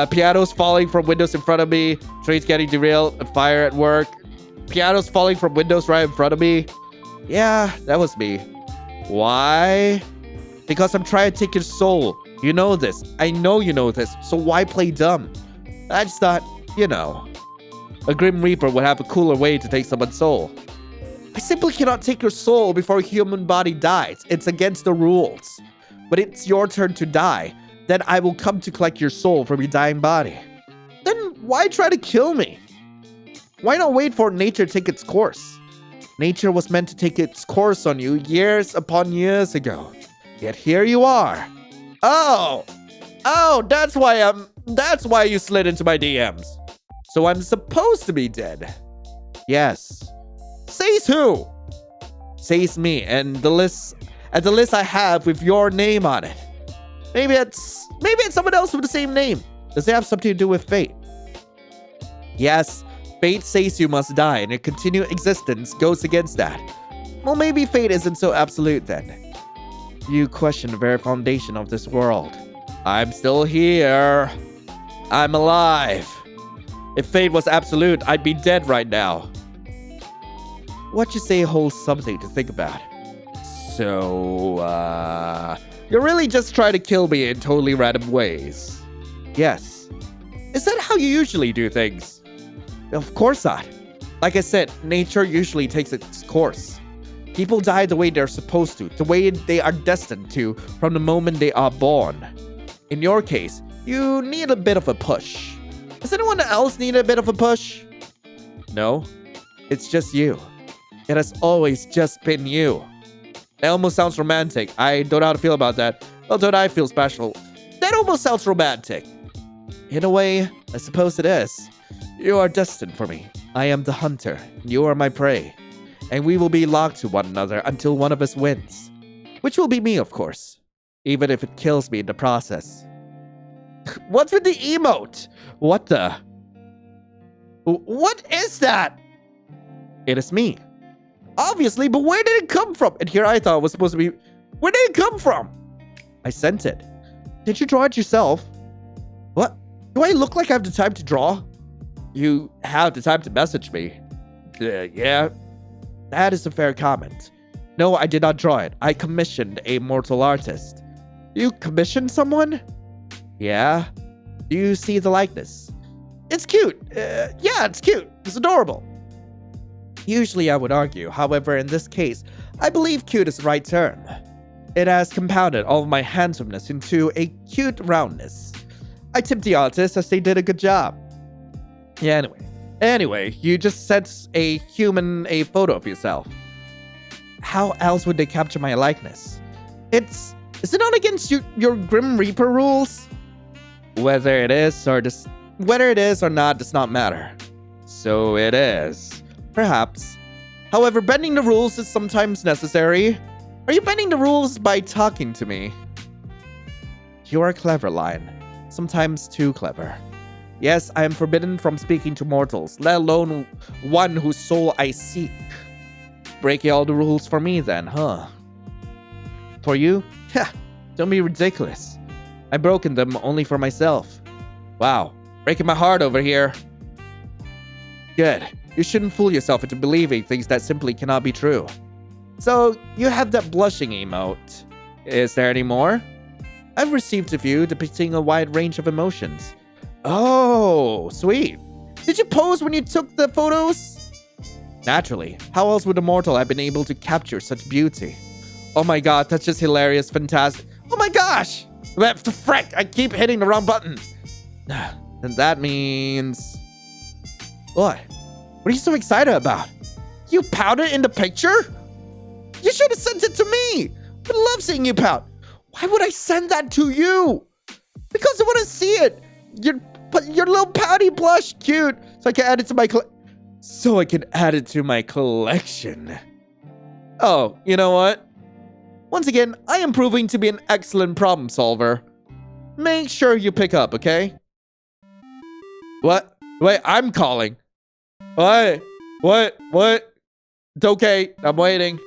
Pianos falling from windows in front of me, trains getting derailed, a fire at work. Pianos falling from windows right in front of me. Yeah, that was me. Why? Because I'm trying to take your soul. You know this. I know you know this. So why play dumb? I just thought, you know, a Grim Reaper would have a cooler way to take someone's soul. I simply cannot take your soul before a human body dies. It's against the rules. But it's your turn to die. Then I will come to collect your soul from your dying body. Then why try to kill me? Why not wait for nature to take its course? Nature was meant to take its course on you years upon years ago. Yet here you are. Oh, that's why you slid into my DMs. So I'm supposed to be dead. Yes. Says who? Says me, and the list I have with your name on it. Maybe it's someone else with the same name. Does it have something to do with fate? Yes, fate says you must die, and your continued existence goes against that. Well, maybe fate isn't so absolute then. You question the very foundation of this world. I'm still here. I'm alive. If fate was absolute, I'd be dead right now. What you say holds something to think about. So, you're really just trying to kill me in totally random ways. Yes. Is that how you usually do things? Of course not. Like I said, nature usually takes its course. People die the way they're supposed to, the way they are destined to from the moment they are born. In your case, you need a bit of a push. Does anyone else need a bit of a push? No, it's just you. It has always just been you. That almost sounds romantic. I don't know how to feel about that. Well, don't I feel special? That almost sounds romantic. In a way, I suppose it is. You are destined for me. I am the hunter, and you are my prey. And we will be locked to one another until one of us wins. Which will be me, of course. Even if it kills me in the process. What's with the emote? What the? What is that? It is me. Obviously, but where did it come from? And here I thought it was supposed to be... Where did it come from? I sent it. Did you draw it yourself? What? Do I look like I have the time to draw? You have the time to message me. Yeah. That is a fair comment. No, I did not draw it. I commissioned a mortal artist. You commissioned someone? Yeah. Do you see the likeness? It's cute. Yeah, it's cute. It's adorable. Usually I would argue. However, in this case, I believe cute is the right term. It has compounded all of my handsomeness into a cute roundness. I tipped the artist as they did a good job. Yeah, Anyway, you just sent a human a photo of yourself. How else would they capture my likeness? Is it not against your Grim Reaper rules? Whether it is or not does not matter. So it is. Perhaps. However, bending the rules is sometimes necessary. Are you bending the rules by talking to me? You are clever, Lion. Sometimes too clever. Yes, I am forbidden from speaking to mortals, let alone one whose soul I seek. Breaking all the rules for me then, huh? For you? Ha! Don't be ridiculous. I've broken them only for myself. Wow, breaking my heart over here. Good. You shouldn't fool yourself into believing things that simply cannot be true. So, you have that blushing emote. Is there any more? I've received a few depicting a wide range of emotions. Oh, sweet. Did you pose when you took the photos? Naturally. How else would a mortal have been able to capture such beauty? Oh my god, that's just hilarious, fantastic. Oh my gosh! Frick, I keep hitting the wrong button. And that means... What? What are you so excited about? You pouted in the picture? You should have sent it to me! I love seeing you pout. Why would I send that to you? Because I want to see it. Your little pouty blush, cute. So I can add it to my collection. Oh, you know what? Once again, I am proving to be an excellent problem solver. Make sure you pick up, okay? What? Wait, I'm calling. What? It's okay, I'm waiting.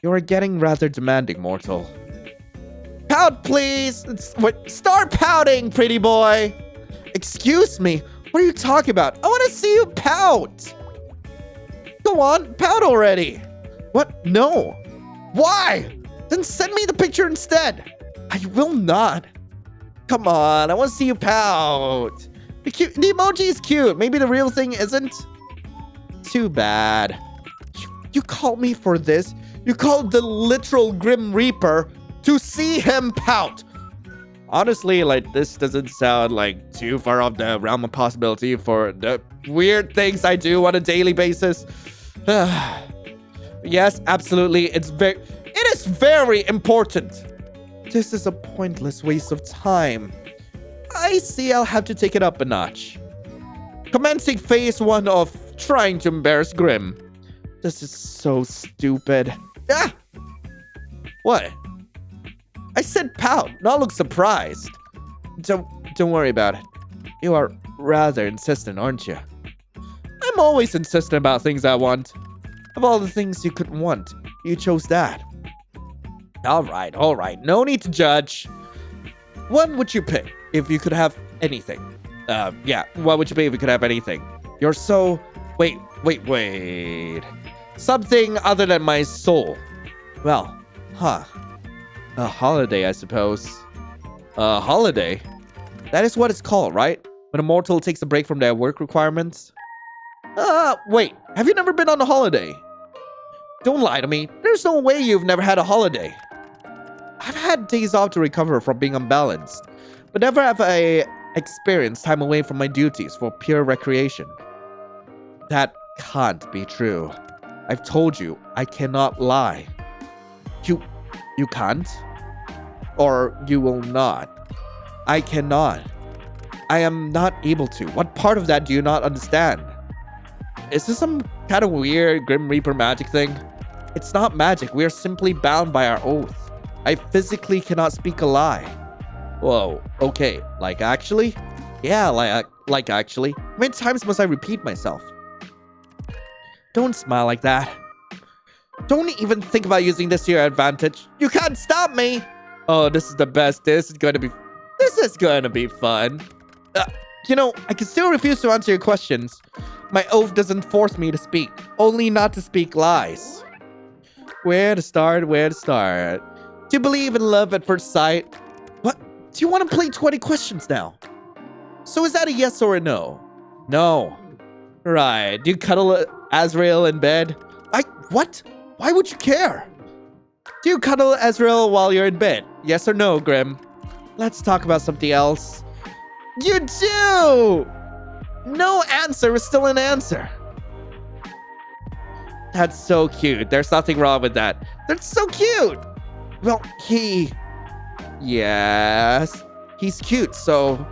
You are getting rather demanding, mortal. Pout, please! Start pouting, pretty boy! Excuse me? What are you talking about? I want to see you pout! Go on, pout already! What? No! Why? Then send me the picture instead! I will not! Come on, I want to see you pout! The emoji is cute, maybe the real thing isn't? Too bad. You called me for this? You called the literal Grim Reaper to see him pout. Honestly, like, this doesn't sound like too far off the realm of possibility for the weird things I do on a daily basis. Yes, absolutely. It is very important. This is a pointless waste of time. I see I'll have to take it up a notch. Commencing phase 1 of trying to embarrass Grim. This is so stupid. Ah! What? I said pout, not look surprised. Don't worry about it. You are rather insistent, aren't you? I'm always insistent about things I want. Of all the things you could want, you chose that. All right. No need to judge. What would you pick if you could have anything? What would you pick if you could have anything? You're so... Wait. Something other than my soul. Well, a holiday, I suppose. A holiday? That is what it's called, right? When a mortal takes a break from their work requirements? Wait. Have you never been on a holiday? Don't lie to me. There's no way you've never had a holiday. I've had days off to recover from being unbalanced, but never have I experienced time away from my duties for pure recreation. That can't be true. I've told you, I cannot lie. You can't? Or you will not? I cannot. I am not able to. What part of that do you not understand? Is this some kind of weird Grim Reaper magic thing? It's not magic. We are simply bound by our oath. I physically cannot speak a lie. Whoa, okay. Like actually? Yeah, like actually. How many times must I repeat myself? Don't smile like that. Don't even think about using this to your advantage. You can't stop me! Oh, this is the best. This is gonna be fun. You know, I can still refuse to answer your questions. My oath doesn't force me to speak, only not to speak lies. Where to start? Where to start? Do you believe in love at first sight? What? Do you want to play 20 questions now? So is that a yes or a no? No. Right. Do you cuddle Azrael in bed? What? Why would you care? Do you cuddle Azrael while you're in bed? Yes or no, Grim? Let's talk about something else. You do! No answer is still an answer. That's so cute. There's nothing wrong with that. That's so cute. Well, yes, he's cute, so...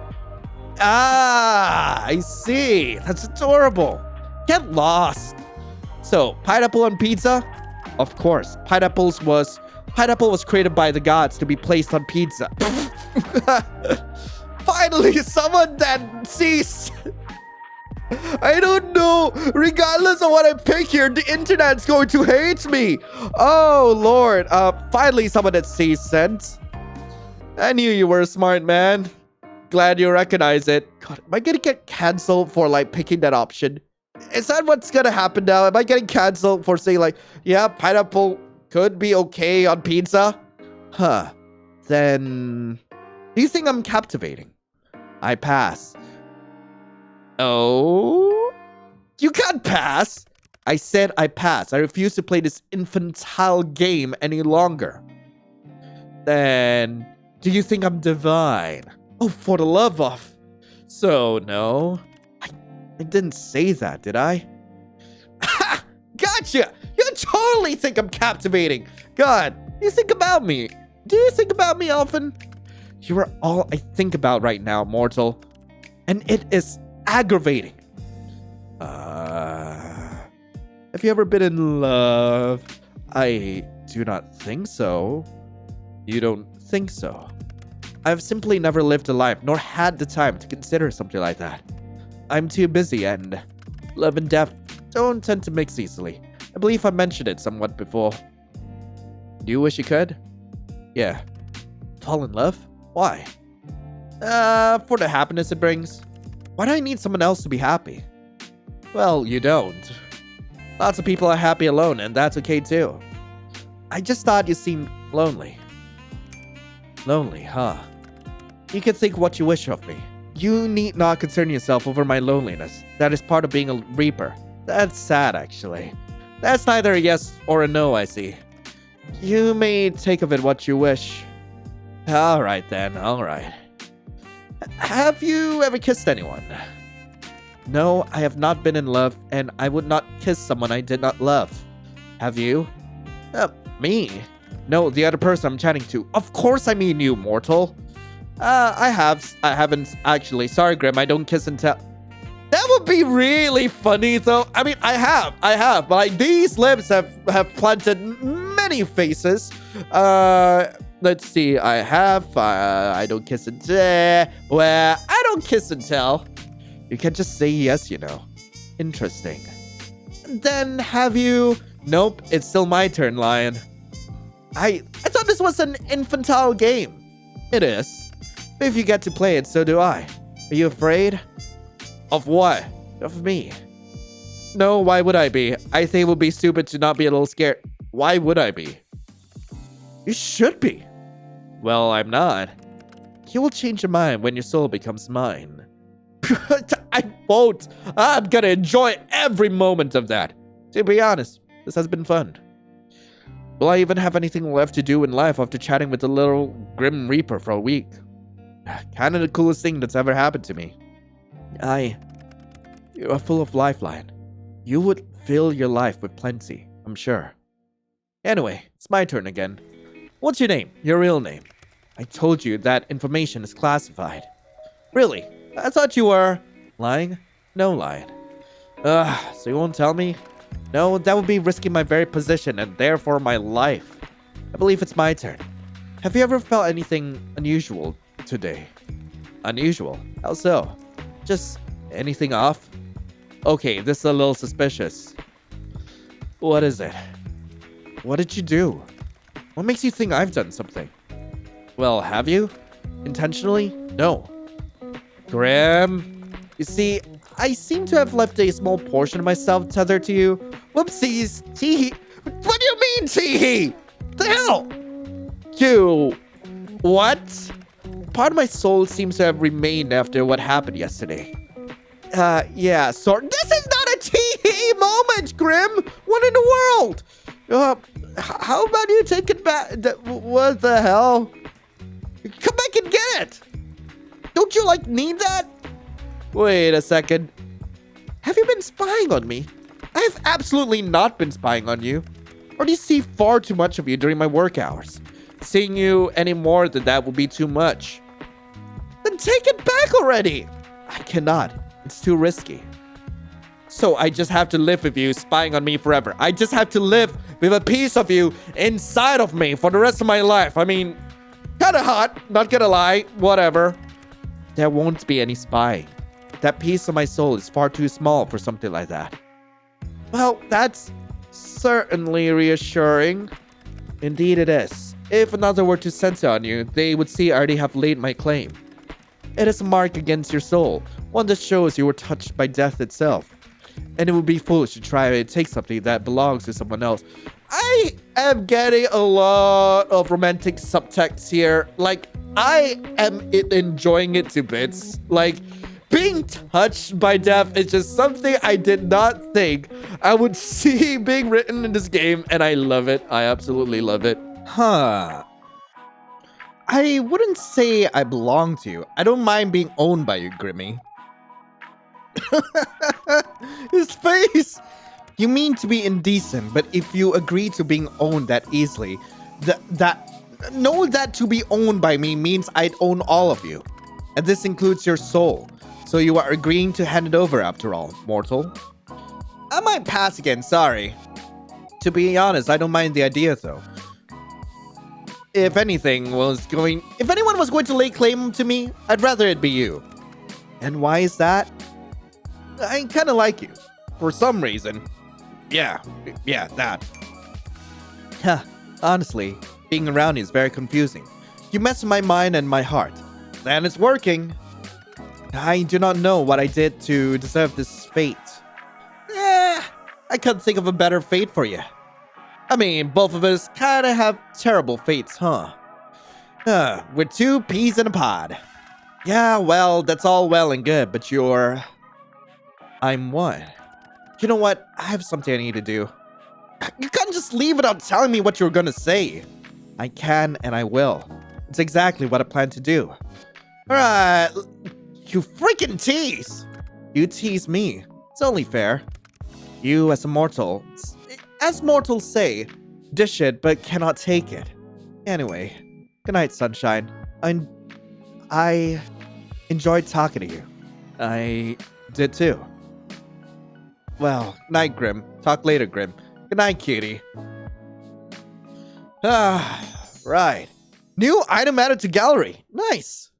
I see. That's adorable. Get lost. So, pineapple on pizza? Of course. Pineapple was created by the gods to be placed on pizza. Finally, someone that sees... I don't know. Regardless of what I pick here, the internet's going to hate me. Oh, Lord. Finally, someone that sees sense. I knew you were a smart man. Glad you recognize it. God, am I gonna get cancelled for, like, picking that option? Is that what's gonna happen now? Am I getting cancelled for saying, like, yeah, pineapple could be okay on pizza? Huh. Then... do you think I'm captivating? I pass. Oh? You can't pass! I said I pass. I refuse to play this infantile game any longer. Then... do you think I'm divine? Oh, for the love of... so, no. I didn't say that, did I? Ha! Gotcha! You totally think I'm captivating! God, you think about me. Do you think about me often? You are all I think about right now, mortal. And it is aggravating. Have you ever been in love? I do not think so. You don't think so? I've simply never lived a life, nor had the time to consider something like that. I'm too busy, and love and death don't tend to mix easily. I believe I mentioned it somewhat before. Do you wish you could? Yeah. Fall in love? Why? For the happiness it brings. Why do I need someone else to be happy? Well, you don't. Lots of people are happy alone, and that's okay too. I just thought you seemed lonely. Lonely, huh? You can think what you wish of me. You need not concern yourself over my loneliness. That is part of being a Reaper. That's sad, actually. That's neither a yes or a no, I see. You may take of it what you wish. Alright then, alright. Have you ever kissed anyone? No, I have not been in love, and I would not kiss someone I did not love. Have you? Me? No, the other person I'm chatting to. Of course I mean you, mortal. I haven't actually. Sorry, Grim, I don't kiss and tell. That would be really funny, though. I mean, I have. But like, these lips have planted many faces. Let's see. I don't kiss and tell. Well, I don't kiss and tell. You can just say yes, you know. Interesting. Then have you... Nope, it's still my turn, Lion. I thought this was an infantile game. It is. But if you get to play it, so do I. Are you afraid? Of what? Of me? No, why would I be? I think it would be stupid to not be a little scared. Why would I be? You should be. Well, I'm not. You will change your mind when your soul becomes mine. I won't. I'm gonna enjoy every moment of that. To be honest, this has been fun. Will I even have anything left to do in life after chatting with the little Grim Reaper for a week? Kinda the coolest thing that's ever happened to me. You are full of lifeline. You would fill your life with plenty, I'm sure. Anyway, it's my turn again. What's your name? Your real name? I told you that information is classified. Really? I thought you were... lying? No lying. So you won't tell me? No, that would be risking my very position and therefore my life. I believe it's my turn. Have you ever felt anything unusual today? Unusual? How so? Just anything off? Okay, this is a little suspicious. What is it? What did you do? What makes you think I've done something? Well, have you? Intentionally? No. Grim? You see, I seem to have left a small portion of myself tethered to you. Whoopsies, teehee. What do you mean, teehee? The hell? You... what? Part of my soul seems to have remained after what happened yesterday. Yeah, so this is not a teehee moment, Grim! What in the world? How about you take it back? What the hell? Come back and get it! Don't you, need that? Wait a second. Have you been spying on me? I have absolutely not been spying on you. I already see far too much of you during my work hours. Seeing you any more than that would be too much. Then take it back already! I cannot. It's too risky. So I just have to live with you spying on me forever. I just have to live with a piece of you inside of me for the rest of my life. I mean, kinda hot, not gonna lie, whatever. There won't be any spying. That piece of my soul is far too small for something like that. Well, that's certainly reassuring. Indeed it is. If another were to censor on you, they would see I already have laid my claim. It is a mark against your soul, one that shows you were touched by death itself. And it would be foolish to try to take something that belongs to someone else. I am getting a lot of romantic subtext here. I am enjoying it to bits. Being touched by death is just something I did not think I would see being written in this game, and I love it. I absolutely love it. Huh. I wouldn't say I belong to you. I don't mind being owned by you, Grimmy. His face! You mean to be indecent, but if you agree to being owned that easily, know that to be owned by me means I'd own all of you. And this includes your soul. So you are agreeing to hand it over after all, mortal. I might pass again, sorry. To be honest, I don't mind the idea though. If anyone was going to lay claim to me, I'd rather it be you. And why is that? I kinda like you. For some reason. Yeah, that. Huh, honestly, being around you is very confusing. You mess with my mind and my heart. And it's working. I do not know what I did to deserve this fate. I can't think of a better fate for you. I mean, both of us kinda have terrible fates, huh? We're two peas in a pod. Yeah, well, that's all well and good, but I'm what? You know what? I have something I need to do. You can't just leave without telling me what you're gonna say. I can and I will. It's exactly what I plan to do. Alright. You freaking tease! You tease me. It's only fair. You, as mortals say, dish it but cannot take it. Anyway, good night, sunshine. I enjoyed talking to you. I did too. Well, night, Grim. Talk later, Grim. Good night, cutie. Right. New item added to gallery. Nice.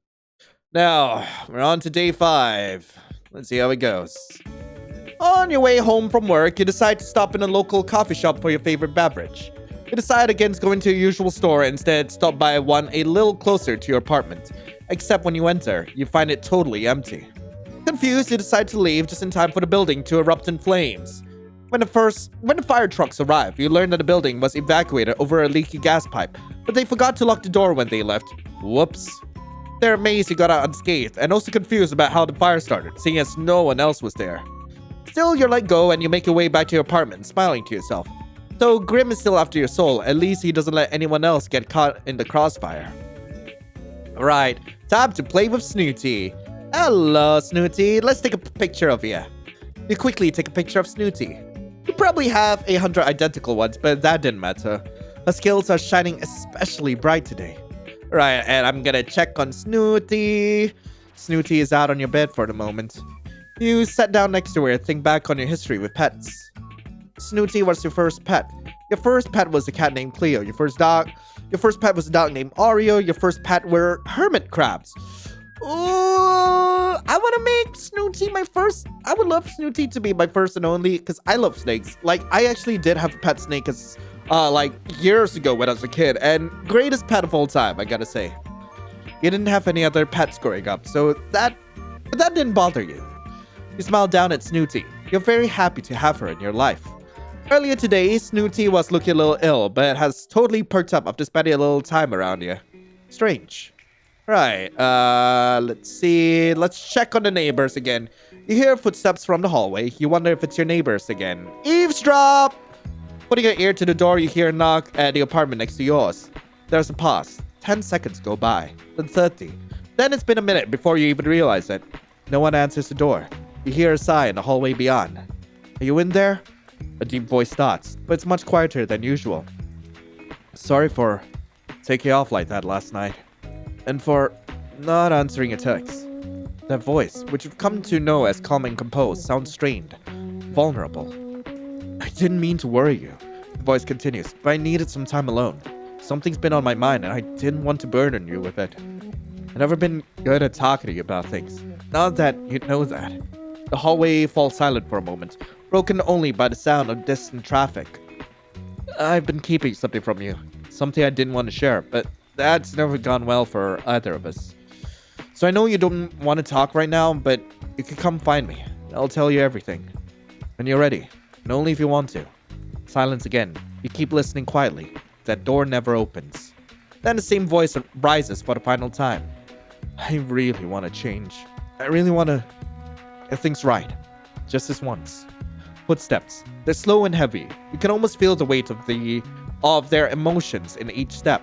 Now, we're on to day 5. Let's see how it goes. On your way home from work, you decide to stop in a local coffee shop for your favorite beverage. You decide against going to your usual store and instead stop by one a little closer to your apartment. Except when you enter, you find it totally empty. Confused, you decide to leave just in time for the building to erupt in flames. When the fire trucks arrive, you learn that the building was evacuated over a leaky gas pipe, but they forgot to lock the door when they left. Whoops. They're amazed you got out unscathed, and also confused about how the fire started, seeing as no one else was there. Still, you're let go and you make your way back to your apartment, smiling to yourself. Though Grim is still after your soul, at least he doesn't let anyone else get caught in the crossfire. Alright, time to play with Snooty. Hello, Snooty. Let's take a picture of you. You quickly take a picture of Snooty. You probably have 100 identical ones, but that didn't matter. Her skills are shining especially bright today. Right, and I'm gonna check on Snooty. Snooty is out on your bed for the moment. You sat down next to her and think back on your history with pets. Snooty was your first pet. Your first pet was a cat named Cleo. Your first pet was a dog named Oreo. Your first pet were hermit crabs. Ooh, I want to make Snooty my first. I would love Snooty to be my first and only, because I love snakes. I actually did have a pet snake years ago when I was a kid, and greatest pet of all time, I gotta say. You didn't have any other pets growing up, so that didn't bother you. You smile down at Snooty. You're very happy to have her in your life. Earlier today, Snooty was looking a little ill, but has totally perked up after spending a little time around you. Strange. Right, let's see. Let's check on the neighbors again. You hear footsteps from the hallway. You wonder if it's your neighbors again. Eavesdrop! Putting your ear to the door, you hear a knock at the apartment next to yours. There's a pause. 10 seconds go by. Then 30. Then it's been a minute before you even realize it. No one answers the door. You hear a sigh in the hallway beyond. Are you in there? A deep voice starts, but it's much quieter than usual. Sorry for taking off like that last night. And for not answering a text. That voice, which you've come to know as calm and composed, sounds strained, vulnerable. I didn't mean to worry you, the voice continues, but I needed some time alone. Something's been on my mind and I didn't want to burden you with it. I've never been good at talking to you about things. Now that you know that. The hallway falls silent for a moment, broken only by the sound of distant traffic. I've been keeping something from you, something I didn't want to share, but that's never gone well for either of us. So I know you don't want to talk right now, but you can come find me. I'll tell you everything. When you're ready, and only if you want to. Silence again. You keep listening quietly. That door never opens. Then the same voice rises for the final time. I really want to change. I really want to get things right. Just this once. Footsteps. They're slow and heavy. You can almost feel the weight of their emotions in each step.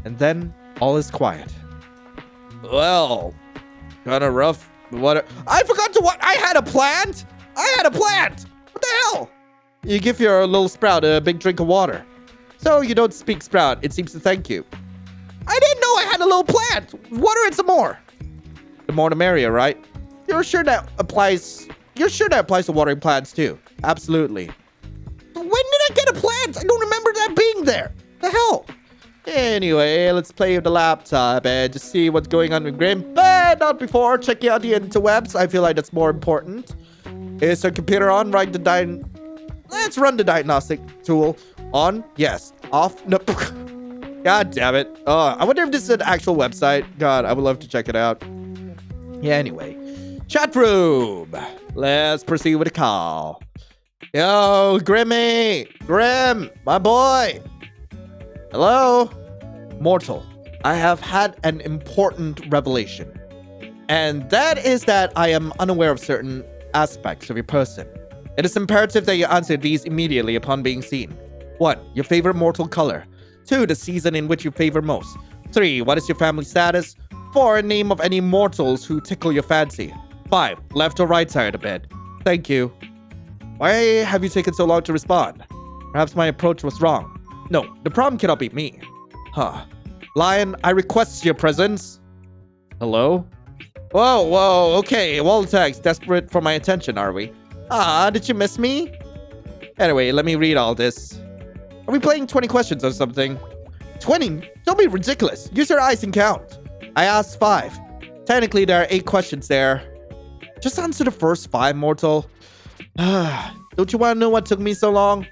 And then all is quiet. Well, kind of rough. I forgot to what? I had a plant. What the hell? You give your little sprout a big drink of water. So you don't speak sprout. It seems to thank you. I didn't know I had a little plant. Water it some more. The more the merrier, right? You're sure that applies to watering plants too? Absolutely. When did I get a plant? I don't remember that being there. The hell? Anyway, let's play with the laptop and just see what's going on with Grim. But not before checking out the interwebs. I feel like that's more important. Is the computer on? Let's run the diagnostic tool. On? Yes. Off? No. God damn it. I wonder if this is an actual website. God, I would love to check it out. Yeah, anyway. Chat room. Let's proceed with the call. Yo, Grimmy. Grim, my boy. Hello? Mortal, I have had an important revelation. And that is that I am unaware of certain aspects of your person. It is imperative that you answer these immediately upon being seen. 1. Your favorite mortal color. 2. The season in which you favor most. 3. What is your family status? 4. Name of any mortals who tickle your fancy. 5. Left or right side of the bed. Thank you. Why have you taken so long to respond? Perhaps my approach was wrong. No, the problem cannot be me. Huh. Lion, I request your presence. Hello? Whoa, okay. Wall attacks, desperate for my attention, are we? Did you miss me? Anyway, let me read all this. Are we playing 20 questions or something? 20? Don't be ridiculous. Use your eyes and count. I asked 5. Technically, there are 8 questions there. Just answer the first 5, mortal. Don't you want to know what took me so long?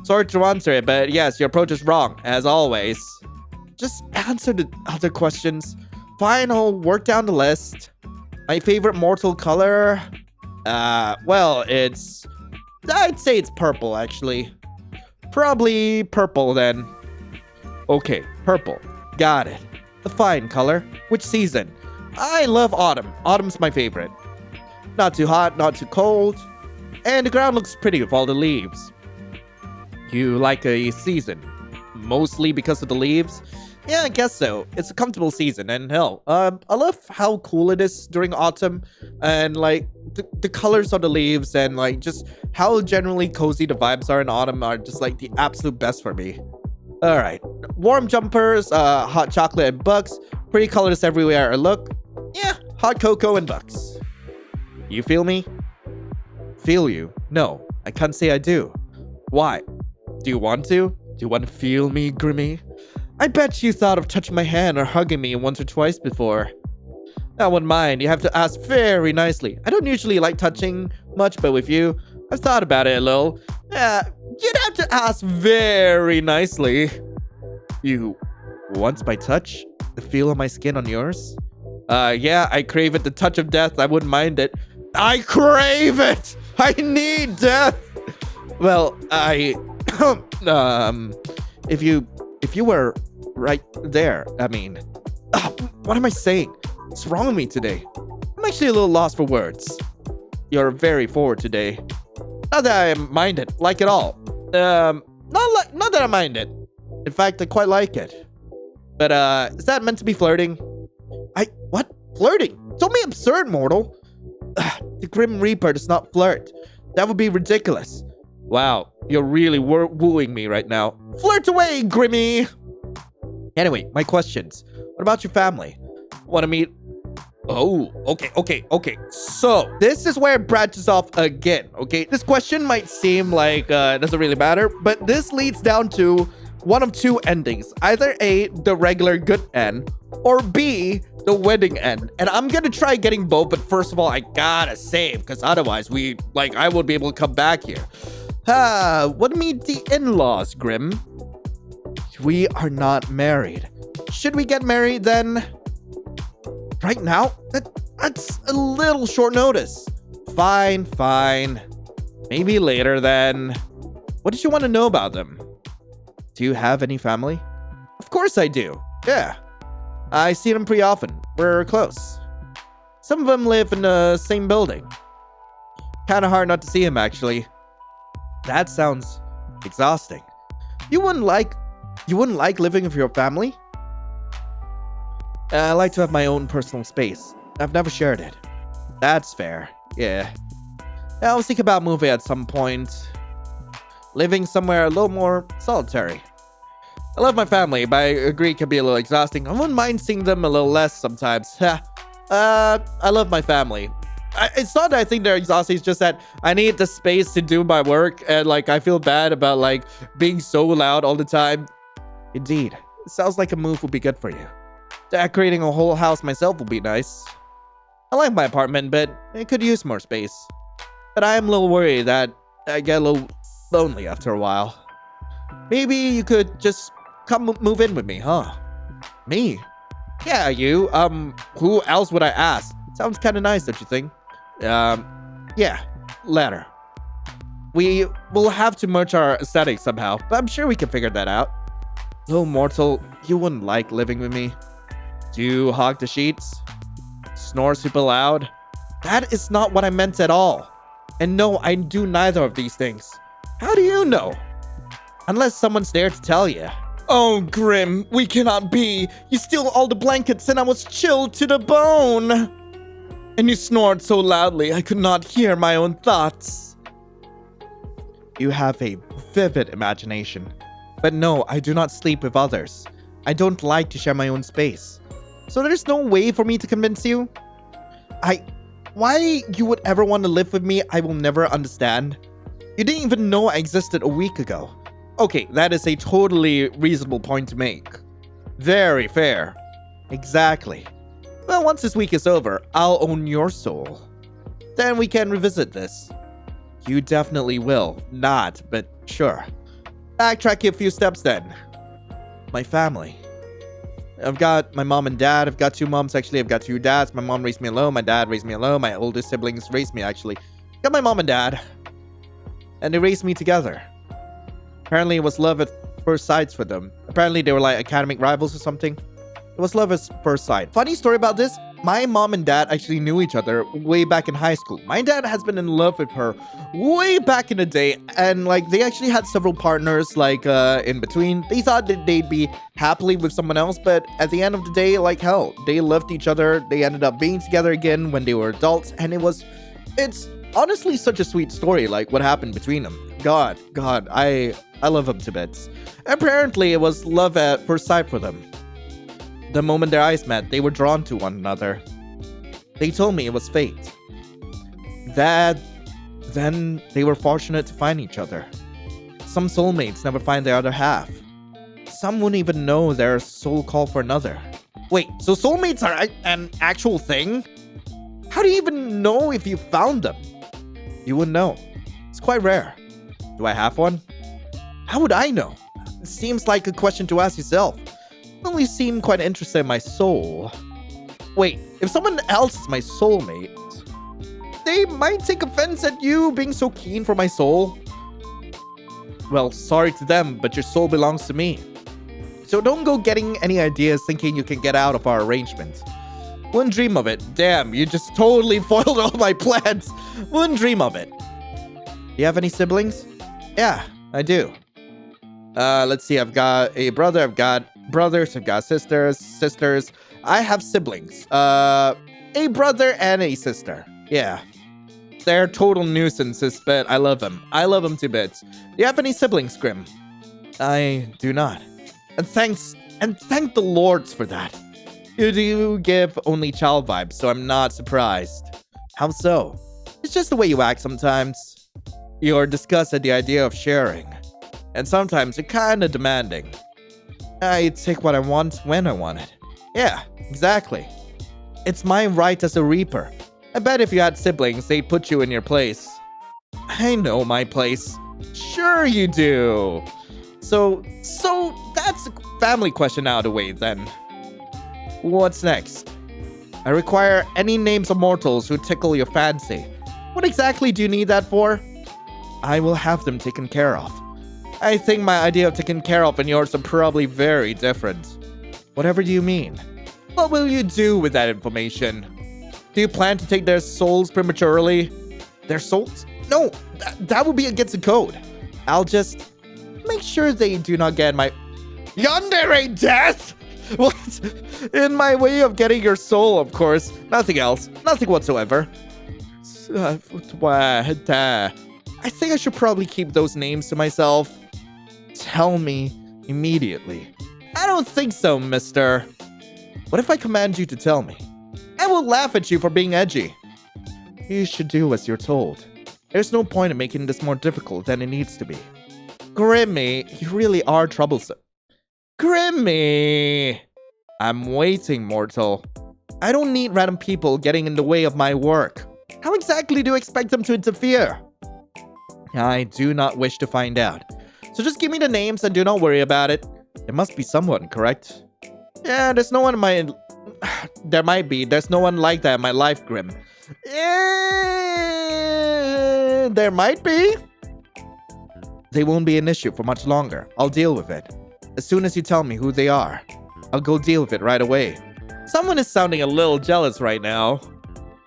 Sorry to answer it, but yes, your approach is wrong, as always. Just answer the other questions. Fine, I'll work down the list. My favorite mortal color? Well, I'd say it's purple, actually. Probably purple, then. Okay, purple. Got it. The fine color. Which season? I love autumn. Autumn's my favorite. Not too hot, not too cold. And the ground looks pretty with all the leaves. You like a season? Mostly because of the leaves? Yeah, I guess so. It's a comfortable season, and hell, I love how cool it is during autumn, and like the colors of the leaves, and like just how generally cozy the vibes are in autumn are just like the absolute best for me. All right, warm jumpers, hot chocolate and bucks, pretty colors everywhere I look. Yeah, hot cocoa and bucks. You feel me? Feel you? No, I can't say I do. Why? Do you want to? Do you want to feel me, Grimmy? I bet you thought of touching my hand or hugging me once or twice before. I wouldn't mind. You have to ask very nicely. I don't usually like touching much, but with you, I've thought about it a little. You'd have to ask very nicely. You want my touch? The feel of my skin on yours? Yeah, I crave it. The touch of death. I wouldn't mind it. I crave it. I need death. Well, if you were right there, I mean, what am I saying? What's wrong with me today? I'm actually a little lost for words. You're very forward today. Not that I mind it, like at all. Not that I mind it. In fact, I quite like it. But is that meant to be flirting? What? Flirting? Don't be absurd, mortal. The Grim Reaper does not flirt. That would be ridiculous. Wow, you're really wooing me right now. Flirt away, Grimmy! Anyway, my questions. What about your family? Want to meet? Oh, okay. So, this is where it branches off again, okay? This question might seem like it doesn't really matter, but this leads down to one of two endings. Either A, the regular good end, or B, the wedding end. And I'm gonna try getting both, but first of all, I gotta save, because otherwise I won't be able to come back here. What do you mean the in-laws, Grim? We are not married. Should we get married then? Right now? That's a little short notice. Fine. Maybe later then. What did you want to know about them? Do you have any family? Of course I do. Yeah. I see them pretty often. We're close. Some of them live in the same building. Kind of hard not to see him, actually. That sounds exhausting. You wouldn't like living with your family? I like to have my own personal space. I've never shared it. That's fair. Yeah. I was thinking about moving at some point. Living somewhere a little more solitary. I love my family, but I agree it can be a little exhausting. I wouldn't mind seeing them a little less sometimes. I love my family. It's not that I think they're exhausting, it's just that I need the space to do my work, and I feel bad about being so loud all the time. Indeed. It sounds like a move would be good for you. Decorating a whole house myself would be nice. I like my apartment, but it could use more space. But I am a little worried that I get a little lonely after a while. Maybe you could just come move in with me, huh? Me? Yeah, you. Who else would I ask? Sounds kind of nice, don't you think? Yeah, later. We will have to merge our aesthetics somehow, but I'm sure we can figure that out. Oh, mortal, you wouldn't like living with me. Do you hog the sheets? Snore super loud? That is not what I meant at all. And no, I do neither of these things. How do you know? Unless someone's there to tell you. Oh, Grim, we cannot be. You steal all the blankets and I was chilled to the bone. And you snored so loudly I could not hear my own thoughts. You have a vivid imagination. But no, I do not sleep with others. I don't like to share my own space. So there's no way for me to convince you? Why you would ever want to live with me, I will never understand. You didn't even know I existed a week ago. Okay, that is a totally reasonable point to make. Very fair. Exactly. Well, once this week is over, I'll own your soul. Then we can revisit this. You definitely will. Not, but sure. Backtrack a few steps then. My family. I've got my mom and dad. I've got two moms, actually. I've got two dads. My mom raised me alone. My dad raised me alone. My oldest siblings raised me, actually. Got my mom and dad. And they raised me together. Apparently, it was love at first sight for them. Apparently, they were like academic rivals or something. It was love at first sight. Funny story about this. My mom and dad actually knew each other way back in high school. My dad has been in love with her way back in the day. And they actually had several partners in between. They thought that they'd be happily with someone else. But at the end of the day, hell, they loved each other. They ended up being together again when they were adults. And it's honestly such a sweet story, what happened between them. God, I love them to bits. Apparently, it was love at first sight for them. The moment their eyes met, they were drawn to one another. They told me it was fate. Then they were fortunate to find each other. Some soulmates never find their other half. Some wouldn't even know their soul called for another. Wait, so soulmates are an actual thing? How do you even know if you found them? You wouldn't know. It's quite rare. Do I have one? How would I know? It seems like a question to ask yourself. You only seem quite interested in my soul. Wait, if someone else is my soulmate, they might take offense at you being so keen for my soul. Well, sorry to them, but your soul belongs to me. So don't go getting any ideas thinking you can get out of our arrangement. Wouldn't dream of it. Damn, you just totally foiled all my plans. Wouldn't dream of it. Do you have any siblings? Yeah, I do. Let's see. I've got a brother. I've got brothers. I've got sisters. I have siblings. A brother and a sister. Yeah. They're total nuisances, but I love them. I love them to bits. Do you have any siblings, Grim? I do not. And thank the lords for that. You do give only child vibes, so I'm not surprised. How so? It's just the way you act sometimes. You're disgusted at the idea of sharing. And sometimes you're kinda demanding. I take what I want when I want it. Yeah, exactly. It's my right as a Reaper. I bet if you had siblings, they'd put you in your place. I know my place. Sure you do. So that's a family question out of the way then. What's next? I require any names of mortals who tickle your fancy. What exactly do you need that for? I will have them taken care of. I think my idea of taken care of and yours are probably very different. Whatever do you mean? What will you do with that information? Do you plan to take their souls prematurely? Their souls? No, that would be against the code. I'll just make sure they do not get my... Yandere death? What? In my way of getting your soul, of course. Nothing else. Nothing whatsoever. I think I should probably keep those names to myself. Tell me immediately. I don't think so, mister. What if I command you to tell me? I will laugh at you for being edgy. You should do as you're told. There's no point in making this more difficult than it needs to be. Grimmy, you really are troublesome. Grimmy! I'm waiting, mortal. I don't need random people getting in the way of my work. How exactly do you expect them to interfere? I do not wish to find out. So just give me the names and do not worry about it. There must be someone, correct? Yeah, there's no one in my... There might be. There's no one like that in my life, Grim. There might be. They won't be an issue for much longer. I'll deal with it. As soon as you tell me who they are, I'll go deal with it right away. Someone is sounding a little jealous right now.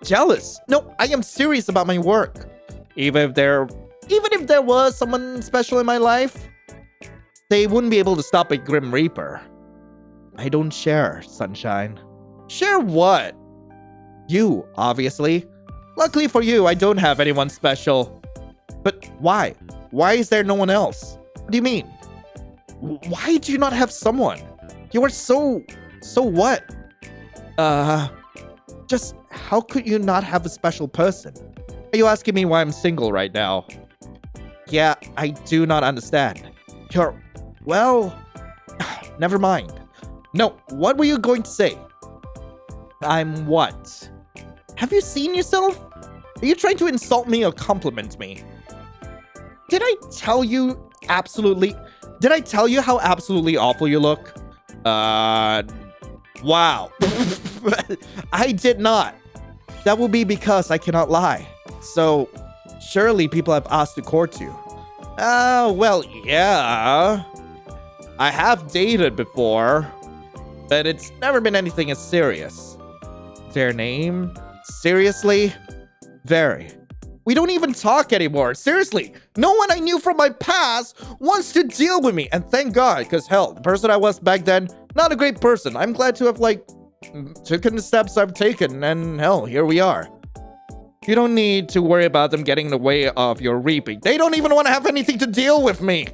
Jealous? No, I am serious about my work. Even if there was someone special in my life, they wouldn't be able to stop a Grim Reaper. I don't share, Sunshine. Share what? You, obviously. Luckily for you, I don't have anyone special. But why? Why is there no one else? What do you mean? Why do you not have someone? You are so what? Just how could you not have a special person? Are you asking me why I'm single right now? Yeah, I do not understand. Well, never mind. No, what were you going to say? I'm what? Have you seen yourself? Are you trying to insult me or compliment me? Did I tell you how absolutely awful you look? Wow. I did not. That will be because I cannot lie. So, surely people have asked to court you. Well, yeah. I have dated before, but it's never been anything as serious. Their name? Seriously? Very. We don't even talk anymore. Seriously, no one I knew from my past wants to deal with me. And thank God, because hell, the person I was back then, not a great person. I'm glad to have, taken the steps I've taken, and hell, here we are. You don't need to worry about them getting in the way of your reaping. They don't even want to have anything to deal with me.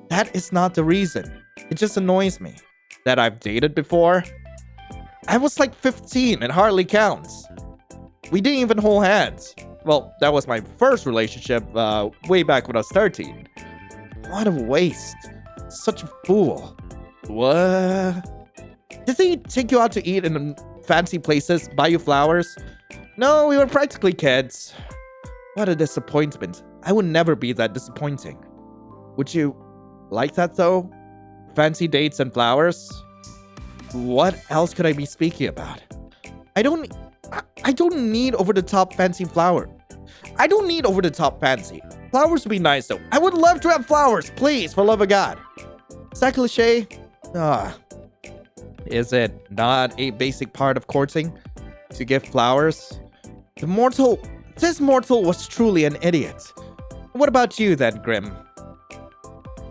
That is not the reason. It just annoys me. That I've dated before? I was 15. It hardly counts. We didn't even hold hands. Well, that was my first relationship way back when I was 13. What a waste. Such a fool. What? Did they take you out to eat in fancy places, buy you flowers? No, we were practically kids. What a disappointment. I would never be that disappointing. Would you like that though? Fancy dates and flowers? What else could I be speaking about? I don't need over-the-top fancy flower. I don't need over-the-top fancy. Flowers would be nice, though. I would love to have flowers, please, for love of God. Is that cliche? Is it not a basic part of courting to give flowers? This mortal was truly an idiot. What about you then, Grim?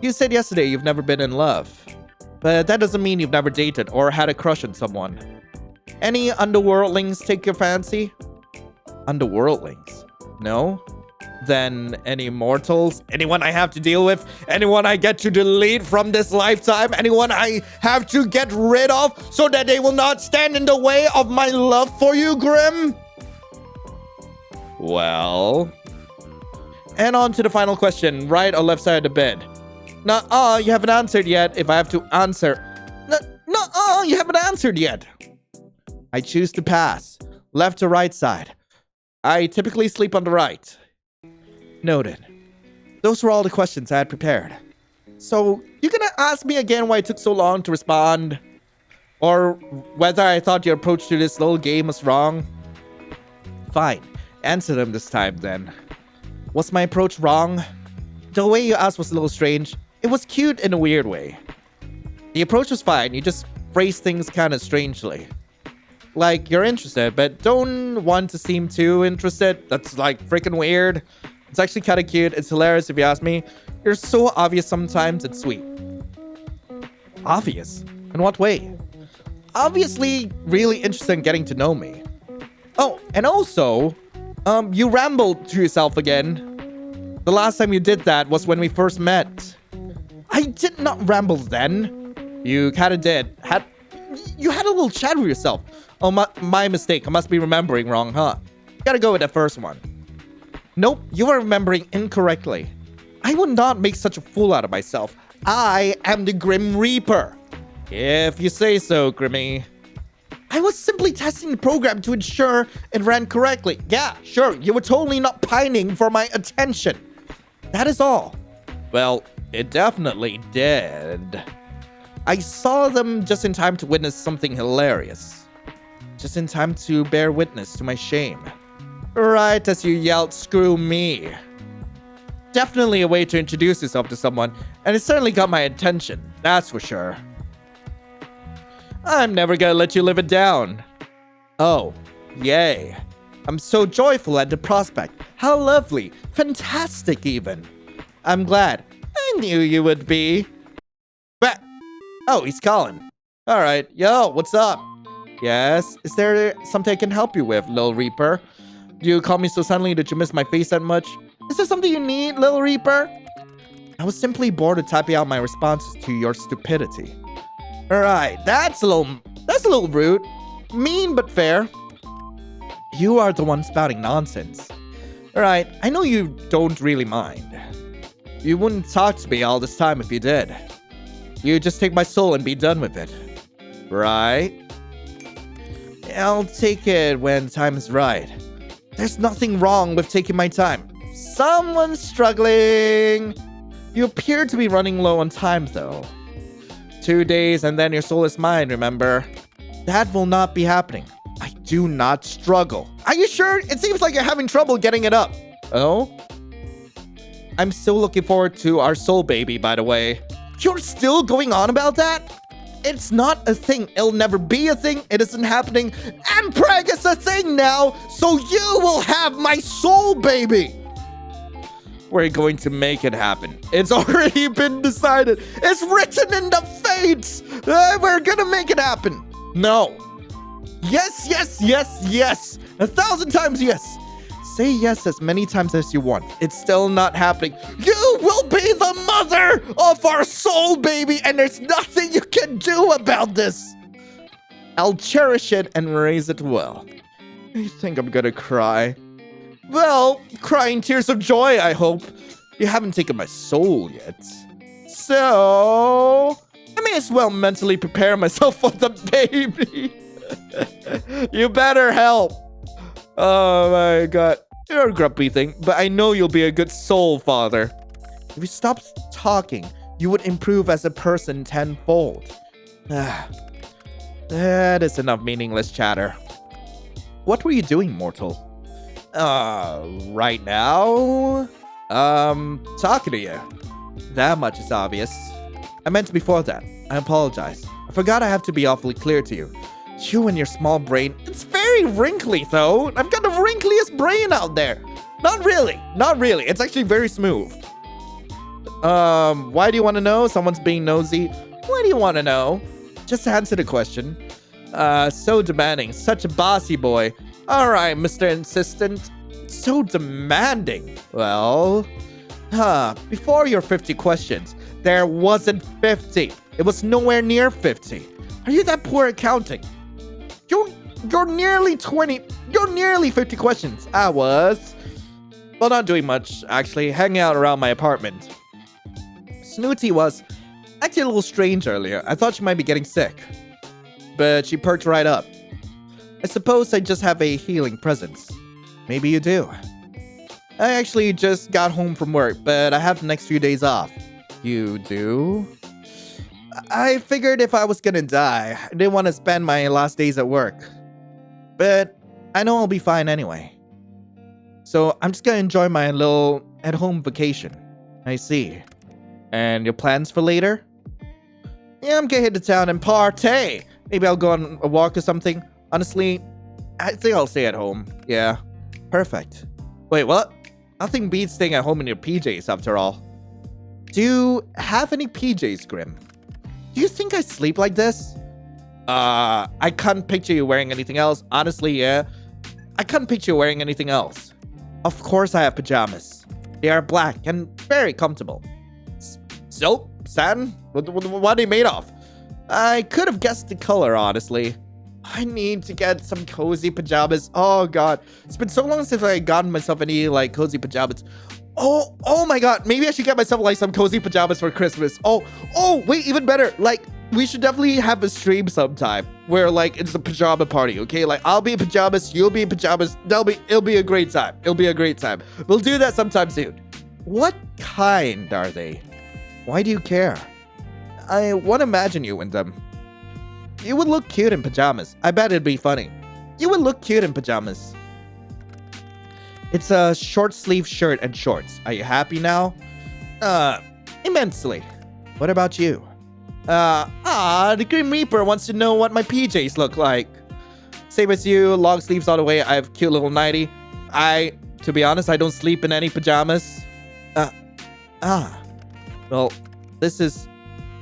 You said yesterday you've never been in love, but that doesn't mean you've never dated or had a crush on someone. Any underworldlings take your fancy? Underworldlings? No? Then any mortals? Anyone I have to deal with? Anyone I get to delete from this lifetime? Anyone I have to get rid of so that they will not stand in the way of my love for you, Grim? Well... And on to the final question, right or left side of the bed? Nuh-uh, you haven't answered yet. If I have to answer... Nuh-uh, you haven't answered yet. I choose to pass. Left or right side? I typically sleep on the right. Noted. Those were all the questions I had prepared. So, you gonna ask me again why it took so long to respond? Or whether I thought your approach to this little game was wrong? Fine. Answer them this time then. Was my approach wrong? The way you asked was a little strange. It was cute in a weird way. The approach was fine, you just phrased things kinda strangely. Like, you're interested, but don't want to seem too interested. That's like freaking weird. It's actually kinda cute. It's hilarious if you ask me. You're so obvious sometimes, it's sweet. Obvious? In what way? Obviously really interested in getting to know me. Oh, and also, you rambled to yourself again. The last time you did that was when we first met. I did not ramble then. You kinda did. You had a little chat with yourself. Oh, my mistake. I must be remembering wrong, huh? Gotta go with that first one. Nope, you are remembering incorrectly. I would not make such a fool out of myself. I am the Grim Reaper. If you say so, Grimmy. I was simply testing the program to ensure it ran correctly. Yeah, sure, you were totally not pining for my attention. That is all. Well, it definitely did. I saw them just in time to witness something hilarious. Just in time to bear witness to my shame. Right as you yelled, "Screw me." Definitely a way to introduce yourself to someone, and it certainly got my attention, that's for sure. I'm never gonna let you live it down. Oh, yay. I'm so joyful at the prospect. How lovely. Fantastic, even. I'm glad. I knew you would be. But, oh, he's calling. Alright, yo, what's up? Yes, is there something I can help you with, Lil Reaper? Do you call me so suddenly that you miss my face that much? Is there something you need, Lil Reaper? I was simply bored of typing out my responses to your stupidity. Alright, that's a little rude. Mean but fair. You are the one spouting nonsense. Alright, I know you don't really mind. You wouldn't talk to me all this time if you did. You just take my soul and be done with it. Right? I'll take it when time is right. There's nothing wrong with taking my time. Someone's struggling. You appear to be running low on time, though. 2 days and then your soul is mine, remember? That will not be happening. I do not struggle. Are you sure? It seems like you're having trouble getting it up. Oh? I'm still looking forward to our soul baby, by the way. You're still going on about that? It's not a thing. It'll never be a thing. It isn't happening. And Preg is a thing now, so you will have my soul baby. We're going to make it happen. It's already been decided. It's written in the fates. We're gonna make it happen. No. Yes, yes, yes, yes. 1,000 times yes. Say yes as many times as you want. It's still not happening. You will be the mother of our soul baby, and there's nothing you can do about this. I'll cherish it and raise it well. I think I'm gonna cry. Well, crying tears of joy, I hope. You haven't taken my soul yet. So, I may as well mentally prepare myself for the baby. You better help. Oh my god. You're a grumpy thing, but I know you'll be a good soul father. If you stopped talking, you would improve as a person tenfold. That is enough meaningless chatter. What were you doing, mortal? Right now? Talking to you. That much is obvious. I meant before that. I apologize. I forgot I have to be awfully clear to you. You and your small brain. It's very wrinkly, though. I've got the wrinkliest brain out there. Not really. Not really. It's actually very smooth. Why do you want to know? Someone's being nosy. Why do you want to know? Just answer the question. So demanding. Such a bossy boy. Alright, Mr. Insistent. So demanding. Well, before your 50 questions, there wasn't 50. It was nowhere near 50. Are you that poor at counting? You're nearly 20. You're nearly 50 questions. I was. Well, not doing much, actually. Hanging out around my apartment. Snooty was acting a little strange earlier. I thought she might be getting sick. But she perked right up. I suppose I just have a healing presence. Maybe you do. I actually just got home from work, but I have the next few days off. You do? I figured if I was gonna die, I didn't want to spend my last days at work. But I know I'll be fine anyway. So I'm just gonna enjoy my little at-home vacation. I see. And your plans for later? Yeah, I'm gonna hit the town and party. Maybe I'll go on a walk or something. Honestly, I think I'll stay at home. Yeah. Perfect. Wait, what? Nothing beats staying at home in your PJs after all. Do you have any PJs, Grim? Do you think I sleep like this? I can't picture you wearing anything else. Honestly, yeah. I can't picture you wearing anything else. Of course I have pajamas. They are black and very comfortable. Silk? Satin? What are they made of? I could have guessed the color, honestly. I need to get some cozy pajamas. Oh god. It's been so long since I gotten myself any like cozy pajamas. Oh my god. Maybe I should get myself like some cozy pajamas for Christmas. Oh, wait, even better. Like, we should definitely have a stream sometime where like it's a pajama party, okay? Like I'll be in pajamas, you'll be in pajamas. It'll be a great time. It'll be a great time. We'll do that sometime soon. What kind are they? Why do you care? I want to imagine you in them. You would look cute in pajamas. I bet it'd be funny. You would look cute in pajamas. It's a short sleeve shirt and shorts. Are you happy now? Immensely. What about you? The Grim Reaper wants to know what my PJs look like. Same as you, long sleeves all the way. I have cute little nightie. To be honest, I don't sleep in any pajamas. Well, this is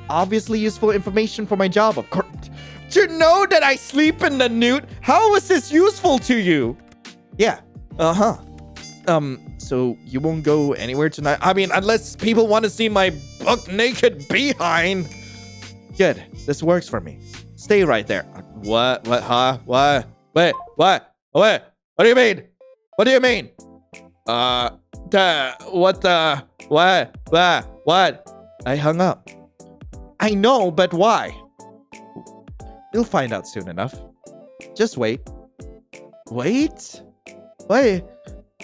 obviously useful information for my job, of course. To know that I sleep in the nude? How is this useful to you? Yeah, so you won't go anywhere tonight? I mean, unless people want to see my buck naked behind. Good, this works for me. Stay right there. What, huh? What? Wait, what? What do you mean? What do you mean? What? I hung up. I know, but why? You'll find out soon enough. Just wait. Wait? Wait.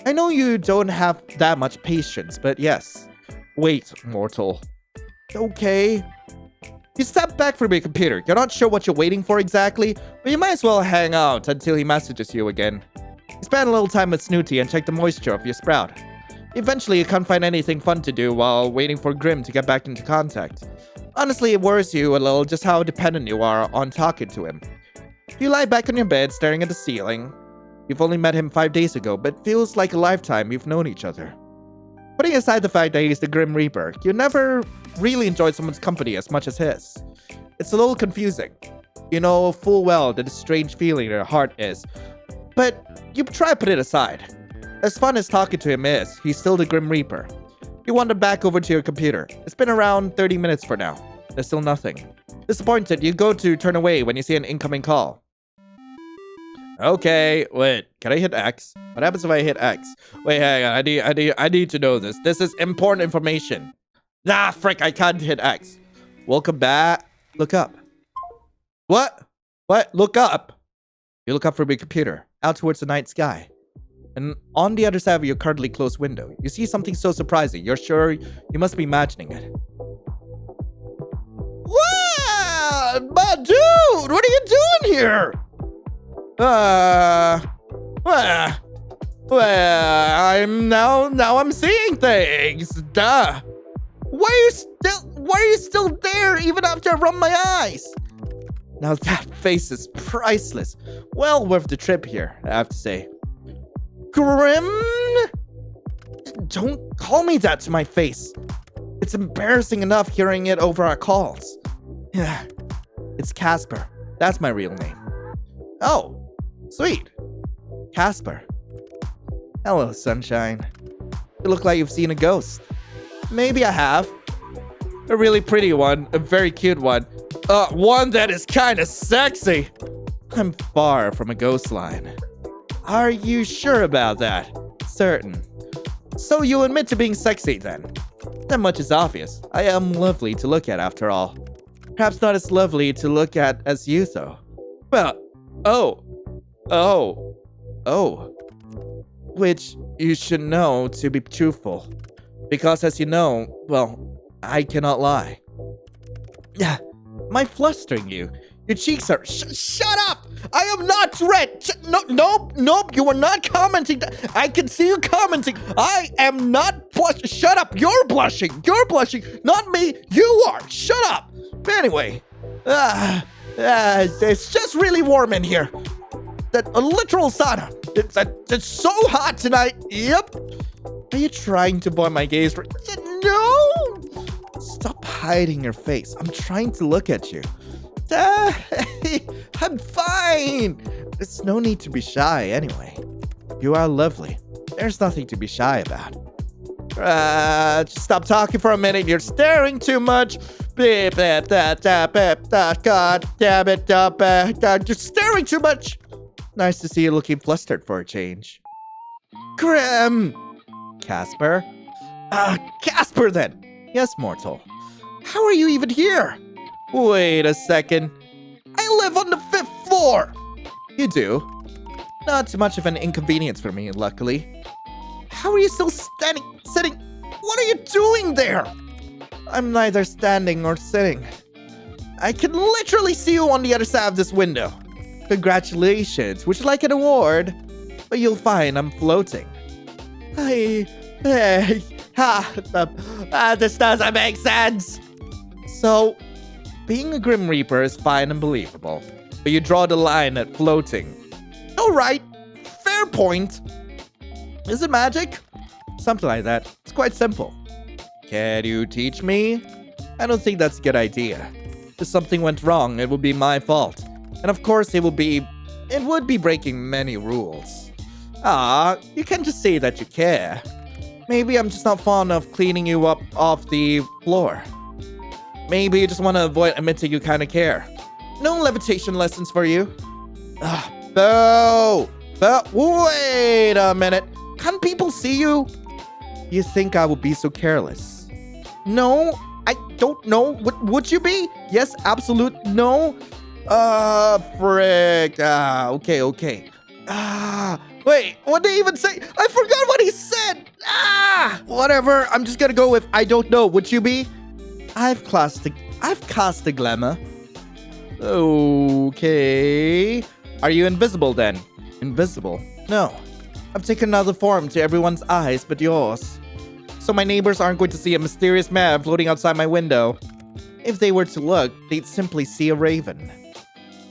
I know you don't have that much patience, but yes. Wait, mortal. Okay. You stepped back from your computer. You're not sure what you're waiting for exactly, but you might as well hang out until he messages you again. You spend a little time with Snooty and check the moisture of your sprout. Eventually, you can't find anything fun to do while waiting for Grim to get back into contact. Honestly, it worries you a little just how dependent you are on talking to him. You lie back on your bed staring at the ceiling. You've only met him 5 days ago, but feels like a lifetime you've known each other. Putting aside the fact that he's the Grim Reaper, you never really enjoyed someone's company as much as his. It's a little confusing. You know full well that a strange feeling in your heart is, but you try to put it aside. As fun as talking to him is, he's still the Grim Reaper. You wander back over to your computer. It's been around 30 minutes for now. There's still nothing. Disappointed, you go to turn away when you see an incoming call. Okay, wait. Can I hit X? What happens if I hit X? Wait, hang on. I need to know this. This is important information. Nah, frick, I can't hit X. Welcome back. Look up. What? What? Look up. You look up from your computer, out towards the night sky. And on the other side of your currently closed window, you see something so surprising, you're sure you must be imagining it. What? But dude, what are you doing here? Well, I'm seeing things. Duh. Why are you still there even after I rub my eyes? Now that face is priceless. Well worth the trip here, I have to say. Grim? Don't call me that to my face. It's embarrassing enough hearing it over our calls. Yeah, it's Casper. That's my real name. Oh, sweet. Casper. Hello, sunshine. You look like you've seen a ghost. Maybe I have. A really pretty one, a very cute one. One that is kinda sexy. I'm far from a ghost line. Are you sure about that? Certain. So you admit to being sexy then? That much is obvious. I am lovely to look at after all. Perhaps not as lovely to look at as you though. Well, oh. Which you should know to be truthful. Because as you know, well, I cannot lie. Yeah, am I flustering you? Your cheeks are... Shut up! I am not red! Nope, you are not commenting. I can see you commenting. I am not blushing. Shut up, you're blushing, not me, you are. Shut up. Anyway, it's just really warm in here. A literal sauna. It's so hot tonight. Yep. Are you trying to avoid my gaze? No! Stop hiding your face. I'm trying to look at you. I'm fine. There's no need to be shy anyway. You are lovely. There's nothing to be shy about. Just stop talking for a minute. You're staring too much. God damn it. You're staring too much. Nice to see you looking flustered for a change. Grim. Casper? Casper then. Yes, mortal. How are you even here? Wait a second. I live on the 5th floor. You do? Not too much of an inconvenience for me, luckily. How are you still sitting? What are you doing there? I'm neither standing nor sitting. I can literally see you on the other side of this window. Congratulations. Would you like an award? But you'll find I'm floating. This doesn't make sense. So, being a Grim Reaper is fine and believable, but you draw the line at floating. Alright, fair point. Is it magic? Something like that. It's quite simple. Can you teach me? I don't think that's a good idea. If something went wrong, it would be my fault. And of course, it would be breaking many rules. You can't just say that you care. Maybe I'm just not fond of cleaning you up off the floor. Maybe you just want to avoid admitting you kind of care. No levitation lessons for you. Bo! Wait a minute. Can't people see you? You think I would be so careless? No, I don't know. Would you be? Yes, absolute no. Frick. Okay. Wait, what did he even say? I forgot what he said. Whatever. I'm just gonna go with I don't know. Would you be? I've cast a glamour. Okay. Are you invisible then? Invisible? No. I've taken another form to everyone's eyes but yours. So my neighbors aren't going to see a mysterious man floating outside my window. If they were to look, they'd simply see a raven.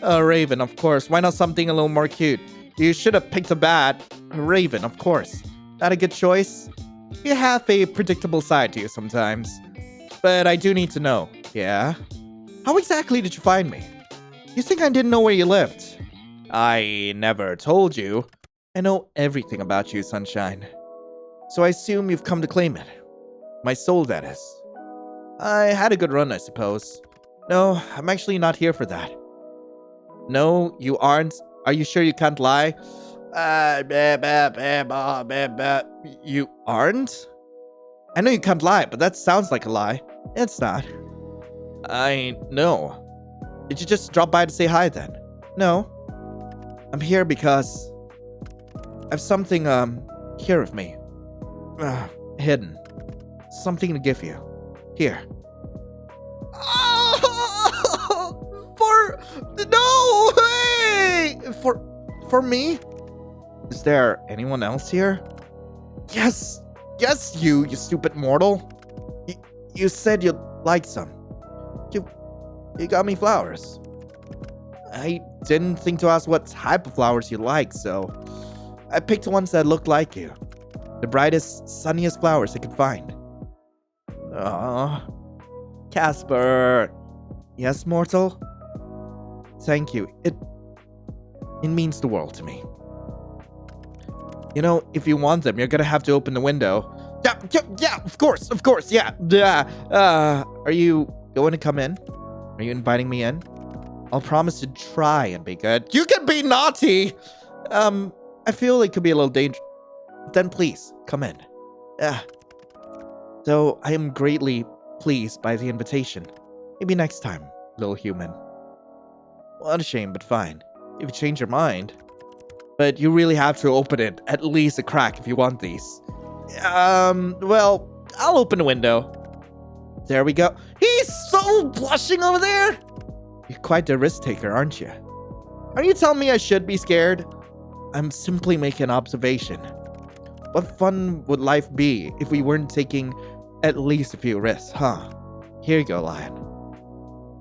A raven, of course. Why not something a little more cute? You should have picked a bat. A raven, of course. That a good choice? You have a predictable side to you sometimes. But I do need to know. Yeah? How exactly did you find me? You think I didn't know where you lived? I never told you. I know everything about you, Sunshine. So I assume you've come to claim it. My soul, that is. I had a good run, I suppose. No, I'm actually not here for that. No, you aren't. Are you sure you can't lie? You aren't? I know you can't lie, but that sounds like a lie. It's not. I know. Did you just drop by to say hi then? No. I'm here because I have something, here with me. Hidden. Something to give you. Here. No! Hey! For me? Is there anyone else here? Yes! Yes, you stupid mortal! You said you'd like some. You got me flowers. I didn't think to ask what type of flowers you like, so I picked ones that looked like you. The brightest, sunniest flowers I could find. Aww. Casper! Yes, mortal? Thank you. It means the world to me. You know, if you want them, you're gonna have to open the window. Yeah, of course, yeah. Are you going to come in? Are you inviting me in? I'll promise to try and be good. You can be naughty! I feel it could be a little dangerous. Then please, come in. Though I am greatly pleased by the invitation. Maybe next time, little human. What a shame, but fine. If you change your mind. But you really have to open it at least a crack if you want these. Well, I'll open the window. There we go. He's so blushing over there! You're quite the risk taker, aren't you? Are you telling me I should be scared? I'm simply making an observation. What fun would life be if we weren't taking at least a few risks, huh? Here you go, Lion.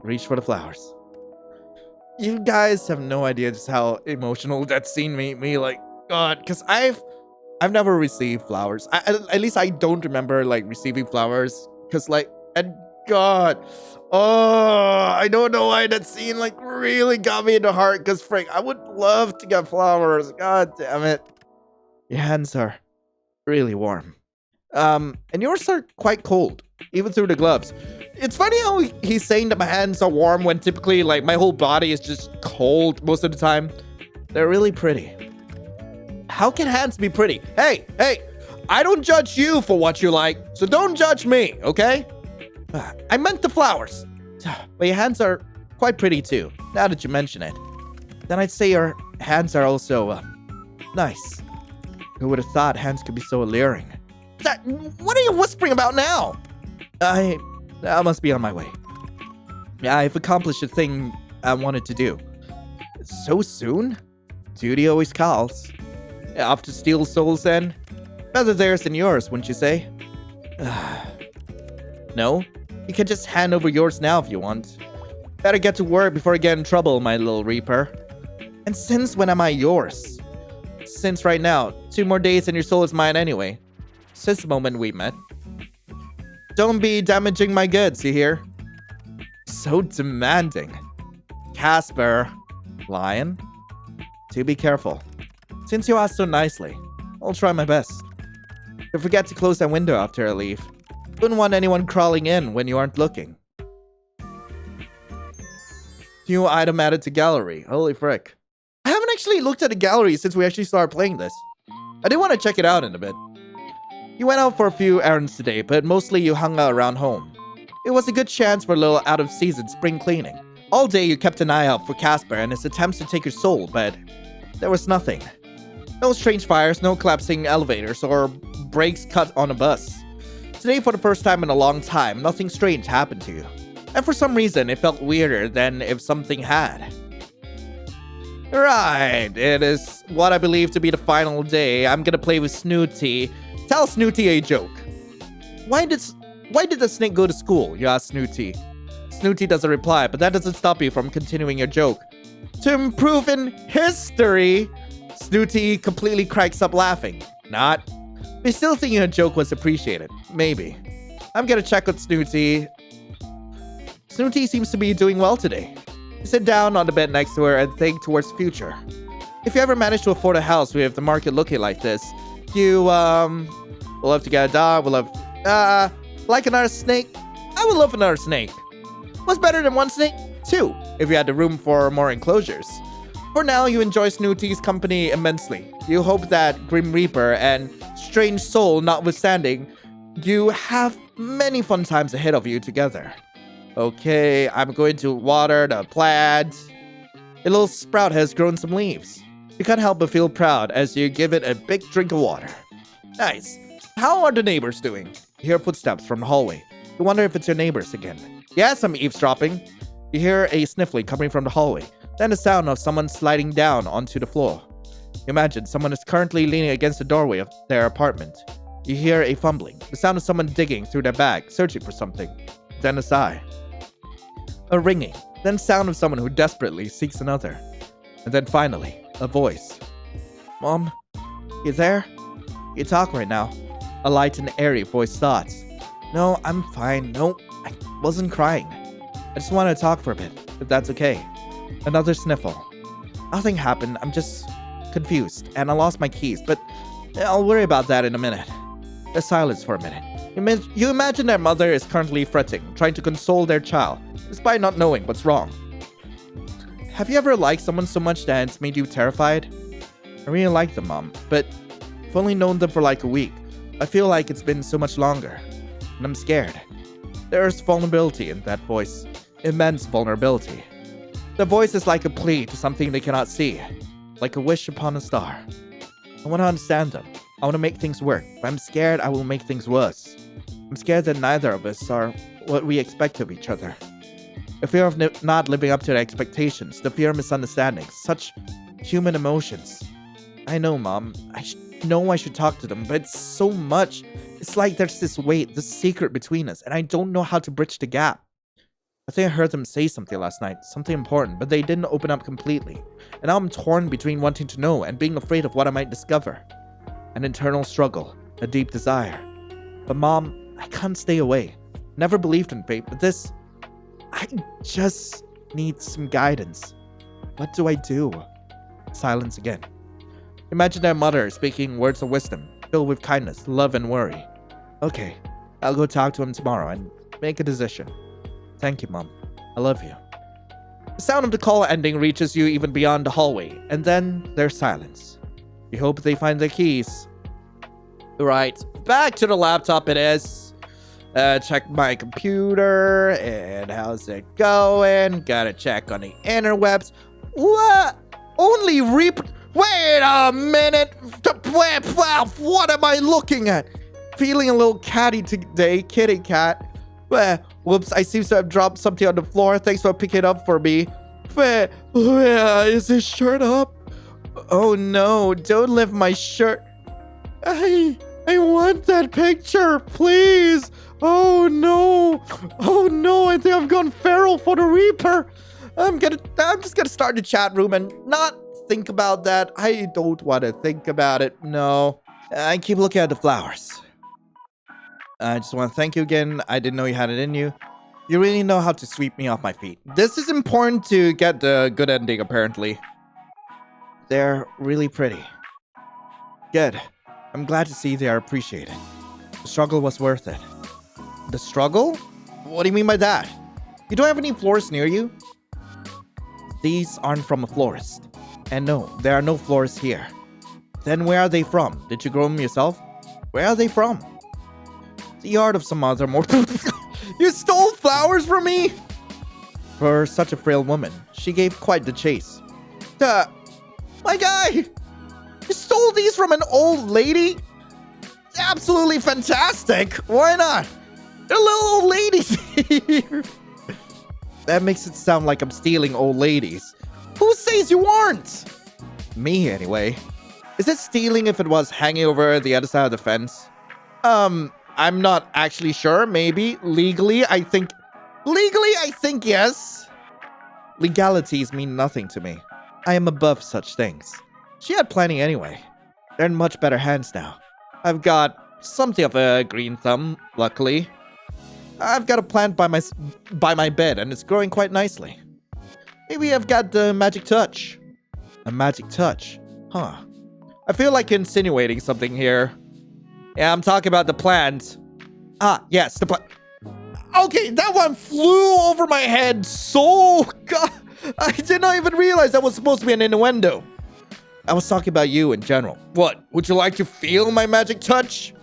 Reach for the flowers. You guys have no idea just how emotional that scene made me. Like, God, because I've never received flowers. At least I don't remember like receiving flowers. Because like, and God, I don't know why that scene like really got me in the heart. Because Frank, I would love to get flowers. God damn it. Your hands are really warm. And yours are quite cold, even through the gloves. It's funny how he's saying that my hands are warm when typically like my whole body is just cold most of the time. They're really pretty. How can hands be pretty? Hey, I don't judge you for what you like, so don't judge me, okay? I meant the flowers. But your hands are quite pretty too, now that you mention it. Then I'd say your hands are also, nice. Who would have thought hands could be so alluring? What are you whispering about now? I must be on my way. I've accomplished the thing I wanted to do. So soon? Duty always calls. Off to steal souls then? Better theirs than yours, wouldn't you say? No? You can just hand over yours now if you want. Better get to work before I get in trouble, my little reaper. And since when am I yours? Since right now. 2 more days and your soul is mine anyway. Since the moment we met. Don't be damaging my goods, you hear? So demanding. Casper. Lion. Do be careful. Since you asked so nicely, I'll try my best. Don't forget to close that window after I leave. Wouldn't want anyone crawling in when you aren't looking. New item added to gallery. Holy frick. I haven't actually looked at the gallery since we actually started playing this. I do want to check it out in a bit. You went out for a few errands today, but mostly you hung out around home. It was a good chance for a little out-of-season spring cleaning. All day you kept an eye out for Casper and his attempts to take your soul, but there was nothing. No strange fires, no collapsing elevators, or brakes cut on a bus. Today, for the first time in a long time, nothing strange happened to you. And for some reason, it felt weirder than if something had. Right, it is what I believe to be the final day. I'm gonna play with Snooty. Tell Snooty a joke. Why did the snake go to school? You ask Snooty. Snooty doesn't reply, but that doesn't stop you from continuing your joke. To improve in history, Snooty completely cracks up laughing. Not. They still think your joke was appreciated. Maybe. I'm gonna check with Snooty. Snooty seems to be doing well today. You sit down on the bed next to her and think towards the future. If you ever manage to afford a house with the market looking like this, you, will love to get a dog, will love, like another snake? I would love another snake. What's better than 1 snake? 2, if you had the room for more enclosures. For now, you enjoy Snooty's company immensely. You hope that Grim Reaper and Strange Soul notwithstanding, you have many fun times ahead of you together. Okay, I'm going to water the plant. A little sprout has grown some leaves. You can't help but feel proud as you give it a big drink of water. Nice. How are the neighbors doing? You hear footsteps from the hallway. You wonder if it's your neighbors again. Yes, I'm eavesdropping. You hear a sniffling coming from the hallway. Then the sound of someone sliding down onto the floor. Imagine someone is currently leaning against the doorway of their apartment. You hear a fumbling, the sound of someone digging through their bag, searching for something. Then a sigh. A ringing, then sound of someone who desperately seeks another. And then finally, a voice. Mom, you there? You talk right now. A light and airy voice thoughts. No, I'm fine. No, I wasn't crying. I just want to talk for a bit, if that's okay. Another sniffle. Nothing happened. I'm just confused, and I lost my keys, but I'll worry about that in a minute. There's silence for a minute. You imagine their mother is currently fretting, trying to console their child, despite not knowing what's wrong. Have you ever liked someone so much that it's made you terrified? I really like them, Mom, but I've only known them for like a week. I feel like it's been so much longer, and I'm scared. There's vulnerability in that voice. Immense vulnerability. The voice is like a plea to something they cannot see, like a wish upon a star. I want to understand them. I want to make things work, but I'm scared I will make things worse. I'm scared that neither of us are what we expect of each other. The fear of not living up to their expectations, the fear of misunderstandings, such human emotions. I know, Mom. I know I should talk to them, but it's so much. It's like there's this weight, this secret between us, and I don't know how to bridge the gap. I think I heard them say something last night, something important, but they didn't open up completely. And now I'm torn between wanting to know and being afraid of what I might discover. An internal struggle, a deep desire. But Mom, I can't stay away. Never believed in fate, but this... I just need some guidance. What do I do? Silence again. Imagine their mother speaking words of wisdom, filled with kindness, love, and worry. Okay, I'll go talk to him tomorrow and make a decision. Thank you, Mom. I love you. The sound of the call ending reaches you even beyond the hallway, and then there's silence. You hope they find their keys. Right, back to the laptop it is. Check my computer, and how's it going? Gotta check on the interwebs. What? Only Wait a minute! What am I looking at? Feeling a little catty today, kitty cat. Whoops, I seem to have dropped something on the floor. Thanks for picking it up for me. Is his shirt up? Oh no, don't lift my shirt. I want that picture, please. Oh no, I think I've gone feral for the Reaper. I'm just gonna start the chat room and not think about that. I don't want to think about it, no. I keep looking at the flowers. I just want to thank you again. I didn't know you had it in you. You really know how to sweep me off my feet. This is important to get the good ending, apparently. They're really pretty. Good. I'm glad to see they are appreciated. The struggle was worth it. The struggle? What do you mean by that? You don't have any florists near you? These aren't from a florist. And no, there are no florists here. Then where are they from? Did you grow them yourself? Where are they from? The yard of some other more... You stole flowers from me? For such a frail woman, she gave quite the chase. My guy! You stole these from an old lady? Absolutely fantastic! Why not? They're little old ladies here. That makes it sound like I'm stealing old ladies. Who says you aren't? Me, anyway. Is it stealing if it was hanging over the other side of the fence? I'm not actually sure. Maybe. Legally, I think yes. Legalities mean nothing to me. I am above such things. She had plenty anyway. They're in much better hands now. I've got something of a green thumb, luckily. I've got a plant by my bed, and it's growing quite nicely. Maybe I've got the magic touch. A magic touch? Huh. I feel like insinuating something here. Yeah, I'm talking about the plant. Ah, yes, the plant. Okay, that one flew over my head so... God, I did not even realize that was supposed to be an innuendo. I was talking about you in general. What? Would you like to feel my magic touch?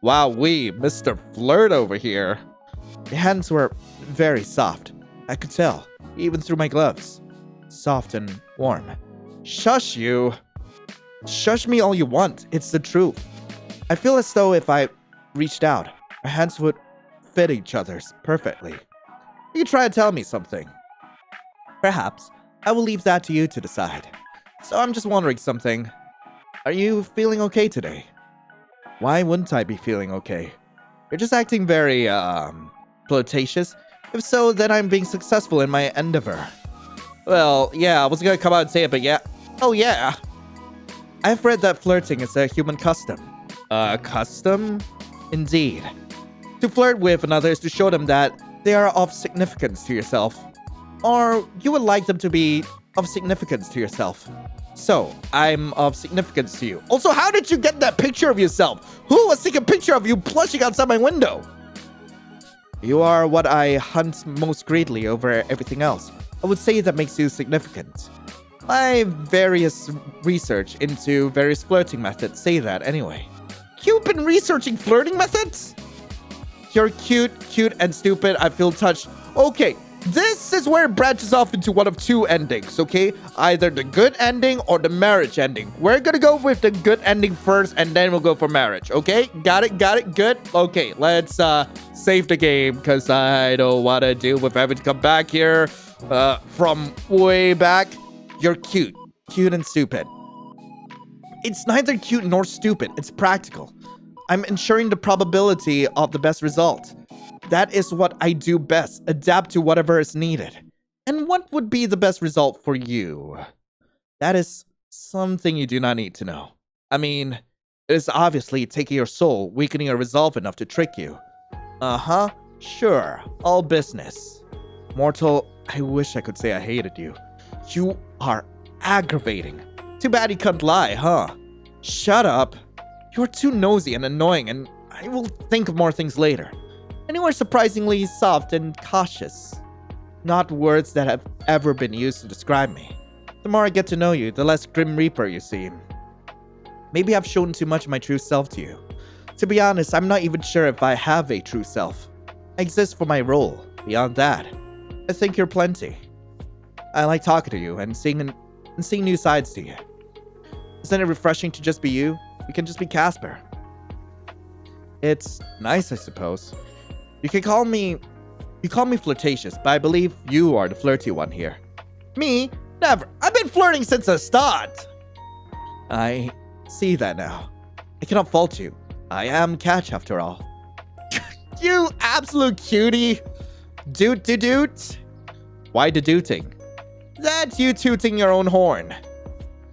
Wowee, Mr. Flirt over here. Your hands were very soft. I could tell, even through my gloves. Soft and warm. Shush you. Shush me all you want. It's the truth. I feel as though if I reached out, our hands would fit each other's perfectly. You try to tell me something. Perhaps I will leave that to you to decide. So I'm just wondering something. Are you feeling okay today? Why wouldn't I be feeling okay? You're just acting very, flirtatious. If so, then I'm being successful in my endeavor. Well, yeah, I was gonna come out and say it, but yeah. Oh, yeah. I've read that flirting is a human custom. Custom? Indeed. To flirt with another is to show them that they are of significance to yourself. Or you would like them to be of significance to yourself. So, I'm of significance to you. Also, how did you get that picture of yourself? Who was taking a picture of you plushing outside my window? You are what I hunt most greatly over everything else. I would say that makes you significant. My various research into various flirting methods say that anyway. You've been researching flirting methods? You're cute, and stupid. I feel touched. Okay, this is where it branches off into one of two endings, okay? Either the good ending or the marriage ending. We're gonna go with the good ending first, and then we'll go for marriage, okay? Got it, good? Okay, let's save the game, because I don't want to deal with having to come back here from way back. You're cute and stupid. It's neither cute nor stupid, it's practical. I'm ensuring the probability of the best result. That is what I do best, adapt to whatever is needed. And what would be the best result for you? That is something you do not need to know. I mean, it is obviously taking your soul, weakening your resolve enough to trick you. Uh-huh, sure, all business. Mortal, I wish I could say I hated you. You are aggravating. Too bad you can't lie, huh? Shut up. You are too nosy and annoying, and I will think of more things later. And you are surprisingly soft and cautious. Not words that have ever been used to describe me. The more I get to know you, the less Grim Reaper you seem. Maybe I've shown too much of my true self to you. To be honest, I'm not even sure if I have a true self. I exist for my role. Beyond that, I think you're plenty. I like talking to you and seeing new sides to you. Isn't it refreshing to just be you? You can just be Casper. It's nice, I suppose. You call me flirtatious, but I believe you are the flirty one here. Me? Never. I've been flirting since the start. I see that now. I cannot fault you. I am Catch after all. You absolute cutie. Doot. Why the dooting? That's you tooting your own horn.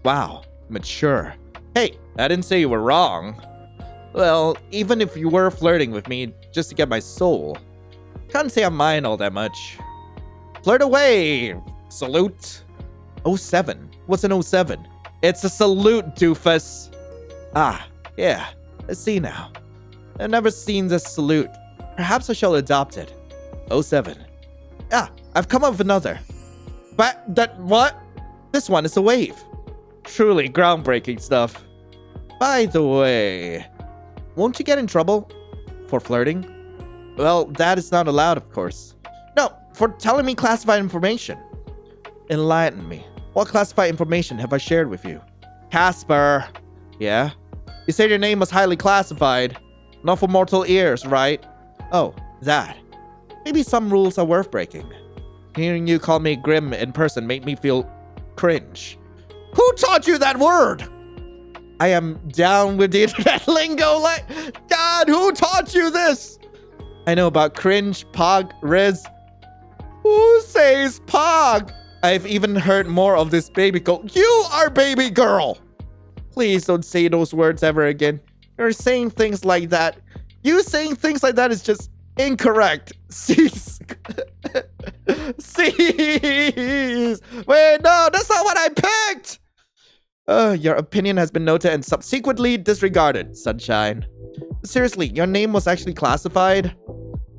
Wow, mature. Hey, I didn't say you were wrong. Well, even if you were flirting with me just to get my soul, can't say I mind all that much. Flirt away! Salute! 07? What's an 07? It's a salute, doofus! Ah, yeah, I see now. I've never seen this salute. Perhaps I shall adopt it. 07. Ah, I've come up with another. But what? This one is a wave. Truly groundbreaking stuff. By the way, won't you get in trouble for flirting? Well, that is not allowed, of course. No, for telling me classified information. Enlighten me. What classified information have I shared with you? Casper. Yeah? You said your name was highly classified. Not for mortal ears, right? Oh, that. Maybe some rules are worth breaking. Hearing you call me Grim in person made me feel cringe. Who taught you that word? I am down with the internet lingo. God, who taught you this? I know about cringe, pog, riz. Who says pog? I've even heard more of this baby girl. You are baby girl. Please don't say those words ever again. You're saying things like that. You saying things like that is just incorrect. Cease. Cease. Wait, no, that's not what I picked. Your opinion has been noted and subsequently disregarded, Sunshine. Seriously, your name was actually classified?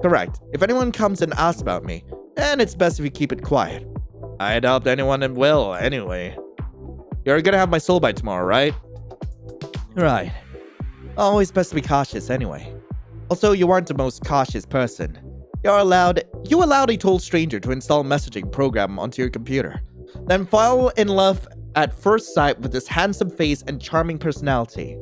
Correct. If anyone comes and asks about me, then it's best if you keep it quiet. I doubt anyone will, anyway. You're gonna have my soul by tomorrow, right? Right. Always best to be cautious, anyway. Also, you aren't the most cautious person. You allowed a total stranger to install a messaging program onto your computer, then fall in love at first sight with his handsome face and charming personality.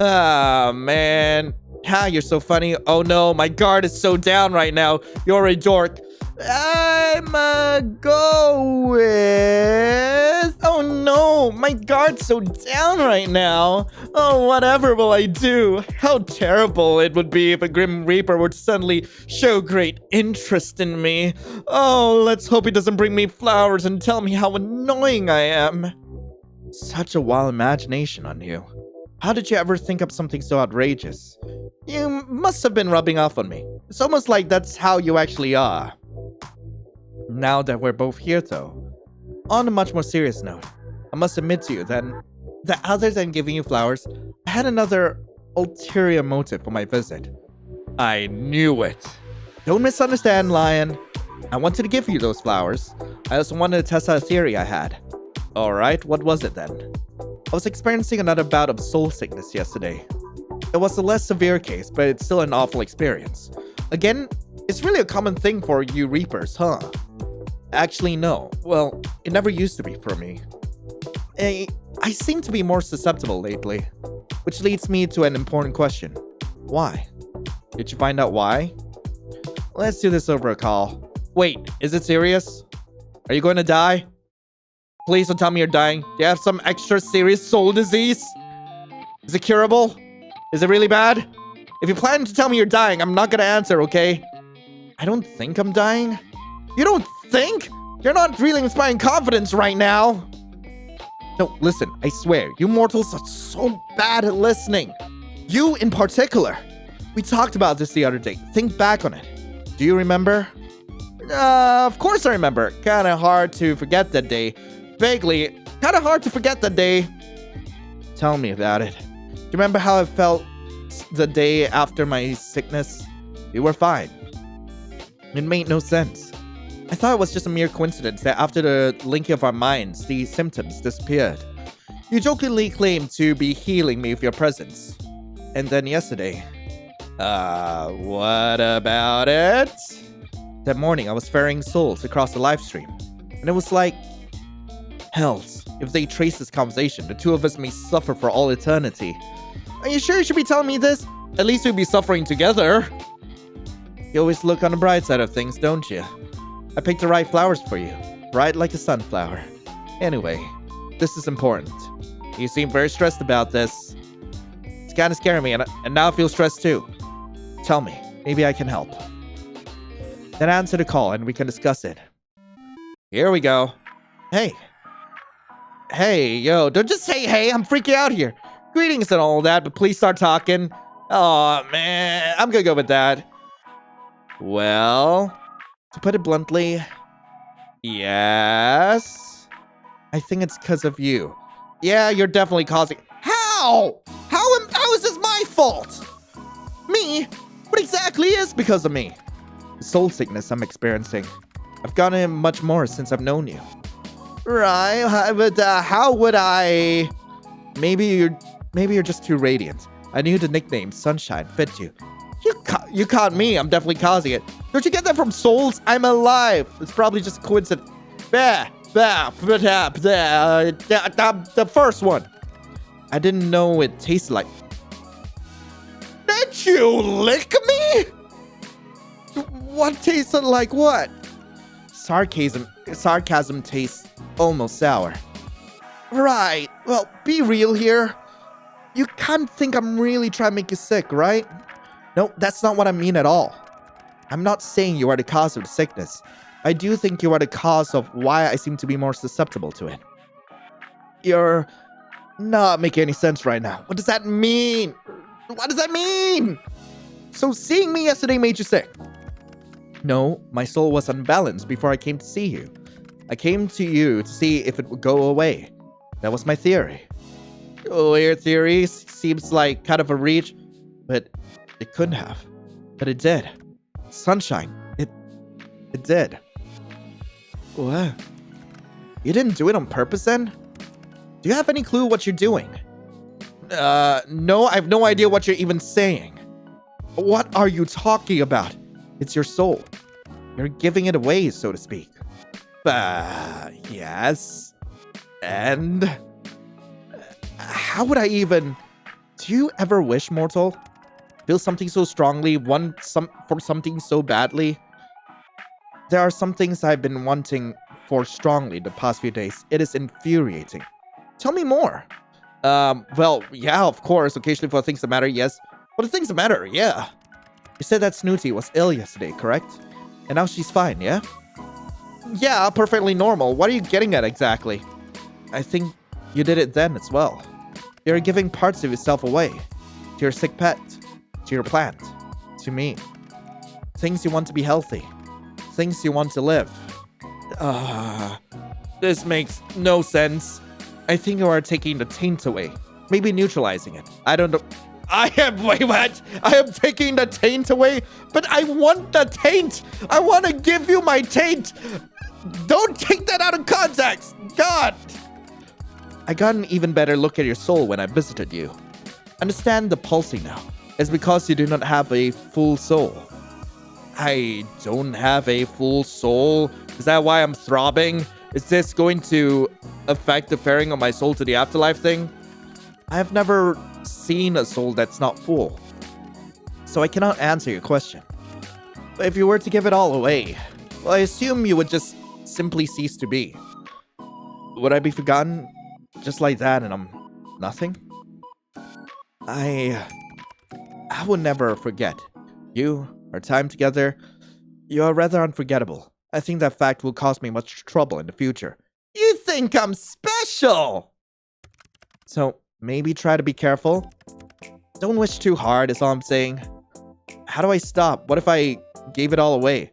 Ah, man. Ha, you're so funny. Oh no, my guard is so down right now. You're a dork. I'm go with... Oh no, my guard's so down right now. Oh, whatever will I do? How terrible it would be if a Grim Reaper would suddenly show great interest in me. Oh, let's hope he doesn't bring me flowers and tell me how annoying I am. Such a wild imagination on you. How did you ever think up something so outrageous? You must have been rubbing off on me. It's almost like that's how you actually are. Now that we're both here though, on a much more serious note, I must admit to you that other than giving you flowers, I had another ulterior motive for my visit. I knew it. Don't misunderstand, Lion. I wanted to give you those flowers. I also wanted to test out a theory I had. Alright, what was it then? I was experiencing another bout of soul sickness yesterday. It was a less severe case, but it's still an awful experience. Again, it's really a common thing for you Reapers, huh? Actually, no. Well, it never used to be for me. I seem to be more susceptible lately, which leads me to an important question. Why? Did you find out why? Let's do this over a call. Wait, is it serious? Are you going to die? Please don't tell me you're dying. Do you have some extra serious soul disease? Is it curable? Is it really bad? If you plan to tell me you're dying, I'm not gonna answer, okay? I don't think I'm dying. You don't think? You're not really inspiring confidence right now. No, listen, I swear, you mortals are so bad at listening. You in particular. We talked about this the other day. Think back on it. Do you remember? Of course I remember. Kinda hard to forget that day. Vaguely, kinda hard to forget that day. Tell me about it. Do you remember how I felt the day after my sickness? You were fine. It made no sense. I thought it was just a mere coincidence that after the linking of our minds, the symptoms disappeared. You jokingly claimed to be healing me with your presence. And then yesterday... what about it? That morning, I was ferrying souls across the live stream. And it was like... Hells, if they trace this conversation, the two of us may suffer for all eternity. Are you sure you should be telling me this? At least we'll be suffering together. You always look on the bright side of things, don't you? I picked the right flowers for you. Bright like a sunflower. Anyway, this is important. You seem very stressed about this. It's kind of scaring me, and now I feel stressed too. Tell me, maybe I can help. Then answer the call and we can discuss it. Here we go. Hey. Hey, yo, don't just say hey, I'm freaking out here. Greetings and all that, but please start talking. Oh man, I'm gonna go with that. Well, to put it bluntly, yes. I think it's because of you. Yeah, you're definitely causing... How? How is this my fault? Me? What exactly is because of me? The soul sickness I'm experiencing. I've gotten it much more since I've known you. Right, but how would I... Maybe you're just too radiant. I knew the nickname Sunshine fit you. You caught me. I'm definitely causing it. Don't you get that from souls? I'm alive. It's probably just a coincidence. The first one. I didn't know it tasted like... Did you lick me? What tasted like what? Sarcasm tastes almost sour. Right. Well, be real here. You can't think I'm really trying to make you sick, right? No, that's not what I mean at all. I'm not saying you are the cause of the sickness. I do think you are the cause of why I seem to be more susceptible to it. You're not making any sense right now. What does that mean? What does that mean? So seeing me yesterday made you sick? No, my soul was unbalanced before I came to see you. I came to you to see if it would go away. That was my theory. Oh, your theory seems like kind of a reach, but it couldn't have. But it did. Sunshine, it did. What? You didn't do it on purpose then? Do you have any clue what you're doing? No, I have no idea what you're even saying. What are you talking about? It's your soul. You're giving it away, so to speak. Yes. And... how would I even... Do you ever wish, mortal? Feel something so strongly, for something so badly? There are some things I've been wanting for strongly the past few days. It is infuriating. Tell me more. Well, yeah, of course. Occasionally for things that matter, yes. For the things that matter, yeah. You said that Snooty was ill yesterday, correct? And now she's fine, yeah? Yeah, perfectly normal. What are you getting at exactly? I think you did it then as well. You're giving parts of yourself away. To your sick pet. To your plant. To me. Things you want to be healthy. Things you want to live. This makes no sense. I think you are taking the taint away. Maybe neutralizing it. I don't know. Wait, what? I am taking the taint away? But I want the taint. I want to give you my taint. Don't take that out of context. God. I got an even better look at your soul when I visited you. Understand the pulsing now. It's because you do not have a full soul. I don't have a full soul? Is that why I'm throbbing? Is this going to affect the faring of my soul to the afterlife thing? I have never seen a soul that's not full, so I cannot answer your question. But if you were to give it all away, well, I assume you would just simply cease to be. Would I be forgotten just like that and I'm nothing? I would never forget. You, our time together, you are rather unforgettable. I think that fact will cause me much trouble in the future. You think I'm special? So, maybe try to be careful. Don't wish too hard is all I'm saying. How do I stop? What if I gave it all away?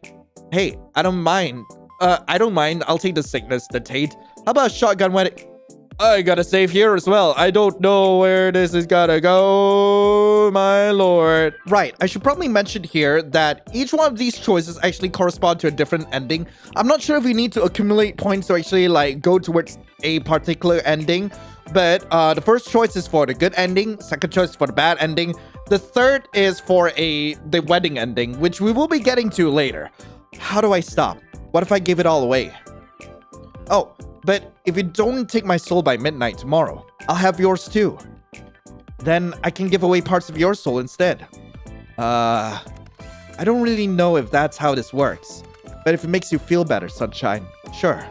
Hey, I don't mind. I'll take the sickness, the taint. How about a shotgun wedding? I gotta save here as well. I don't know where this is gonna go, my lord. Right, I should probably mention here that each one of these choices actually correspond to a different ending. I'm not sure if we need to accumulate points to actually like go towards a particular ending, but the first choice is for the good ending, second choice is for the bad ending, the third is for the wedding ending, which we will be getting to later. How do I stop? What if I give it all away? Oh, but if you don't take my soul by midnight tomorrow, I'll have yours too. Then I can give away parts of your soul instead. I don't really know if that's how this works, but if it makes you feel better, Sunshine, sure.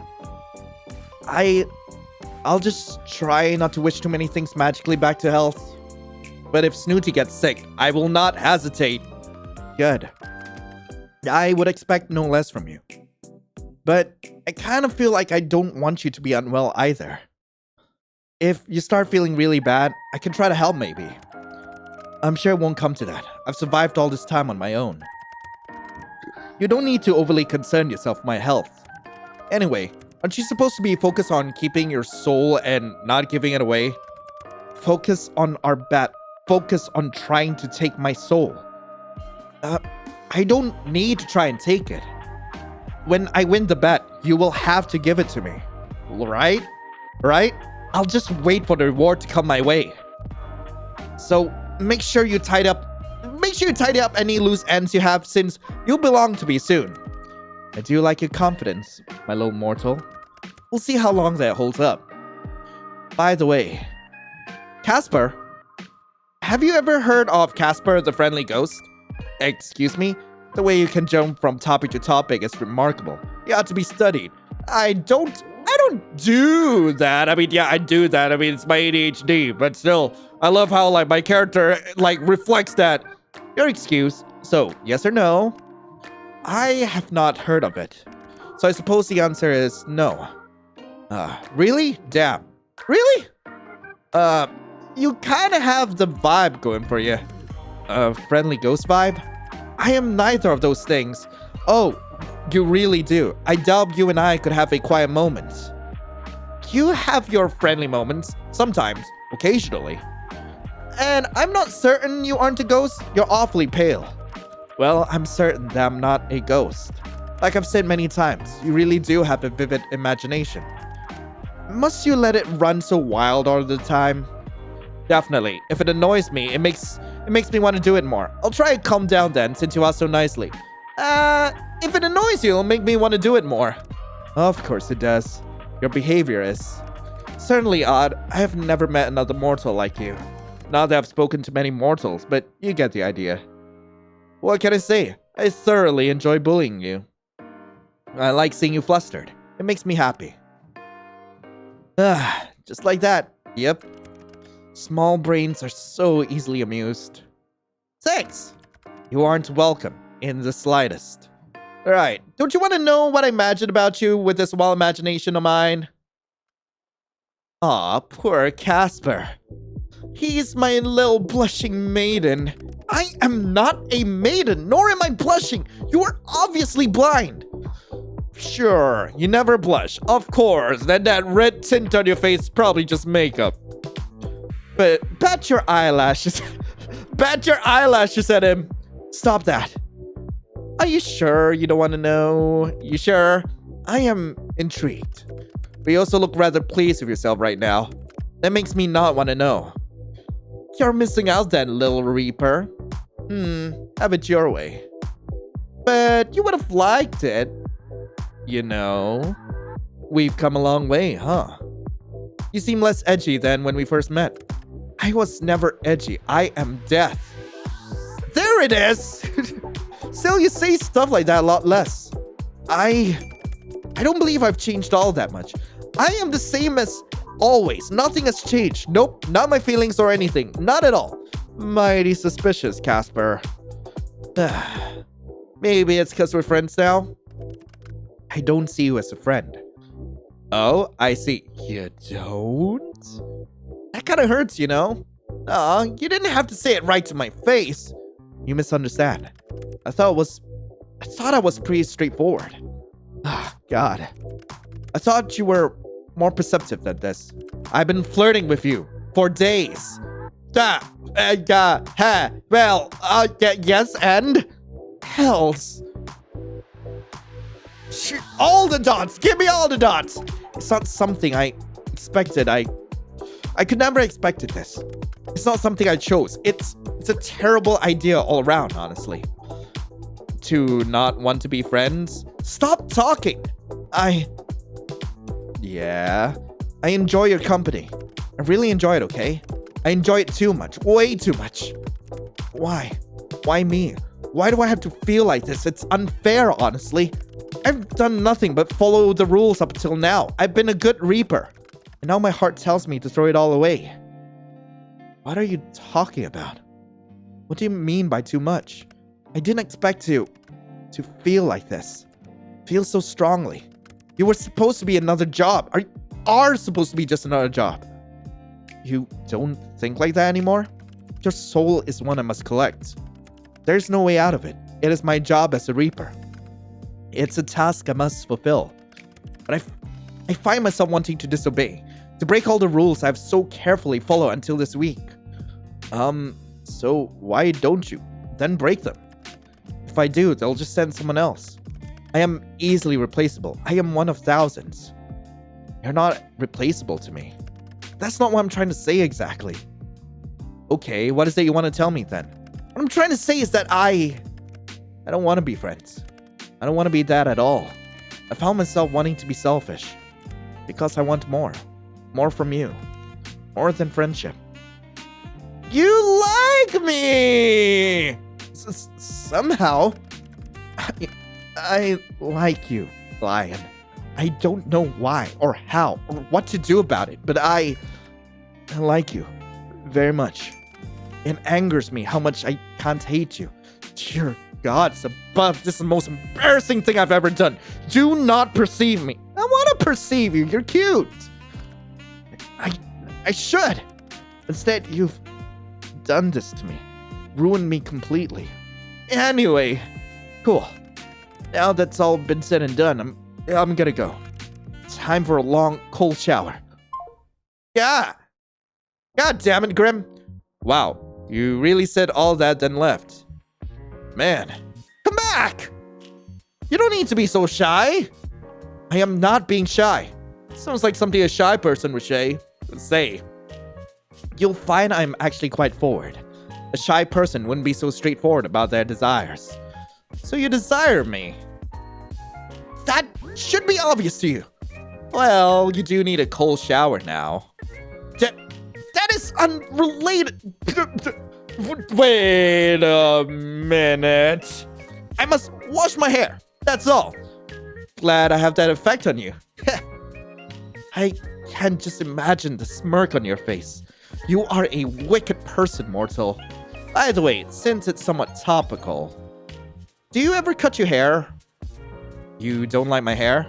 I'll just try not to wish too many things magically back to health. But if Snooty gets sick, I will not hesitate. Good. I would expect no less from you. But I kind of feel like I don't want you to be unwell either. If you start feeling really bad, I can try to help maybe. I'm sure it won't come to that. I've survived all this time on my own. You don't need to overly concern yourself with my health. Anyway, aren't you supposed to be focused on keeping your soul and not giving it away? Focus on our bet. Focus on trying to take my soul. I don't need to try and take it. When I win the bet, you will have to give it to me. Right? Right? I'll just wait for the reward to come my way. So make sure you tidy up any loose ends you have, since you belong to me soon. I do like your confidence, my little mortal. We'll see how long that holds up. By the way, Casper, have you ever heard of Casper the Friendly Ghost? Excuse me? The way you can jump from topic to topic is remarkable. You ought to be studied. I don't do that. I mean, yeah, I do that. I mean, it's my ADHD, but still, I love how, like, my character, like, reflects that. Your excuse. So, yes or no? I have not heard of it. So I suppose the answer is no. Really? Damn. Really? You kind of have the vibe going for you. Friendly ghost vibe? I am neither of those things. Oh, you really do. I doubt you and I could have a quiet moment. You have your friendly moments, sometimes, occasionally. And I'm not certain you aren't a ghost. You're awfully pale. Well, I'm certain that I'm not a ghost. Like I've said many times, you really do have a vivid imagination. Must you let it run so wild all the time? Definitely. If it annoys me, it makes me want to do it more. I'll try to calm down then, since you asked so nicely. If it annoys you, it'll make me want to do it more. Of course it does. Your behavior is certainly odd. I have never met another mortal like you. Not that I've spoken to many mortals, but you get the idea. What can I say? I thoroughly enjoy bullying you. I like seeing you flustered. It makes me happy. Just like that. Yep. Small brains are so easily amused. Thanks. You aren't welcome in the slightest. Alright, don't you want to know what I imagined about you with this wild imagination of mine? Aw, poor Casper. He's my little blushing maiden. I am not a maiden, nor am I blushing. You are obviously blind. Sure, you never blush. Of course, then that red tint on your face is probably just makeup. But bat your eyelashes. Bat your eyelashes at him. Stop that. Are you sure you don't want to know? You sure? I am intrigued. But you also look rather pleased with yourself right now. That makes me not want to know. You're missing out then, little Reaper. Have it your way. But you would have liked it. You know, we've come a long way, huh? You seem less edgy than when we first met. I was never edgy. I am death. There it is! Still, you say stuff like that a lot less. I don't believe I've changed all that much. I am the same as always. Nothing has changed. Nope, not my feelings or anything. Not at all. Mighty suspicious, Casper. Maybe it's because we're friends now? I don't see you as a friend. Oh, I see. You don't? That kind of hurts, you know? Aw, you didn't have to say it right to my face. You misunderstand. I thought I was pretty straightforward. Ah, God. I thought you were more perceptive than this. I've been flirting with you for days. Yes, and? Hells. All the dots! Give me all the dots! It's not something I expected. I could never expected this. It's not something I chose. It's a terrible idea all around, honestly. To not want to be friends? Stop talking! Yeah. I enjoy your company. I really enjoy it, okay? I enjoy it too much. Way too much. Why? Why me? Why do I have to feel like this? It's unfair, honestly. I've done nothing but follow the rules up until now. I've been a good Reaper. And now my heart tells me to throw it all away. What are you talking about? What do you mean by too much? I didn't expect to feel like this. Feel so strongly. You were supposed to be another job. Are supposed to be just another job. You don't think like that anymore? Your soul is one I must collect. There's no way out of it. It is my job as a Reaper. It's a task I must fulfill. But I find myself wanting to disobey. To break all the rules I've so carefully followed until this week. So why don't you? Then break them. If I do, they'll just send someone else. I am easily replaceable. I am one of thousands. You're not replaceable to me. That's not what I'm trying to say exactly. Okay, what is it you want to tell me then? What I'm trying to say is that I don't want to be friends. I don't want to be that at all. I found myself wanting to be selfish. Because I want more. More from you. More than friendship. You like me! Somehow. I like you, Lion. I don't know why or how or what to do about it, but I like you very much. It angers me how much I can't hate you. Dear gods above, this is the most embarrassing thing I've ever done. Do not perceive me. I want to perceive you. You're cute. I should. Instead, you've done this to me. Ruined me completely. Anyway, cool. Now that's all been said and done, I'm gonna go. Time for a long, cold shower. Yeah. God damn it, Grim. Wow, you really said all that then left. Man, come back! You don't need to be so shy. I am not being shy. Sounds like something a shy person would say. You'll find I'm actually quite forward. A shy person wouldn't be so straightforward about their desires. So you desire me. That should be obvious to you. Well, you do need a cold shower now. That is unrelated. Wait a minute. I must wash my hair. That's all. glad I have that effect on you. I can just imagine the smirk on your face. You are a wicked person, mortal. By the way, since it's somewhat topical, do you ever cut your hair? You don't like my hair?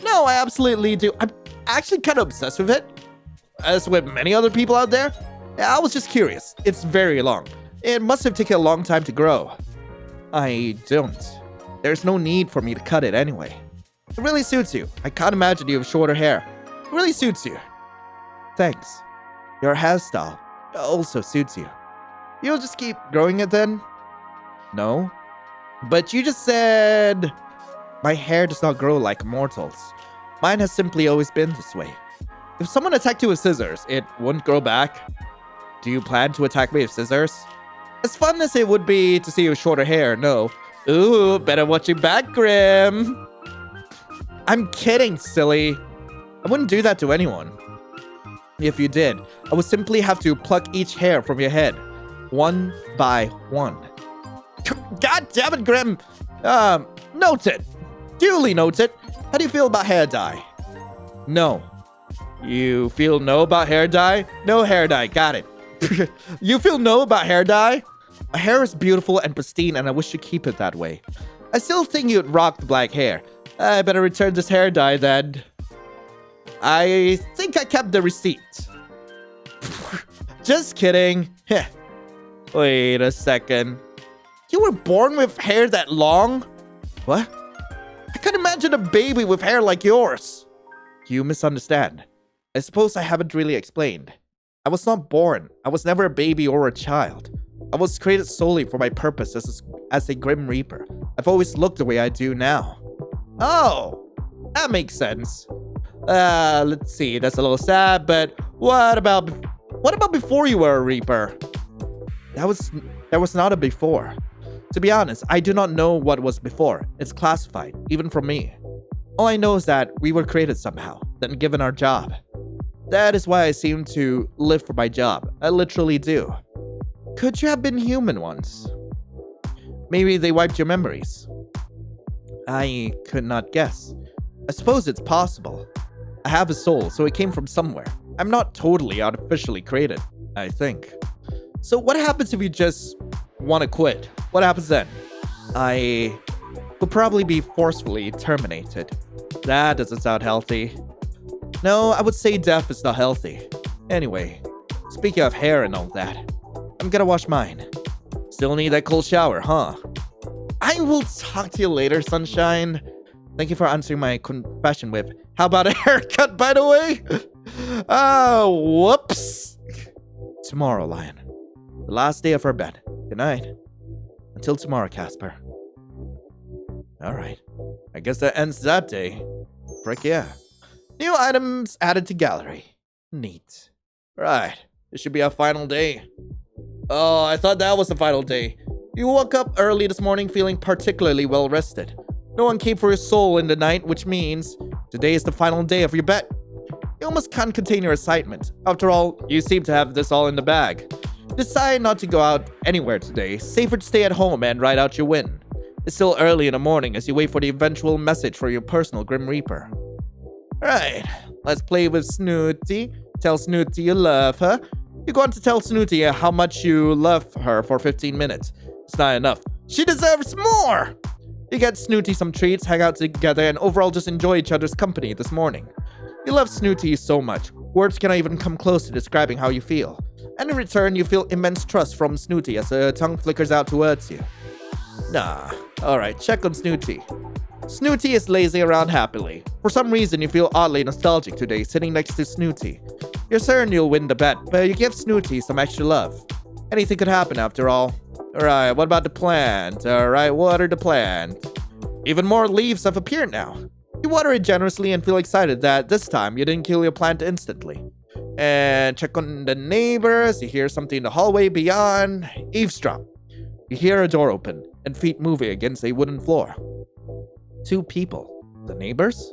No, I absolutely do. I'm actually kind of obsessed with it. As with many other people out there. I was just curious. It's very long. It must have taken a long time to grow. I don't. There's no need for me to cut it anyway. It really suits you. I can't imagine you have shorter hair. It really suits you. Thanks. Your hairstyle also suits you. You'll just keep growing it then? No. But you just said... My hair does not grow like mortals. Mine has simply always been this way. If someone attacked you with scissors, it wouldn't grow back. Do you plan to attack me with scissors? As fun as it would be to see you with shorter hair, no. Ooh, better watch your back, Grim. I'm kidding, silly. I wouldn't do that to anyone. If you did, I would simply have to pluck each hair from your head, one by one. God damn it, Grim. Noted. Duly noted. How do you feel about hair dye? No. You feel no about hair dye? No hair dye, got it. You feel no about hair dye? My hair is beautiful and pristine and I wish to keep it that way. I still think you'd rock the black hair. I better return this hair dye then. I think I kept the receipt. Just kidding. Wait a second. You were born with hair that long? What? I can't imagine a baby with hair like yours. You misunderstand. I suppose I haven't really explained. I was not born. I was never a baby or a child. I was created solely for my purpose as a Grim Reaper. I've always looked the way I do now. Oh, that makes sense. Let's see. That's a little sad, but what about before you were a Reaper? There was not a before. To be honest, I do not know what was before. It's classified, even from me. All I know is that we were created somehow, then given our job. That is why I seem to live for my job. I literally do. Could you have been human once? Maybe they wiped your memories. I could not guess. I suppose it's possible. I have a soul, so it came from somewhere. I'm not totally artificially created, I think. So what happens if you just want to quit? What happens then? I would probably be forcefully terminated. That doesn't sound healthy. No, I would say death is not healthy. Anyway, speaking of hair and all that, I'm gonna wash mine. Still need that cold shower, huh? I will talk to you later, sunshine. Thank you for answering my confession with, how about a haircut, by the way? Whoops. Tomorrow, Lion. The last day of our bed. Good night. Until tomorrow, Casper. Alright. I guess that ends that day. Frick yeah. New items added to gallery. Neat. Right. This should be our final day. Oh, I thought that was the final day. You woke up early this morning feeling particularly well rested. No one came for your soul in the night, which means today is the final day of your bet. You almost can't contain your excitement. After all, you seem to have this all in the bag. Decide not to go out anywhere today. Safer to stay at home and ride out your win. It's still early in the morning as you wait for the eventual message for your personal Grim Reaper. Right, let's play with Snooty. Tell Snooty you love her. You're going to tell Snooty how much you love her for 15 minutes. It's not enough. She deserves more! You get Snooty some treats, hang out together, and overall just enjoy each other's company this morning. You love Snooty so much. Words cannot even come close to describing how you feel. And in return, you feel immense trust from Snooty as her tongue flickers out towards you. Nah. Alright, check on Snooty. Snooty is lazing around happily. For some reason, you feel oddly nostalgic today, sitting next to Snooty. You're certain you'll win the bet, but you give Snooty some extra love. Anything could happen after all. Alright, what about the plant? Alright, water the plant. Even more leaves have appeared now. You water it generously and feel excited that this time you didn't kill your plant instantly. And check on the neighbors. You hear something in the hallway beyond. Eavesdrop. You hear a door open and feet moving against a wooden floor. Two people. The neighbors?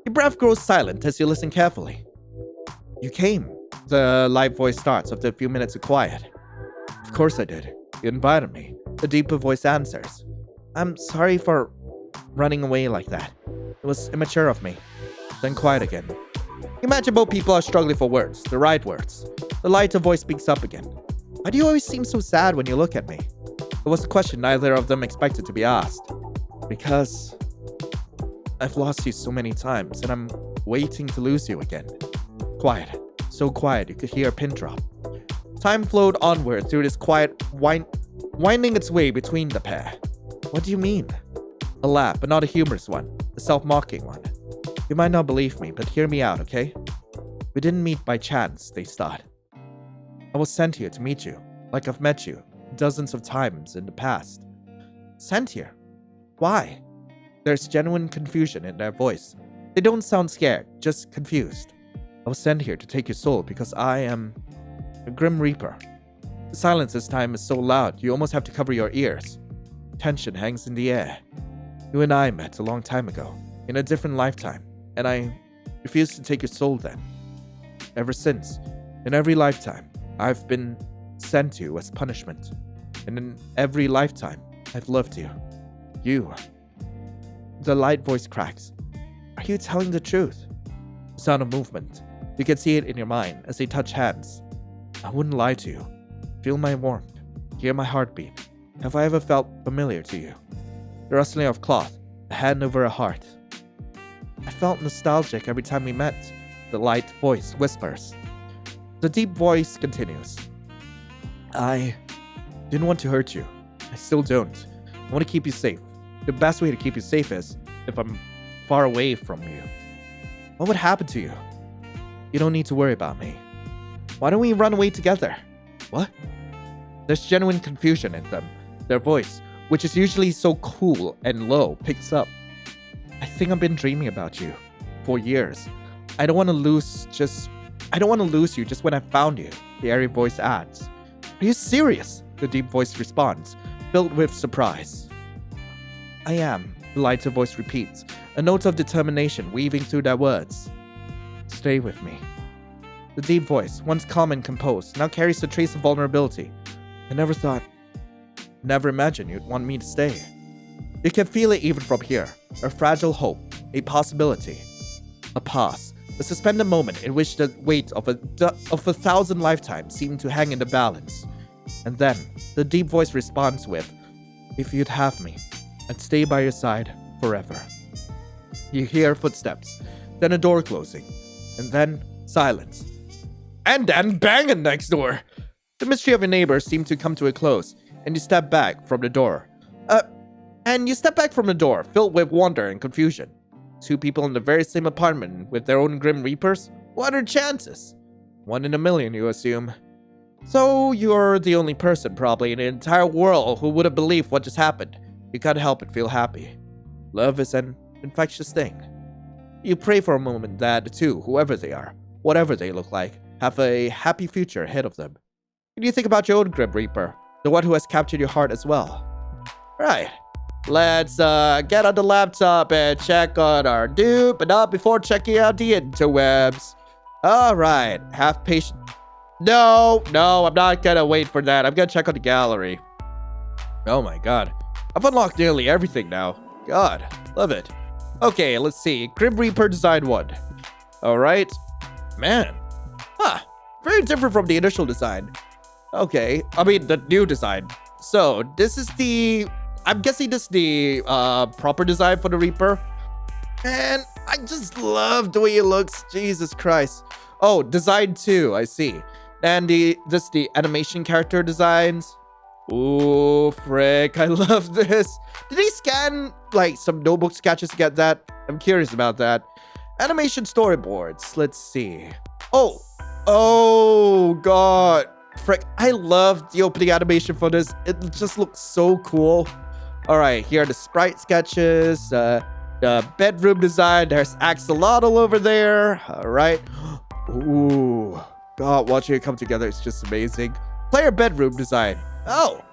Your breath grows silent as you listen carefully. You came. The light voice starts after a few minutes of quiet. Of course I did. You invited me. The deeper voice answers. I'm sorry for running away like that. It was immature of me. Then quiet again. Imagine both people are struggling for words, the right words. The lighter voice speaks up again. Why do you always seem so sad when you look at me? It was a question neither of them expected to be asked. Because I've lost you so many times, and I'm waiting to lose you again. Quiet. So quiet you could hear a pin drop. Time flowed onward through this quiet, winding its way between the pair. What do you mean? A laugh, but not a humorous one. A self-mocking one. You might not believe me, but hear me out, okay? We didn't meet by chance, they start. I was sent here to meet you, like I've met you dozens of times in the past. Sent here? Why? There's genuine confusion in their voice. They don't sound scared, just confused. I was sent here to take your soul because I am a Grim Reaper. The silence this time is so loud, you almost have to cover your ears. Tension hangs in the air. You and I met a long time ago, in a different lifetime, and I refused to take your soul then. Ever since, in every lifetime, I've been sent to you as punishment. And in every lifetime, I've loved you. You. The light voice cracks. Are you telling the truth? The sound of movement. You can see it in your mind as they touch hands. I wouldn't lie to you. Feel my warmth. Hear my heartbeat. Have I ever felt familiar to you? The rustling of cloth. A hand over a heart. I felt nostalgic every time we met. The light voice whispers. The deep voice continues. I didn't want to hurt you. I still don't. I want to keep you safe. The best way to keep you safe is if I'm far away from you. What would happen to you? You don't need to worry about me. Why don't we run away together? What? There's genuine confusion in them. Their voice, which is usually so cool and low, picks up. I think I've been dreaming about you for years. I don't want to lose you just when I found you, the airy voice adds. Are you serious? The deep voice responds, filled with surprise. I am, the lighter voice repeats, a note of determination weaving through their words. Stay with me. The deep voice, once calm and composed, now carries a trace of vulnerability. I never imagined you'd want me to stay. You can feel it even from here, a fragile hope, a possibility. A pause, a suspended moment in which the weight of a 1,000 lifetimes seemed to hang in the balance. And then, the deep voice responds with, if you'd have me, I'd stay by your side forever. You hear footsteps, then a door closing, and then silence. And then banging next door! The mystery of your neighbors seemed to come to a close, and you step back from the door. Filled with wonder and confusion. Two people in the very same apartment with their own Grim Reapers? What are chances? 1 in a million, you assume. So you're the only person probably in the entire world who would have believed what just happened. You can't help but feel happy. Love is an infectious thing. You pray for a moment that the two, whoever they are, whatever they look like, have a happy future ahead of them. And you think about your own Grim Reaper, the one who has captured your heart as well. Right. Let's get on the laptop and check on our dude, but not before checking out the interwebs. Alright, have patience. No, I'm not gonna wait for that. I'm gonna check on the gallery. Oh my god. I've unlocked nearly everything now. God, love it. Okay, let's see. Grim Reaper Design 1. Alright. Man. Very different from the initial design. Okay, I mean the new design. So, this is the... I'm guessing this is the proper design for the Reaper. And I just love the way it looks. Jesus Christ. Oh, design 2, I see. And the animation character designs. Ooh, frick, I love this. Did he scan like some notebook sketches to get that? I'm curious about that. Animation storyboards, let's see. Oh god. Frick, I love the opening animation for this. It just looks so cool. Alright, here are the sprite sketches, the bedroom design. There's axolotl over there. Alright. Ooh. God, watching it come together is just amazing. Player bedroom design. Oh.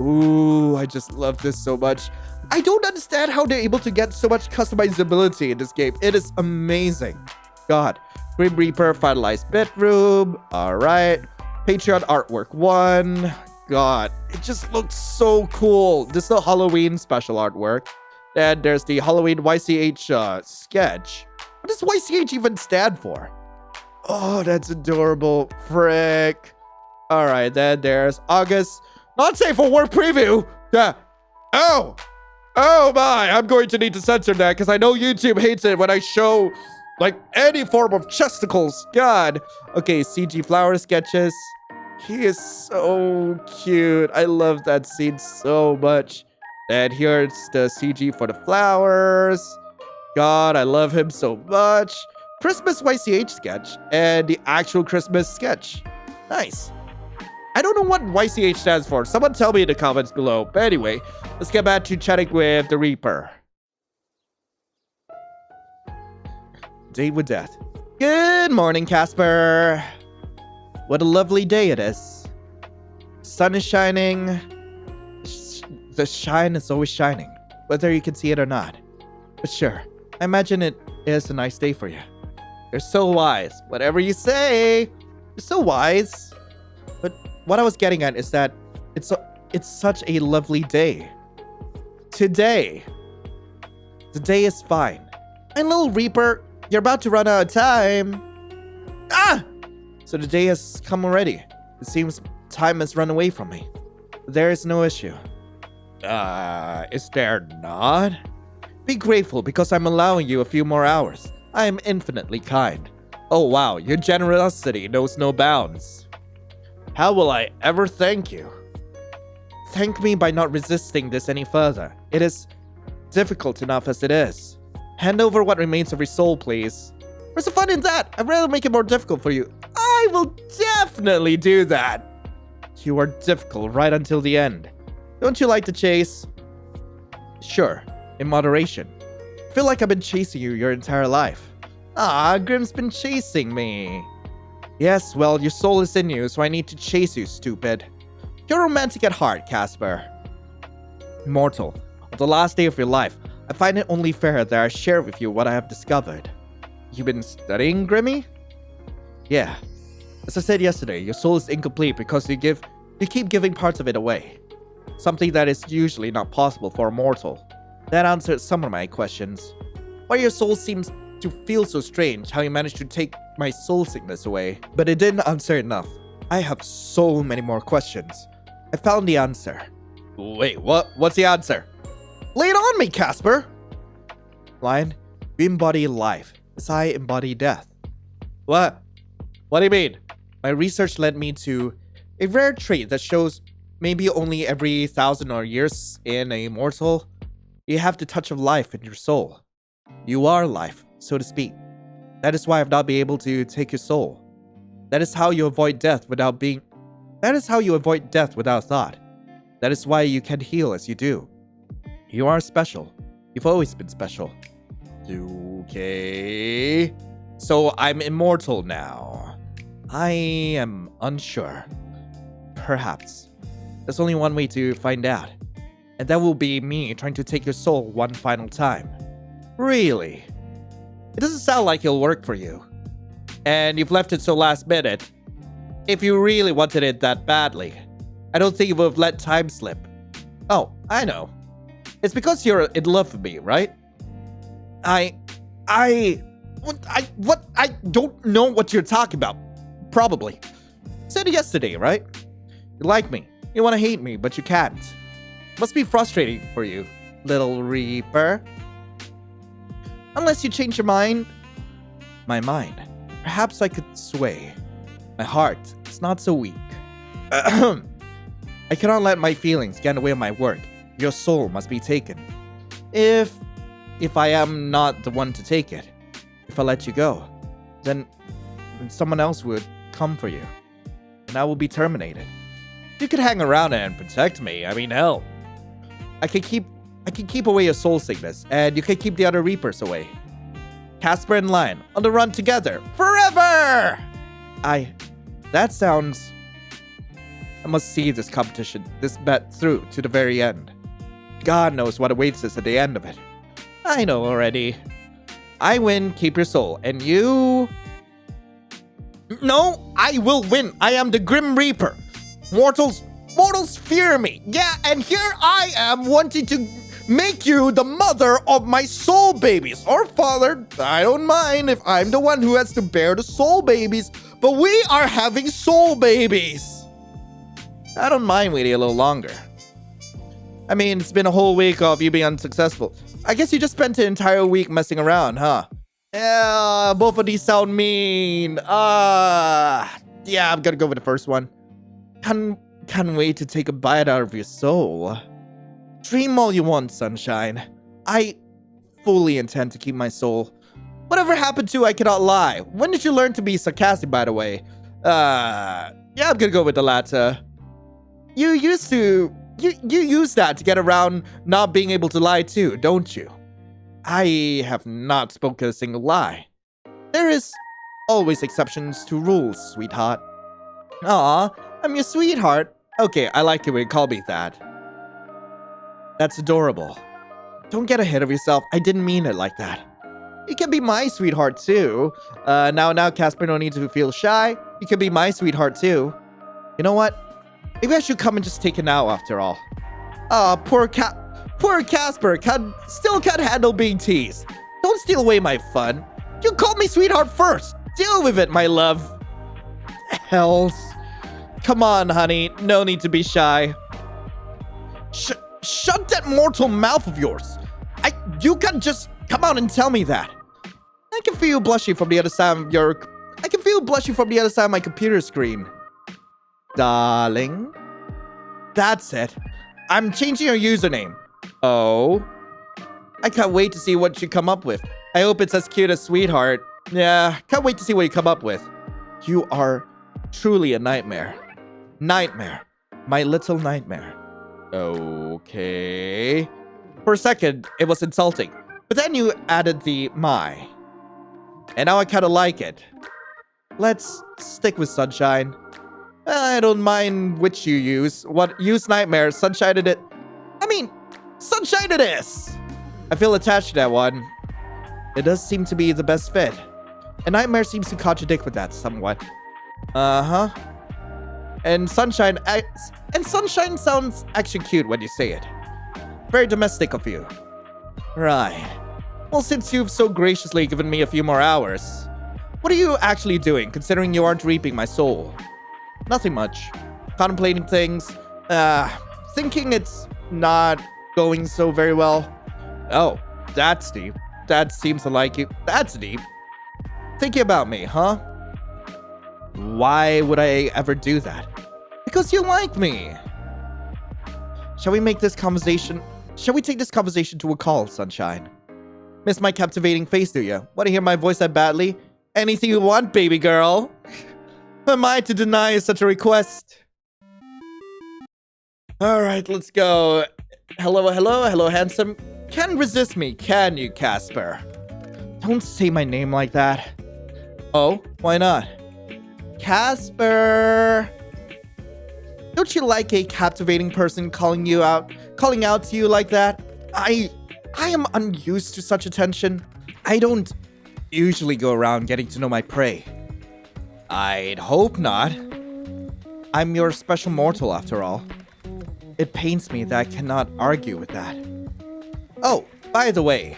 Ooh, I just love this so much. I don't understand how they're able to get so much customizability in this game. It is amazing. God. Grim Reaper finalized bedroom. Alright. Patreon artwork 1. God, it just looks so cool. This is the Halloween special artwork. Then there's the Halloween YCH sketch. What does YCH even stand for? Oh, that's adorable. Frick. Alright, then there's August. Not safe for work preview. Yeah. Oh. Oh my. I'm going to need to censor that because I know YouTube hates it when I show like any form of chesticles. God. Okay, CG flower sketches. He is so cute. I love that scene so much. And here's the CG for the flowers. God, I love him so much. Christmas YCH sketch and the actual Christmas sketch. Nice. I don't know what YCH stands for. Someone tell me in the comments below. But anyway, let's get back to chatting with the Reaper. Date with Death. Good morning, Casper. What a lovely day it is. Sun is shining. The shine is always shining, whether you can see it or not. But sure, I imagine it is a nice day for you. You're so wise. Whatever you say, you're so wise. But what I was getting at is that it's such a lovely day. Today. The day is fine. And little Reaper, you're about to run out of time. Ah! So the day has come already. It seems time has run away from me. But there is no issue. Is there not? Be grateful because I'm allowing you a few more hours. I am infinitely kind. Oh wow, your generosity knows no bounds. How will I ever thank you? Thank me by not resisting this any further. It is difficult enough as it is. Hand over what remains of your soul, please. Where's the fun in that? I'd rather make it more difficult for you. I will definitely do that. You are difficult right until the end. Don't you like to chase? Sure, in moderation. I feel like I've been chasing you your entire life. Ah, Grimm's been chasing me. Yes, well, your soul is in you, so I need to chase you, stupid. You're romantic at heart, Casper. Mortal, on the last day of your life, I find it only fair that I share with you what I have discovered. You've been studying, Grimmy? Yeah. As I said yesterday, your soul is incomplete because you keep giving parts of it away. Something that is usually not possible for a mortal. That answered some of my questions. Why your soul seems to feel so strange, how you managed to take my soul sickness away. But it didn't answer enough. I have so many more questions. I found the answer. Wait, what's the answer? Lay it on me, Casper! Lion, you embody life, as I embody death. What? What do you mean? My research led me to a rare trait that shows maybe only every 1,000 or years in a mortal, you have the touch of life in your soul. You are life, so to speak. That is why I've not been able to take your soul. That is how you avoid death without thought. That is why you can heal as you do. You are special. You've always been special. Okay. So I'm immortal now. I am unsure. Perhaps. There's only one way to find out. And that will be me trying to take your soul one final time. Really? It doesn't sound like it'll work for you. And you've left it so last minute. If you really wanted it that badly, I don't think you would have let time slip. Oh, I know. It's because you're in love with me, right? I don't know what you're talking about. Probably. You said it yesterday, right? You like me. You want to hate me, but you can't. Must be frustrating for you, little Reaper. Unless you change your mind. My mind. Perhaps I could sway. My heart is not so weak. I cannot let my feelings get in the way of my work. Your soul must be taken. If I am not the one to take it, if I let you go, then someone else would come for you, and I will be terminated. You could hang around and protect me. I mean, hell, I can keep away your soul sickness, and you can keep the other Reapers away. Casper and Lion on the run together forever. That sounds. I must see this competition, this bet through to the very end. God knows what awaits us at the end of it. I know already. I win, keep your soul, and you... No, I will win. I am the Grim Reaper. Mortals fear me. Yeah, and here I am wanting to make you the mother of my soul babies. Or father, I don't mind if I'm the one who has to bear the soul babies, but we are having soul babies. I don't mind waiting a little longer. I mean, it's been a whole week of you being unsuccessful. I guess you just spent an entire week messing around, huh? Yeah, both of these sound mean. Yeah, I'm gonna go with the first one. Can't wait to take a bite out of your soul. Dream all you want, sunshine. I fully intend to keep my soul. Whatever happened to I cannot lie. When did you learn to be sarcastic, by the way? Yeah, I'm gonna go with the latter. You use that to get around not being able to lie too, don't you? I have not spoken a single lie. There is always exceptions to rules, sweetheart. Aw, I'm your sweetheart. Okay, I like it when you call me that. That's adorable. Don't get ahead of yourself. I didn't mean it like that. You can be my sweetheart too. Now, Casper, no need to feel shy. You can be my sweetheart too. You know what? Maybe I should come and just take it now after all. Poor Casper still can't handle being teased. Don't steal away my fun. You called me sweetheart first. Deal with it, my love. Hells. Come on, honey. No need to be shy. Shut that mortal mouth of yours. You can't just come out and tell me that. I can feel you blushing from the other side of my computer screen. Darling. That's it. I'm changing your username. Oh. I can't wait to see what you come up with. I hope it's as cute as sweetheart. Yeah, can't wait to see what you come up with. You are truly a nightmare. Nightmare. My little nightmare. Okay. For a second, it was insulting. But then you added the my. And now I kinda like it. Let's stick with sunshine. I don't mind which you use. Use nightmare, sunshine it. Sunshine it is! I feel attached to that one. It does seem to be the best fit. And nightmare seems to contradict with that somewhat. Uh-huh. And sunshine sounds actually cute when you say it. Very domestic of you. Right. Well, since you've so graciously given me a few more hours, what are you actually doing, considering you aren't reaping my soul? Nothing much. Contemplating things. Thinking it's not going so very well. Oh, that's deep. That seems to like you. That's deep. Thinking about me, huh? Why would I ever do that? Because you like me. Shall we take this conversation to a call, sunshine? Miss my captivating face, do you? Want to hear my voice that badly? Anything you want, baby girl. Who am I to deny such a request? Alright, let's go. Hello, handsome. Can't resist me, can you, Casper? Don't say my name like that. Oh, why not? Casper! Don't you like a captivating person calling out to you like that? I am unused to such attention. I don't usually go around getting to know my prey. I'd hope not. I'm your special mortal after all. It pains me that I cannot argue with that. Oh, by the way,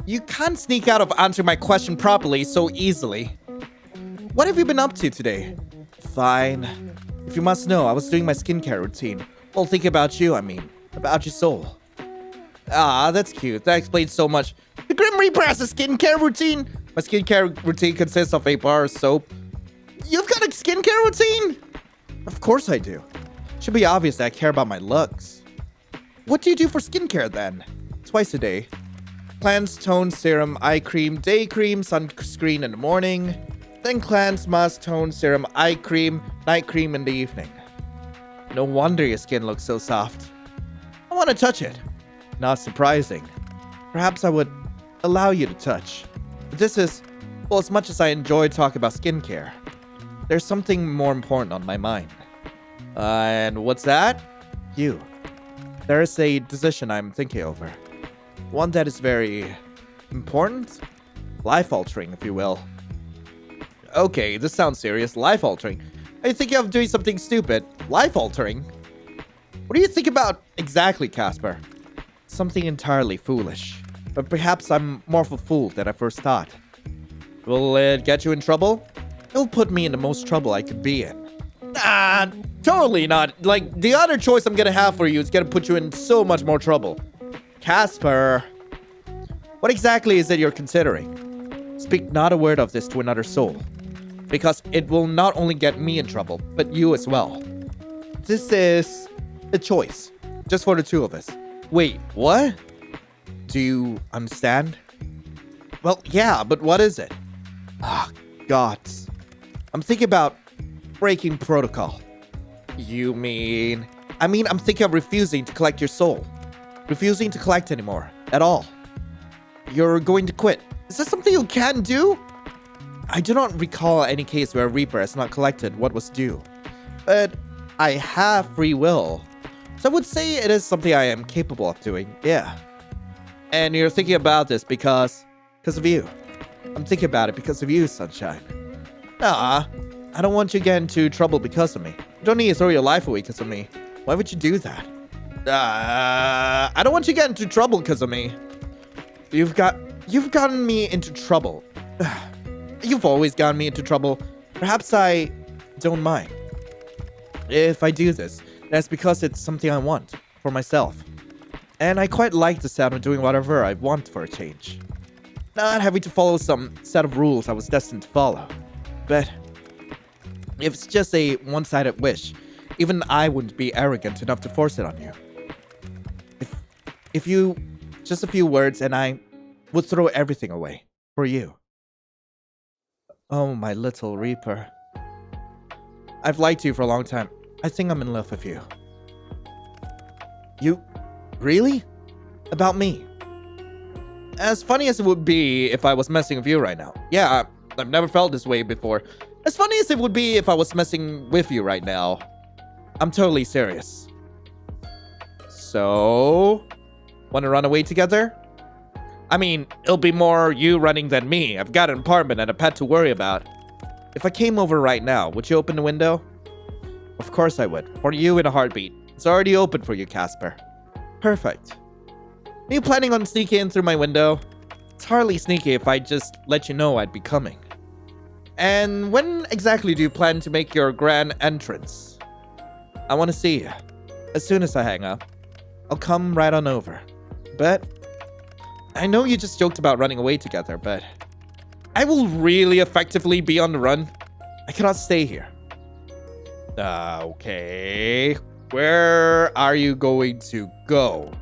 you can't sneak out of answering my question properly so easily. What have you been up to today? Fine. If you must know, I was doing my skincare routine. Well, think about you, about your soul. Ah, that's cute. That explains so much. The Grim Reaper has a skincare routine? My skincare routine consists of a bar of soap. You've got a skincare routine? Of course I do. Should be obvious that I care about my looks. What do you do for skincare then? Twice a day. Cleanse, tone, serum, eye cream, day cream, sunscreen in the morning. Then cleanse, mask, tone, serum, eye cream, night cream in the evening. No wonder your skin looks so soft. I want to touch it. Not surprising. Perhaps I would allow you to touch. But this is, well, as much as I enjoy talking about skincare, there's something more important on my mind. And what's that? You. There is a decision I'm thinking over. One that is very important? Life-altering, if you will. Okay, this sounds serious. Life-altering. Are you thinking of doing something stupid? Life-altering? What do you think about exactly, Casper? something entirely foolish. But perhaps I'm more of a fool than I first thought. Will it get you in trouble? It'll put me in the most trouble I could be in. Totally not. Like, the other choice I'm gonna have for you is gonna put you in so much more trouble. Casper, what exactly is it you're considering? Speak not a word of this to another soul, because it will not only get me in trouble, but you as well. This is a choice, just for the two of us. Wait, what? Do you understand? Well, yeah, but what is it? God. I'm thinking about breaking protocol. You mean? I'm thinking of refusing to collect your soul. Refusing to collect anymore, at all. You're going to quit. Is that something you can do? I do not recall any case where a Reaper has not collected what was due. But I have free will. So I would say it is something I am capable of doing, yeah. And you're thinking about this because of you. I'm thinking about it because of you, Sunshine. Nah, I don't want you to get into trouble because of me. You don't need to throw your life away because of me. Why would you do that? I don't want you to get into trouble because of me. You've gotten me into trouble. You've always gotten me into trouble. Perhaps I don't mind. If I do this, that's because it's something I want for myself. And I quite like the sound of doing whatever I want for a change. Not having to follow some set of rules I was destined to follow. But if it's just a one-sided wish, even I wouldn't be arrogant enough to force it on you. If you, just a few words and I would throw everything away for you. Oh, my little Reaper. I've liked you for a long time. I think I'm in love with you. You? Really? About me? As funny as it would be if I was messing with you right now. Yeah, I've never felt this way before. As funny as it would be if I was messing with you right now. I'm totally serious. So, want to run away together? I mean, it'll be more you running than me. I've got an apartment and a pet to worry about. If I came over right now, would you open the window? Of course I would. For you in a heartbeat. It's already open for you, Casper. Perfect. Are you planning on sneaking in through my window? It's hardly sneaky if I just let you know I'd be coming. And when exactly do you plan to make your grand entrance? I want to see you. As soon as I hang up, I'll come right on over. But I know you just joked about running away together, but I will really effectively be on the run. I cannot stay here. Okay. Where are you going to go?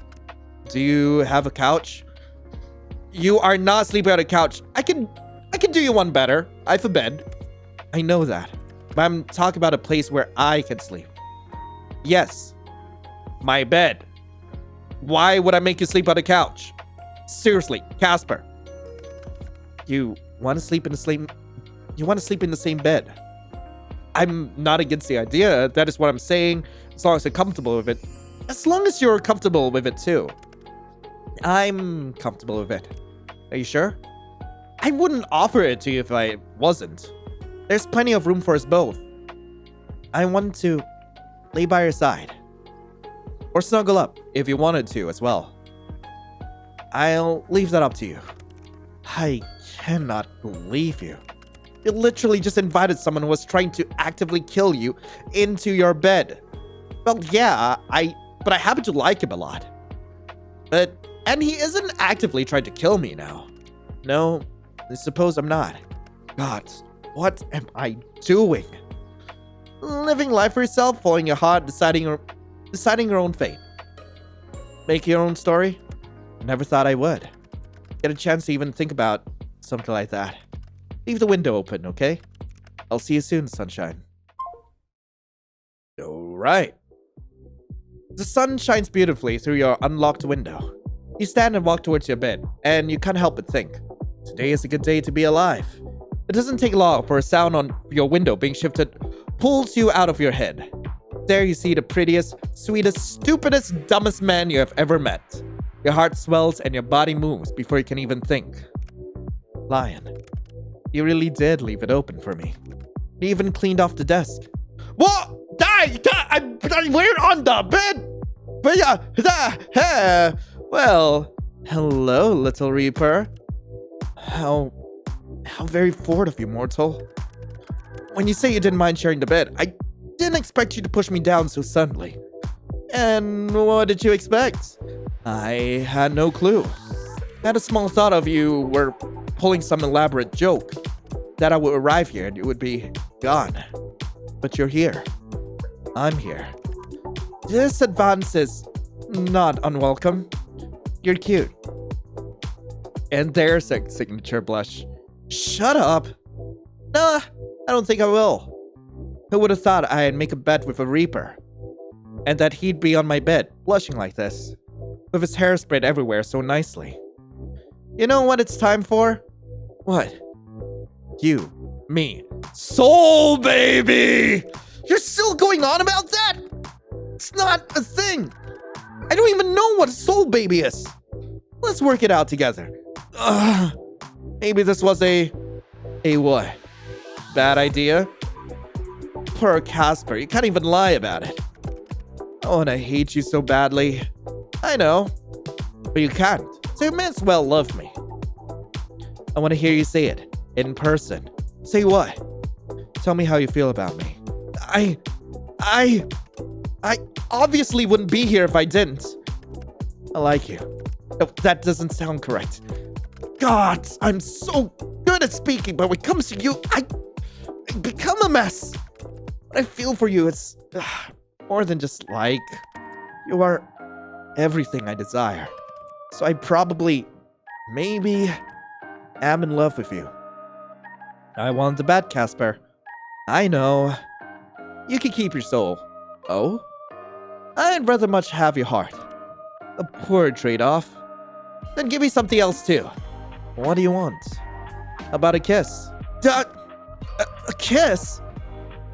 Do you have a couch? You are not sleeping on a couch. I can do you one better. I have a bed. I know that. But I'm talking about a place where I can sleep. Yes. My bed. Why would I make you sleep on a couch? Seriously, Casper. You want to sleep in the same bed. I'm not against the idea. That is what I'm saying. As long as you're comfortable with it. As long as you're comfortable with it too. I'm comfortable with it. Are you sure? I wouldn't offer it to you if I wasn't. There's plenty of room for us both. I want to lay by your side. Or snuggle up if you wanted to as well. I'll leave that up to you. I cannot believe you. You literally just invited someone who was trying to actively kill you into your bed. Well, yeah, but I happen to like him a lot. And he isn't actively trying to kill me now. No, I suppose I'm not. God, what am I doing? Living life for yourself, following your heart, deciding your own fate. Make your own story? Never thought I would. Get a chance to even think about something like that. Leave the window open, okay? I'll see you soon, Sunshine. Alright. The sun shines beautifully through your unlocked window. You stand and walk towards your bed, and you can't help but think, today is a good day to be alive. It doesn't take long for a sound on your window being shifted pulls you out of your head. There you see the prettiest, sweetest, stupidest, dumbest man you have ever met. Your heart swells and your body moves before you can even think. Lion, you really did leave it open for me. You even cleaned off the desk. What? We're on the bed. Well, hello, little Reaper. How very forward of you, mortal. When you say you didn't mind sharing the bed, I didn't expect you to push me down so suddenly. And what did you expect? I had no clue. I had a small thought of you were pulling some elaborate joke, that I would arrive here and you would be gone. But you're here. I'm here. This advance is not unwelcome. You're cute. And there's a signature blush. Shut up. Nah, I don't think I will. Who would have thought I'd make a bet with a Reaper? And that he'd be on my bed, blushing like this, with his hair spread everywhere so nicely. You know what it's time for? What? You. Me. Soul baby! You're still going on about that? It's not a thing. I don't even know what a soul baby is. Let's work it out together. Maybe this was a what? Bad idea? Poor Casper, you can't even lie about it. Oh, and I hate you so badly. I know, but you can't, so you may as well love me. I want to hear you say it, in person. Say what? Tell me how you feel about me. I obviously wouldn't be here if I didn't. I like you. No, that doesn't sound correct. God, I'm so good at speaking, but when it comes to you, I become a mess. What I feel for you is more than just like. You are everything I desire. So I probably, maybe, am in love with you. I want the bet, Casper. I know. You can keep your soul. Oh? I'd rather much have your heart. A poor trade-off. Then give me something else too. What do you want? How about a kiss? A kiss?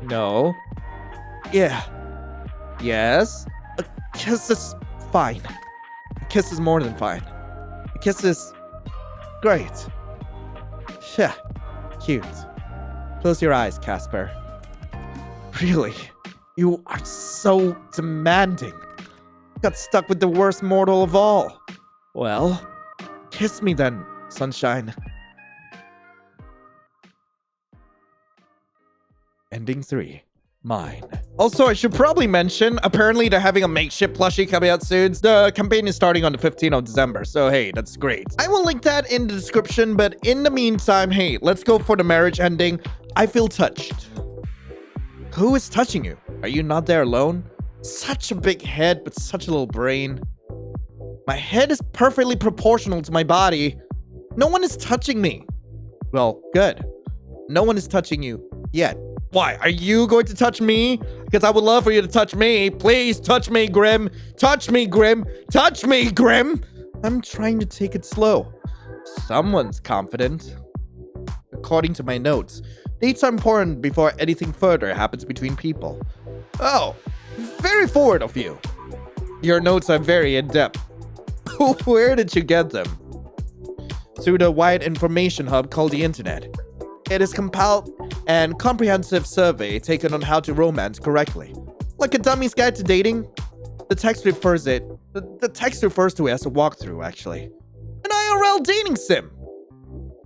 No. Yeah. Yes? A kiss is fine. A kiss is more than fine. A kiss is great. Yeah. Cute. Close your eyes, Casper. Really? You are so demanding. Got stuck with the worst mortal of all. Well, kiss me then, sunshine. Ending 3. Mine. Also, I should probably mention, apparently they're having a makeshift plushie coming out soon. The campaign is starting on the 15th of December, so hey, that's great. I will link that in the description, but in the meantime, hey, let's go for the marriage ending. I feel touched. Who is touching you? Are you not there alone? Such a big head, but such a little brain. My head is perfectly proportional to my body. No one is touching me. Well, good. No one is touching you yet. Why? Are you going to touch me? Because I would love for you to touch me. Please touch me, Grim. Touch me, Grim. Touch me, Grim. I'm trying to take it slow. Someone's confident. According to my notes, dates are important before anything further happens between people. Oh, very forward of you. Your notes are very in-depth. Where did you get them? Through the wide information hub called the internet. It is compiled and comprehensive survey taken on how to romance correctly. Like a dummy's guide to dating, the text refers to it as a walkthrough, actually. An IRL dating sim.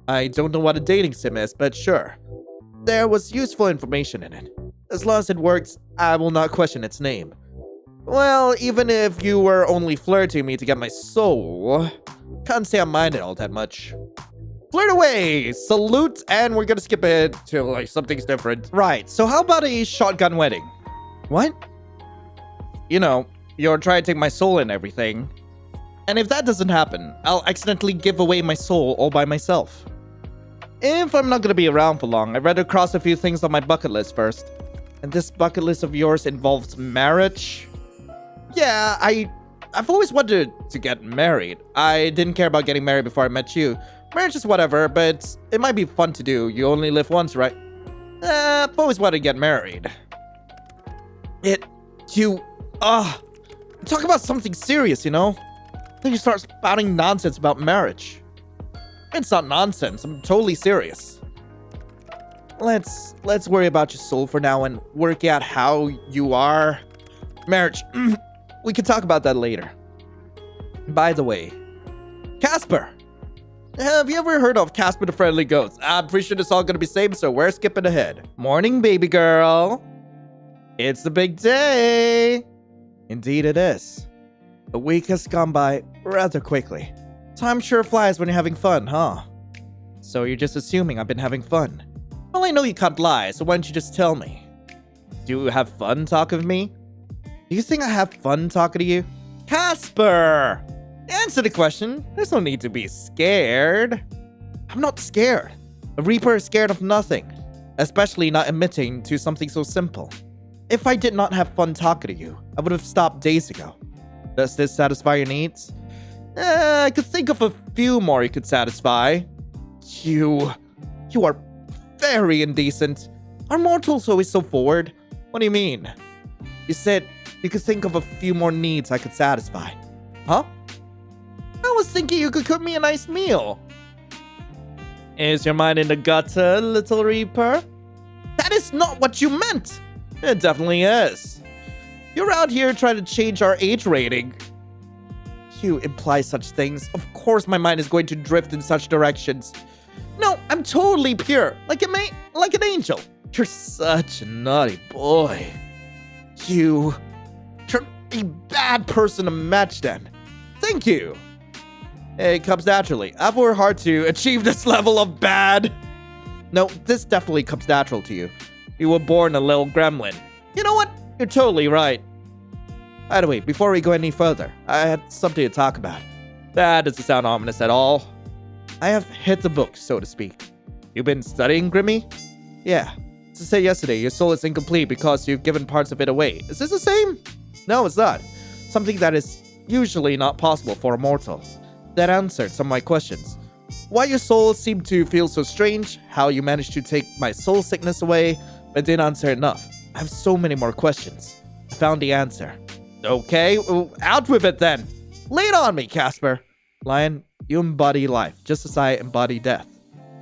I don't know what a dating sim is, but sure. There was useful information in it. As long as it works, I will not question its name. Well, even if you were only flirting me to get my soul, can't say I minded all that much. Flirt away! Salute, and we're gonna skip it to like something's different. Right, so how about a shotgun wedding? What? You know, you're trying to take my soul and everything. And if that doesn't happen, I'll accidentally give away my soul all by myself. If I'm not gonna be around for long, I'd rather cross a few things on my bucket list first. And this bucket list of yours involves marriage? Yeah, I've always wanted to get married. I didn't care about getting married before I met you. Marriage is whatever, but it might be fun to do. You only live once, right? I've always wanted to get married. Talk about something serious, you know? Then you start spouting nonsense about marriage. It's not nonsense, I'm totally serious. Let's worry about your soul for now and work out how you are. Marriage, we can talk about that later. By the way, Casper! Have you ever heard of Casper the Friendly Ghost? I'm pretty sure it's all gonna be same, so we're skipping ahead. Morning, baby girl. It's the big day. Indeed it is. A week has gone by rather quickly. Time sure flies when you're having fun, huh? So you're just assuming I've been having fun. Well, I know you can't lie, so why don't you just tell me? Do you have fun talking to me? Do you think I have fun talking to you? Casper! Answer the question. There's no need to be scared. I'm not scared. A Reaper is scared of nothing, especially not admitting to something so simple. If I did not have fun talking to you, I would have stopped days ago. Does this satisfy your needs? I could think of a few more you could satisfy. You are very indecent. Are mortals always so forward? What do you mean? You said you could think of a few more needs I could satisfy. Huh? I was thinking you could cook me a nice meal. Is your mind in the gutter, little Reaper? That is not what you meant! It definitely is. You're out here trying to change our age rating. You imply such things. Of course my mind is going to drift in such directions. No, I'm totally pure, like an angel. You're such a naughty boy. You're a bad person to match then. Thank you. It comes naturally. I've worked hard to achieve this level of bad. No, this definitely comes natural to you. You were born a little gremlin. You know what? You're totally right. By the way, before we go any further, I had something to talk about. That doesn't sound ominous at all. I have hit the book, so to speak. You've been studying, Grimmy? Yeah. To say yesterday, your soul is incomplete because you've given parts of it away. Is this the same? No, it's not. Something that is usually not possible for a mortal. That answered some of my questions. Why your soul seemed to feel so strange, how you managed to take my soul sickness away, but didn't answer enough. I have so many more questions. I found the answer. Okay, out with it then. Lay it on me, Casper. Lion, you embody life, just as I embody death.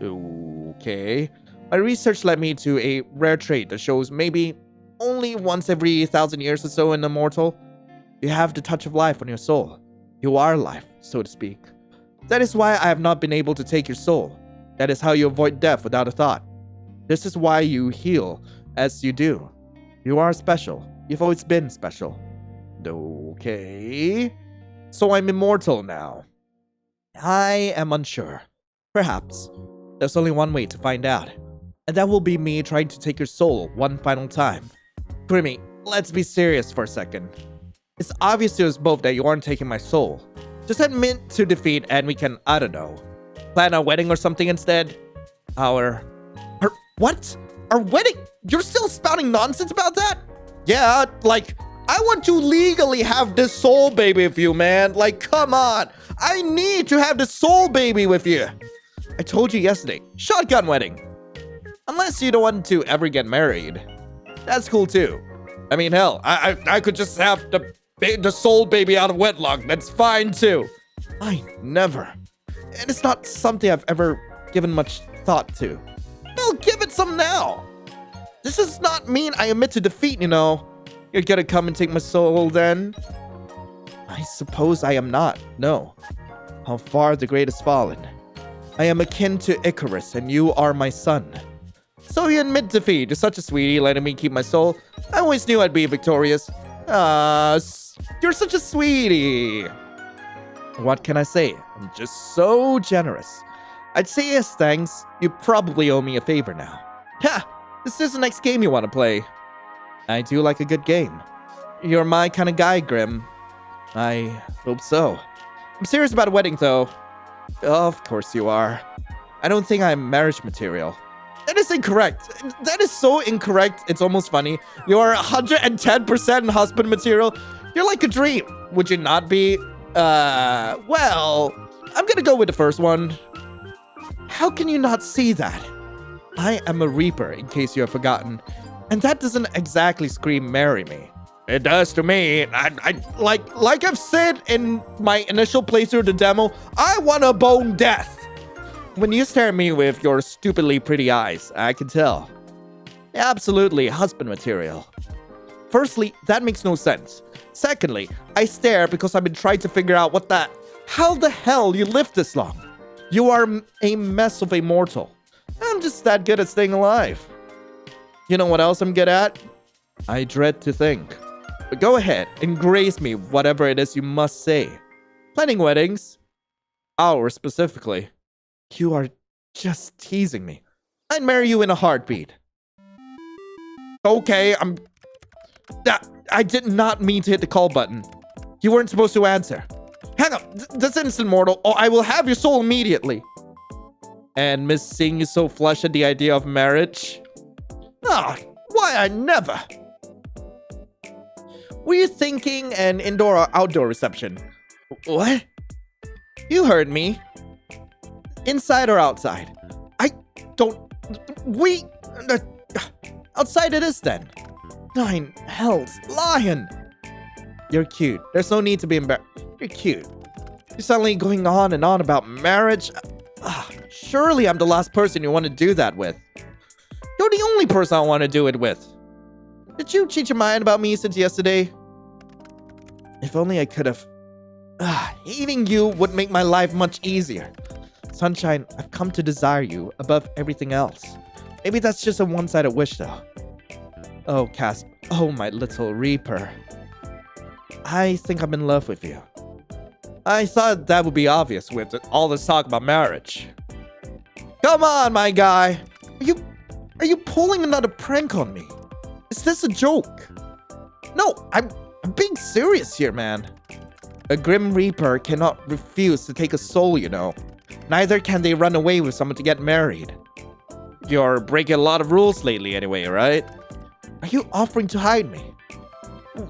Okay. My research led me to a rare trait that shows maybe only once every 1,000 years or so in a mortal. You have the touch of life on your soul. You are life, so to speak. That is why I have not been able to take your soul. That is how you avoid death without a thought. This is why you heal as you do. You are special. You've always been special. Okay. So I'm immortal now. I am unsure. Perhaps. There's only one way to find out. And that will be me trying to take your soul one final time. Grimmy, let's be serious for a second. It's obvious to us both that you aren't taking my soul. Just admit to defeat and we can, I don't know, plan our wedding or something instead. What? Our wedding? You're still spouting nonsense about that? Yeah, like, I want to legally have this soul baby with you, man. Like, come on. I need to have this soul baby with you. I told you yesterday, shotgun wedding. Unless you don't want to ever get married. That's cool too. I mean, hell, I could just have the soul baby out of wedlock. That's fine too. I never. And it's not something I've ever given much thought to. Well, give it some now. This does not mean I admit to defeat, you know. You're gonna come and take my soul then? I suppose I am not, no. How far the great has fallen. I am akin to Icarus and you are my son. So you admit defeat. You're such a sweetie, letting me keep my soul. I always knew I'd be victorious. You're such a sweetie. What can I say? I'm just so generous. I'd say as thanks, you probably owe me a favor now. Ha! This is the next game you want to play. I do like a good game. You're my kind of guy, Grim. I hope so. I'm serious about a wedding, though. Of course you are. I don't think I'm marriage material. That is incorrect. That is so incorrect. It's almost funny. You're 110% husband material. You're like a dream. Would you not be? Well, I'm gonna go with the first one. How can you not see that? I am a Reaper, in case you have forgotten. And that doesn't exactly scream marry me. It does to me. Like I've said in my initial playthrough of the demo, I want to bone death. When you stare at me with your stupidly pretty eyes, I can tell. Absolutely husband material. Firstly, that makes no sense. Secondly, I stare because I've been trying to figure out what the How the hell you live this long? You are a mess of a mortal. I'm just that good at staying alive. You know what else I'm good at? I dread to think. But go ahead and grace me whatever it is you must say. Planning weddings? Ours specifically. You are just teasing me. I'd marry you in a heartbeat. Okay, I did not mean to hit the call button. You weren't supposed to answer. Hang up, this instant mortal, or I will have your soul immediately. And miss seeing you so flushed at the idea of marriage? Ah, why I never. Were you thinking an indoor or outdoor reception? What? You heard me. Inside or outside? I don't... We... outside it is then. 9 hells, lion. You're cute. There's no need to be embarrassed. You're cute. You're suddenly going on and on about marriage. Surely I'm the last person you want to do that with. You're the only person I want to do it with. Did you change your mind about me since yesterday? If only I could have. Hating you would make my life much easier. Sunshine, I've come to desire you above everything else. Maybe that's just a one-sided wish though. Oh, Casp. Oh, my little reaper. I think I'm in love with you. I thought that would be obvious with all this talk about marriage. Come on, my guy. Are you pulling another prank on me? Is this a joke? No, I'm being serious here, man. A Grim Reaper cannot refuse to take a soul, you know. Neither can they run away with someone to get married. You're breaking a lot of rules lately anyway, right? Are you offering to hide me?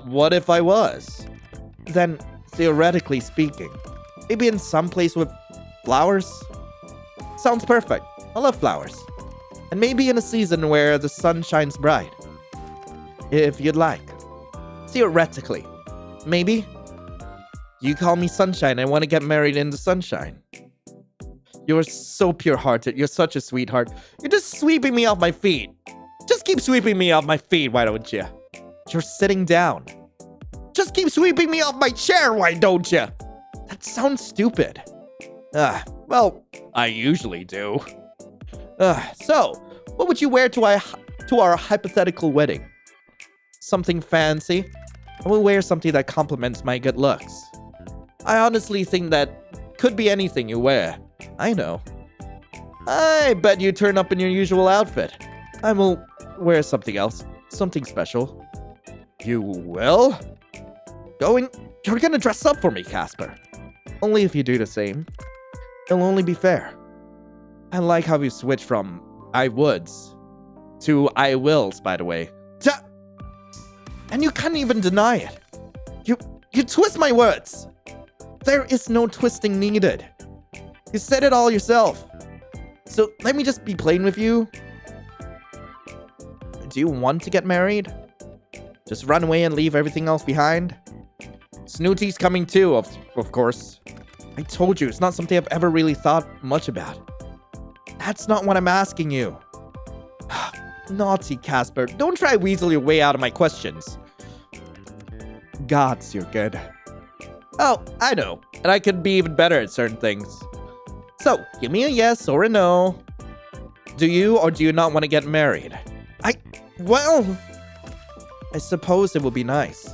What if I was? Then, theoretically speaking, maybe in some place with flowers? Sounds perfect. I love flowers. And maybe in a season where the sun shines bright. If you'd like. Theoretically. Maybe. You call me Sunshine and want to get married in the sunshine. You're so pure-hearted. You're such a sweetheart. You're just sweeping me off my feet. Just keep sweeping me off my feet, why don't you? You're sitting down. Just keep sweeping me off my chair, why don't you? That sounds stupid. Well, I usually do. So, what would you wear to our hypothetical wedding? Something fancy? I will wear something that complements my good looks. I honestly think that could be anything you wear. I know. I bet you turn up in your usual outfit. I will wear something else. Something special. You will? You're gonna dress up for me, Casper. Only if you do the same. It'll only be fair. I like how you switch from I woulds to I wills, by the way. And you can't even deny it. You twist my words. There is no twisting needed. You said it all yourself. So let me just be plain with you. Do you want to get married? Just run away and leave everything else behind? Snooty's coming too, of course. I told you, it's not something I've ever really thought much about. That's not what I'm asking you. Naughty Casper, don't try weasel your way out of my questions. Gods, you're good. Oh, I know, and I could be even better at certain things. So, give me a yes or a no. Do you or do you not want to get married? Well, I suppose it would be nice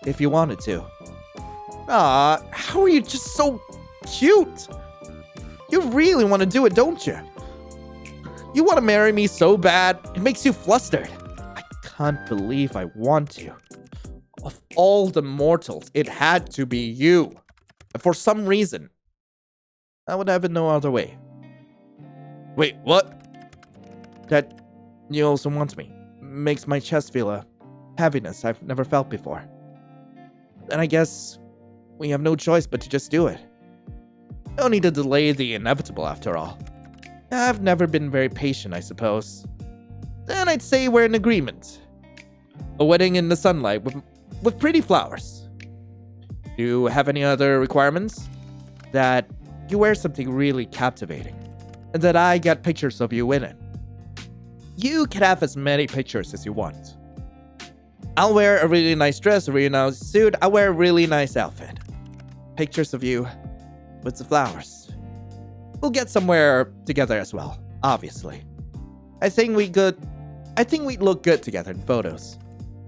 if you wanted to. How are you just so cute? You really want to do it, don't you? You want to marry me so bad, it makes you flustered. I can't believe I want to. Of all the mortals, it had to be you. And for some reason, I would have it no other way. Wait, what? That you also want me makes my chest feel a heaviness I've never felt before. And I guess we have no choice but to just do it. No need to delay the inevitable after all. I've never been very patient, I suppose. Then I'd say we're in agreement. A wedding in the sunlight with pretty flowers. Do you have any other requirements? That you wear something really captivating, and that I get pictures of you in it. You can have as many pictures as you want. I'll wear a really nice dress, a really nice suit. I'll wear a really nice outfit. Pictures of you with the flowers. We'll get somewhere together as well, obviously. I think we'd look good together in photos.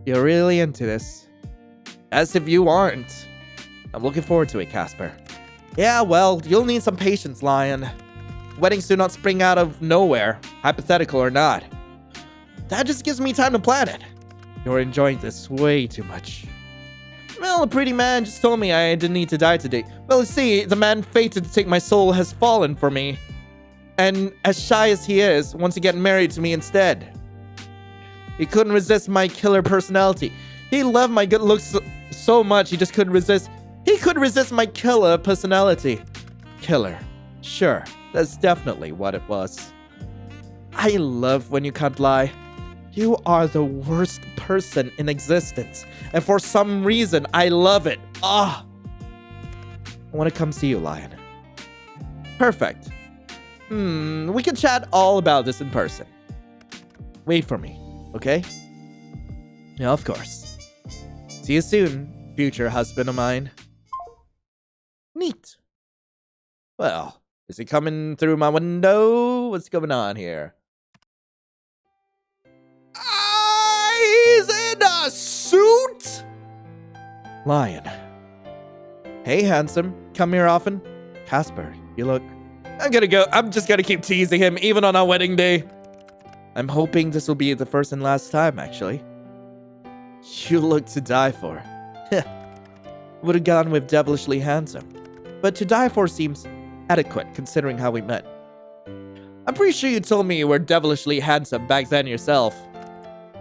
You're really into this. As if you aren't. I'm looking forward to it, Casper. Yeah, well, you'll need some patience, Lion. Weddings do not spring out of nowhere, hypothetical or not. That just gives me time to plan it. You're enjoying this way too much. Well, a pretty man just told me I didn't need to die today. Well, you see, the man fated to take my soul has fallen for me. And as shy as he is, wants to get married to me instead. He couldn't resist my killer personality. He loved my good looks so much, he just couldn't resist. He couldn't resist my killer personality. Killer. Sure, that's definitely what it was. I love when you can't lie. You are the worst person in existence. And for some reason, I love it. Ah! I want to come see you, Lion. Perfect. We can chat all about this in person. Wait for me, okay? Yeah, of course. See you soon, future husband of mine. Neat. Well, is he coming through my window? What's going on here? He's in a suit? Lion. Hey, handsome. Come here often? Casper, you look... I'm just gonna keep teasing him, even on our wedding day. I'm hoping this will be the first and last time, actually. You look to die for. Would have gone with devilishly handsome. But to die for seems adequate, considering how we met. I'm pretty sure you told me you were devilishly handsome back then yourself.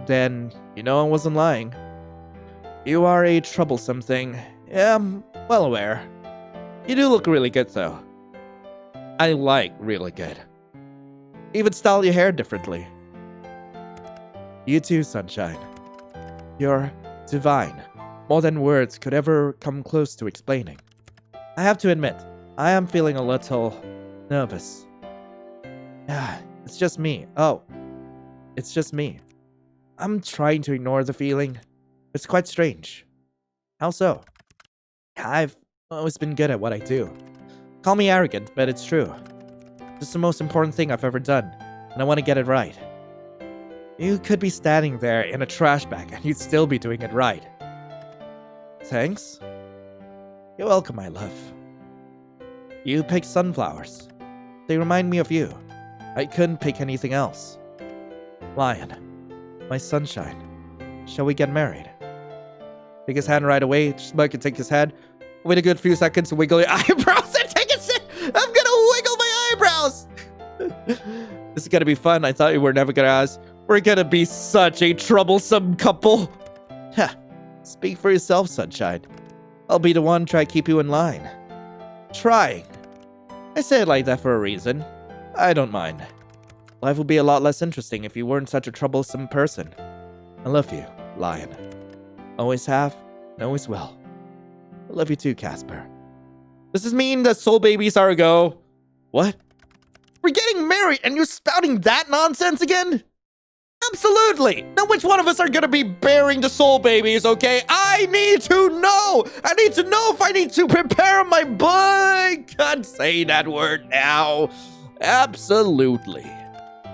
Then, you know I wasn't lying. You are a troublesome thing. Yeah, I'm well aware. You do look really good, though. I like really good. Even style your hair differently. You too, Sunshine. You're divine. More than words could ever come close to explaining. I have to admit, I am feeling a little nervous. It's just me. Oh, it's just me. I'm trying to ignore the feeling. It's quite strange. How so? I've always been good at what I do. Call me arrogant, but it's true. It's the most important thing I've ever done, and I want to get it right. You could be standing there in a trash bag, and you'd still be doing it right. Thanks. You're welcome, my love. You picked sunflowers. They remind me of you. I couldn't pick anything else. Lion, my sunshine, shall we get married? Take his hand right away. Smug can take his hand. Wait a good few seconds to wiggle your eyebrows and take a sip. I'm gonna wiggle my eyebrows. This is gonna be fun. I thought you were never gonna ask. We're gonna be such a troublesome couple. Speak for yourself, sunshine. I'll be the one to try to keep you in line. Trying. I say it like that for a reason. I don't mind. Life would be a lot less interesting if you weren't such a troublesome person. I love you, Lion. Always have, and always will. I love you too, Casper. Does this mean that soul babies are a go? What? We're getting married and you're spouting that nonsense again? Absolutely! Now which one of us are gonna be bearing the soul babies, okay? I need to know! I need to know if I need to prepare my boy! Can't say that word now. Absolutely.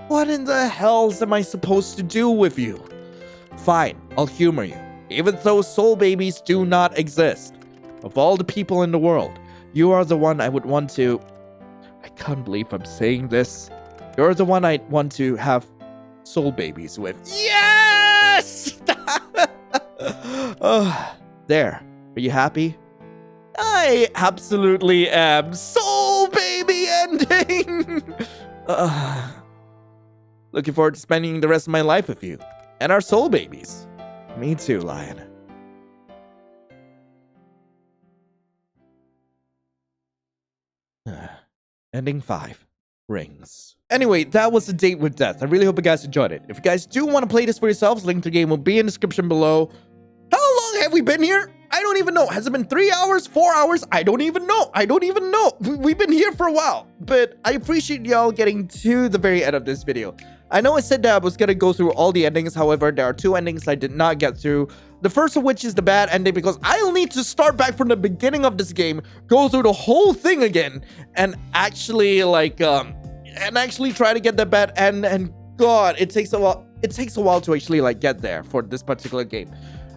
What in the hells am I supposed to do with you? Fine, I'll humor you. Even though soul babies do not exist. Of all the people in the world, you are the one I would want to... I can't believe I'm saying this. You're the one I'd want to have soul babies with. Yes! There. Are you happy? I absolutely am. Soul baby ending! Looking forward to spending the rest of my life with you. And our soul babies. Me too, Lion. Ending 5. Rings. Anyway, that was the date with death. I really hope you guys enjoyed it. If you guys do want to play this for yourselves, link to the game will be in the description below. How long have we been here? I don't even know. Has it been 3 hours, 4 hours? I don't even know. We've been here for a while, but I appreciate y'all getting to the very end of this video. I know I said that I was going to go through all the endings. However, there are 2 endings I did not get through. The first of which is the bad ending, because I'll need to start back from the beginning of this game, go through the whole thing again, and actually try to get the bad end. And God, it takes a while. It takes a while to actually get there for this particular game.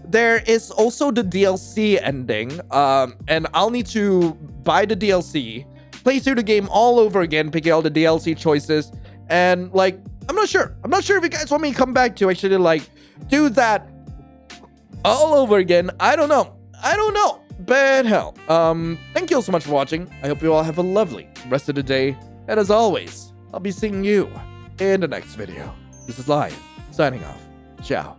There is also the DLC ending, and I'll need to buy the DLC, play through the game all over again, picking all the DLC choices, and I'm not sure. I'm not sure if you guys want me to come back to actually do that all over again. I don't know. But hell, thank you all so much for watching. I hope you all have a lovely rest of the day, and as always, I'll be seeing you in the next video. This is Lion, signing off. Ciao.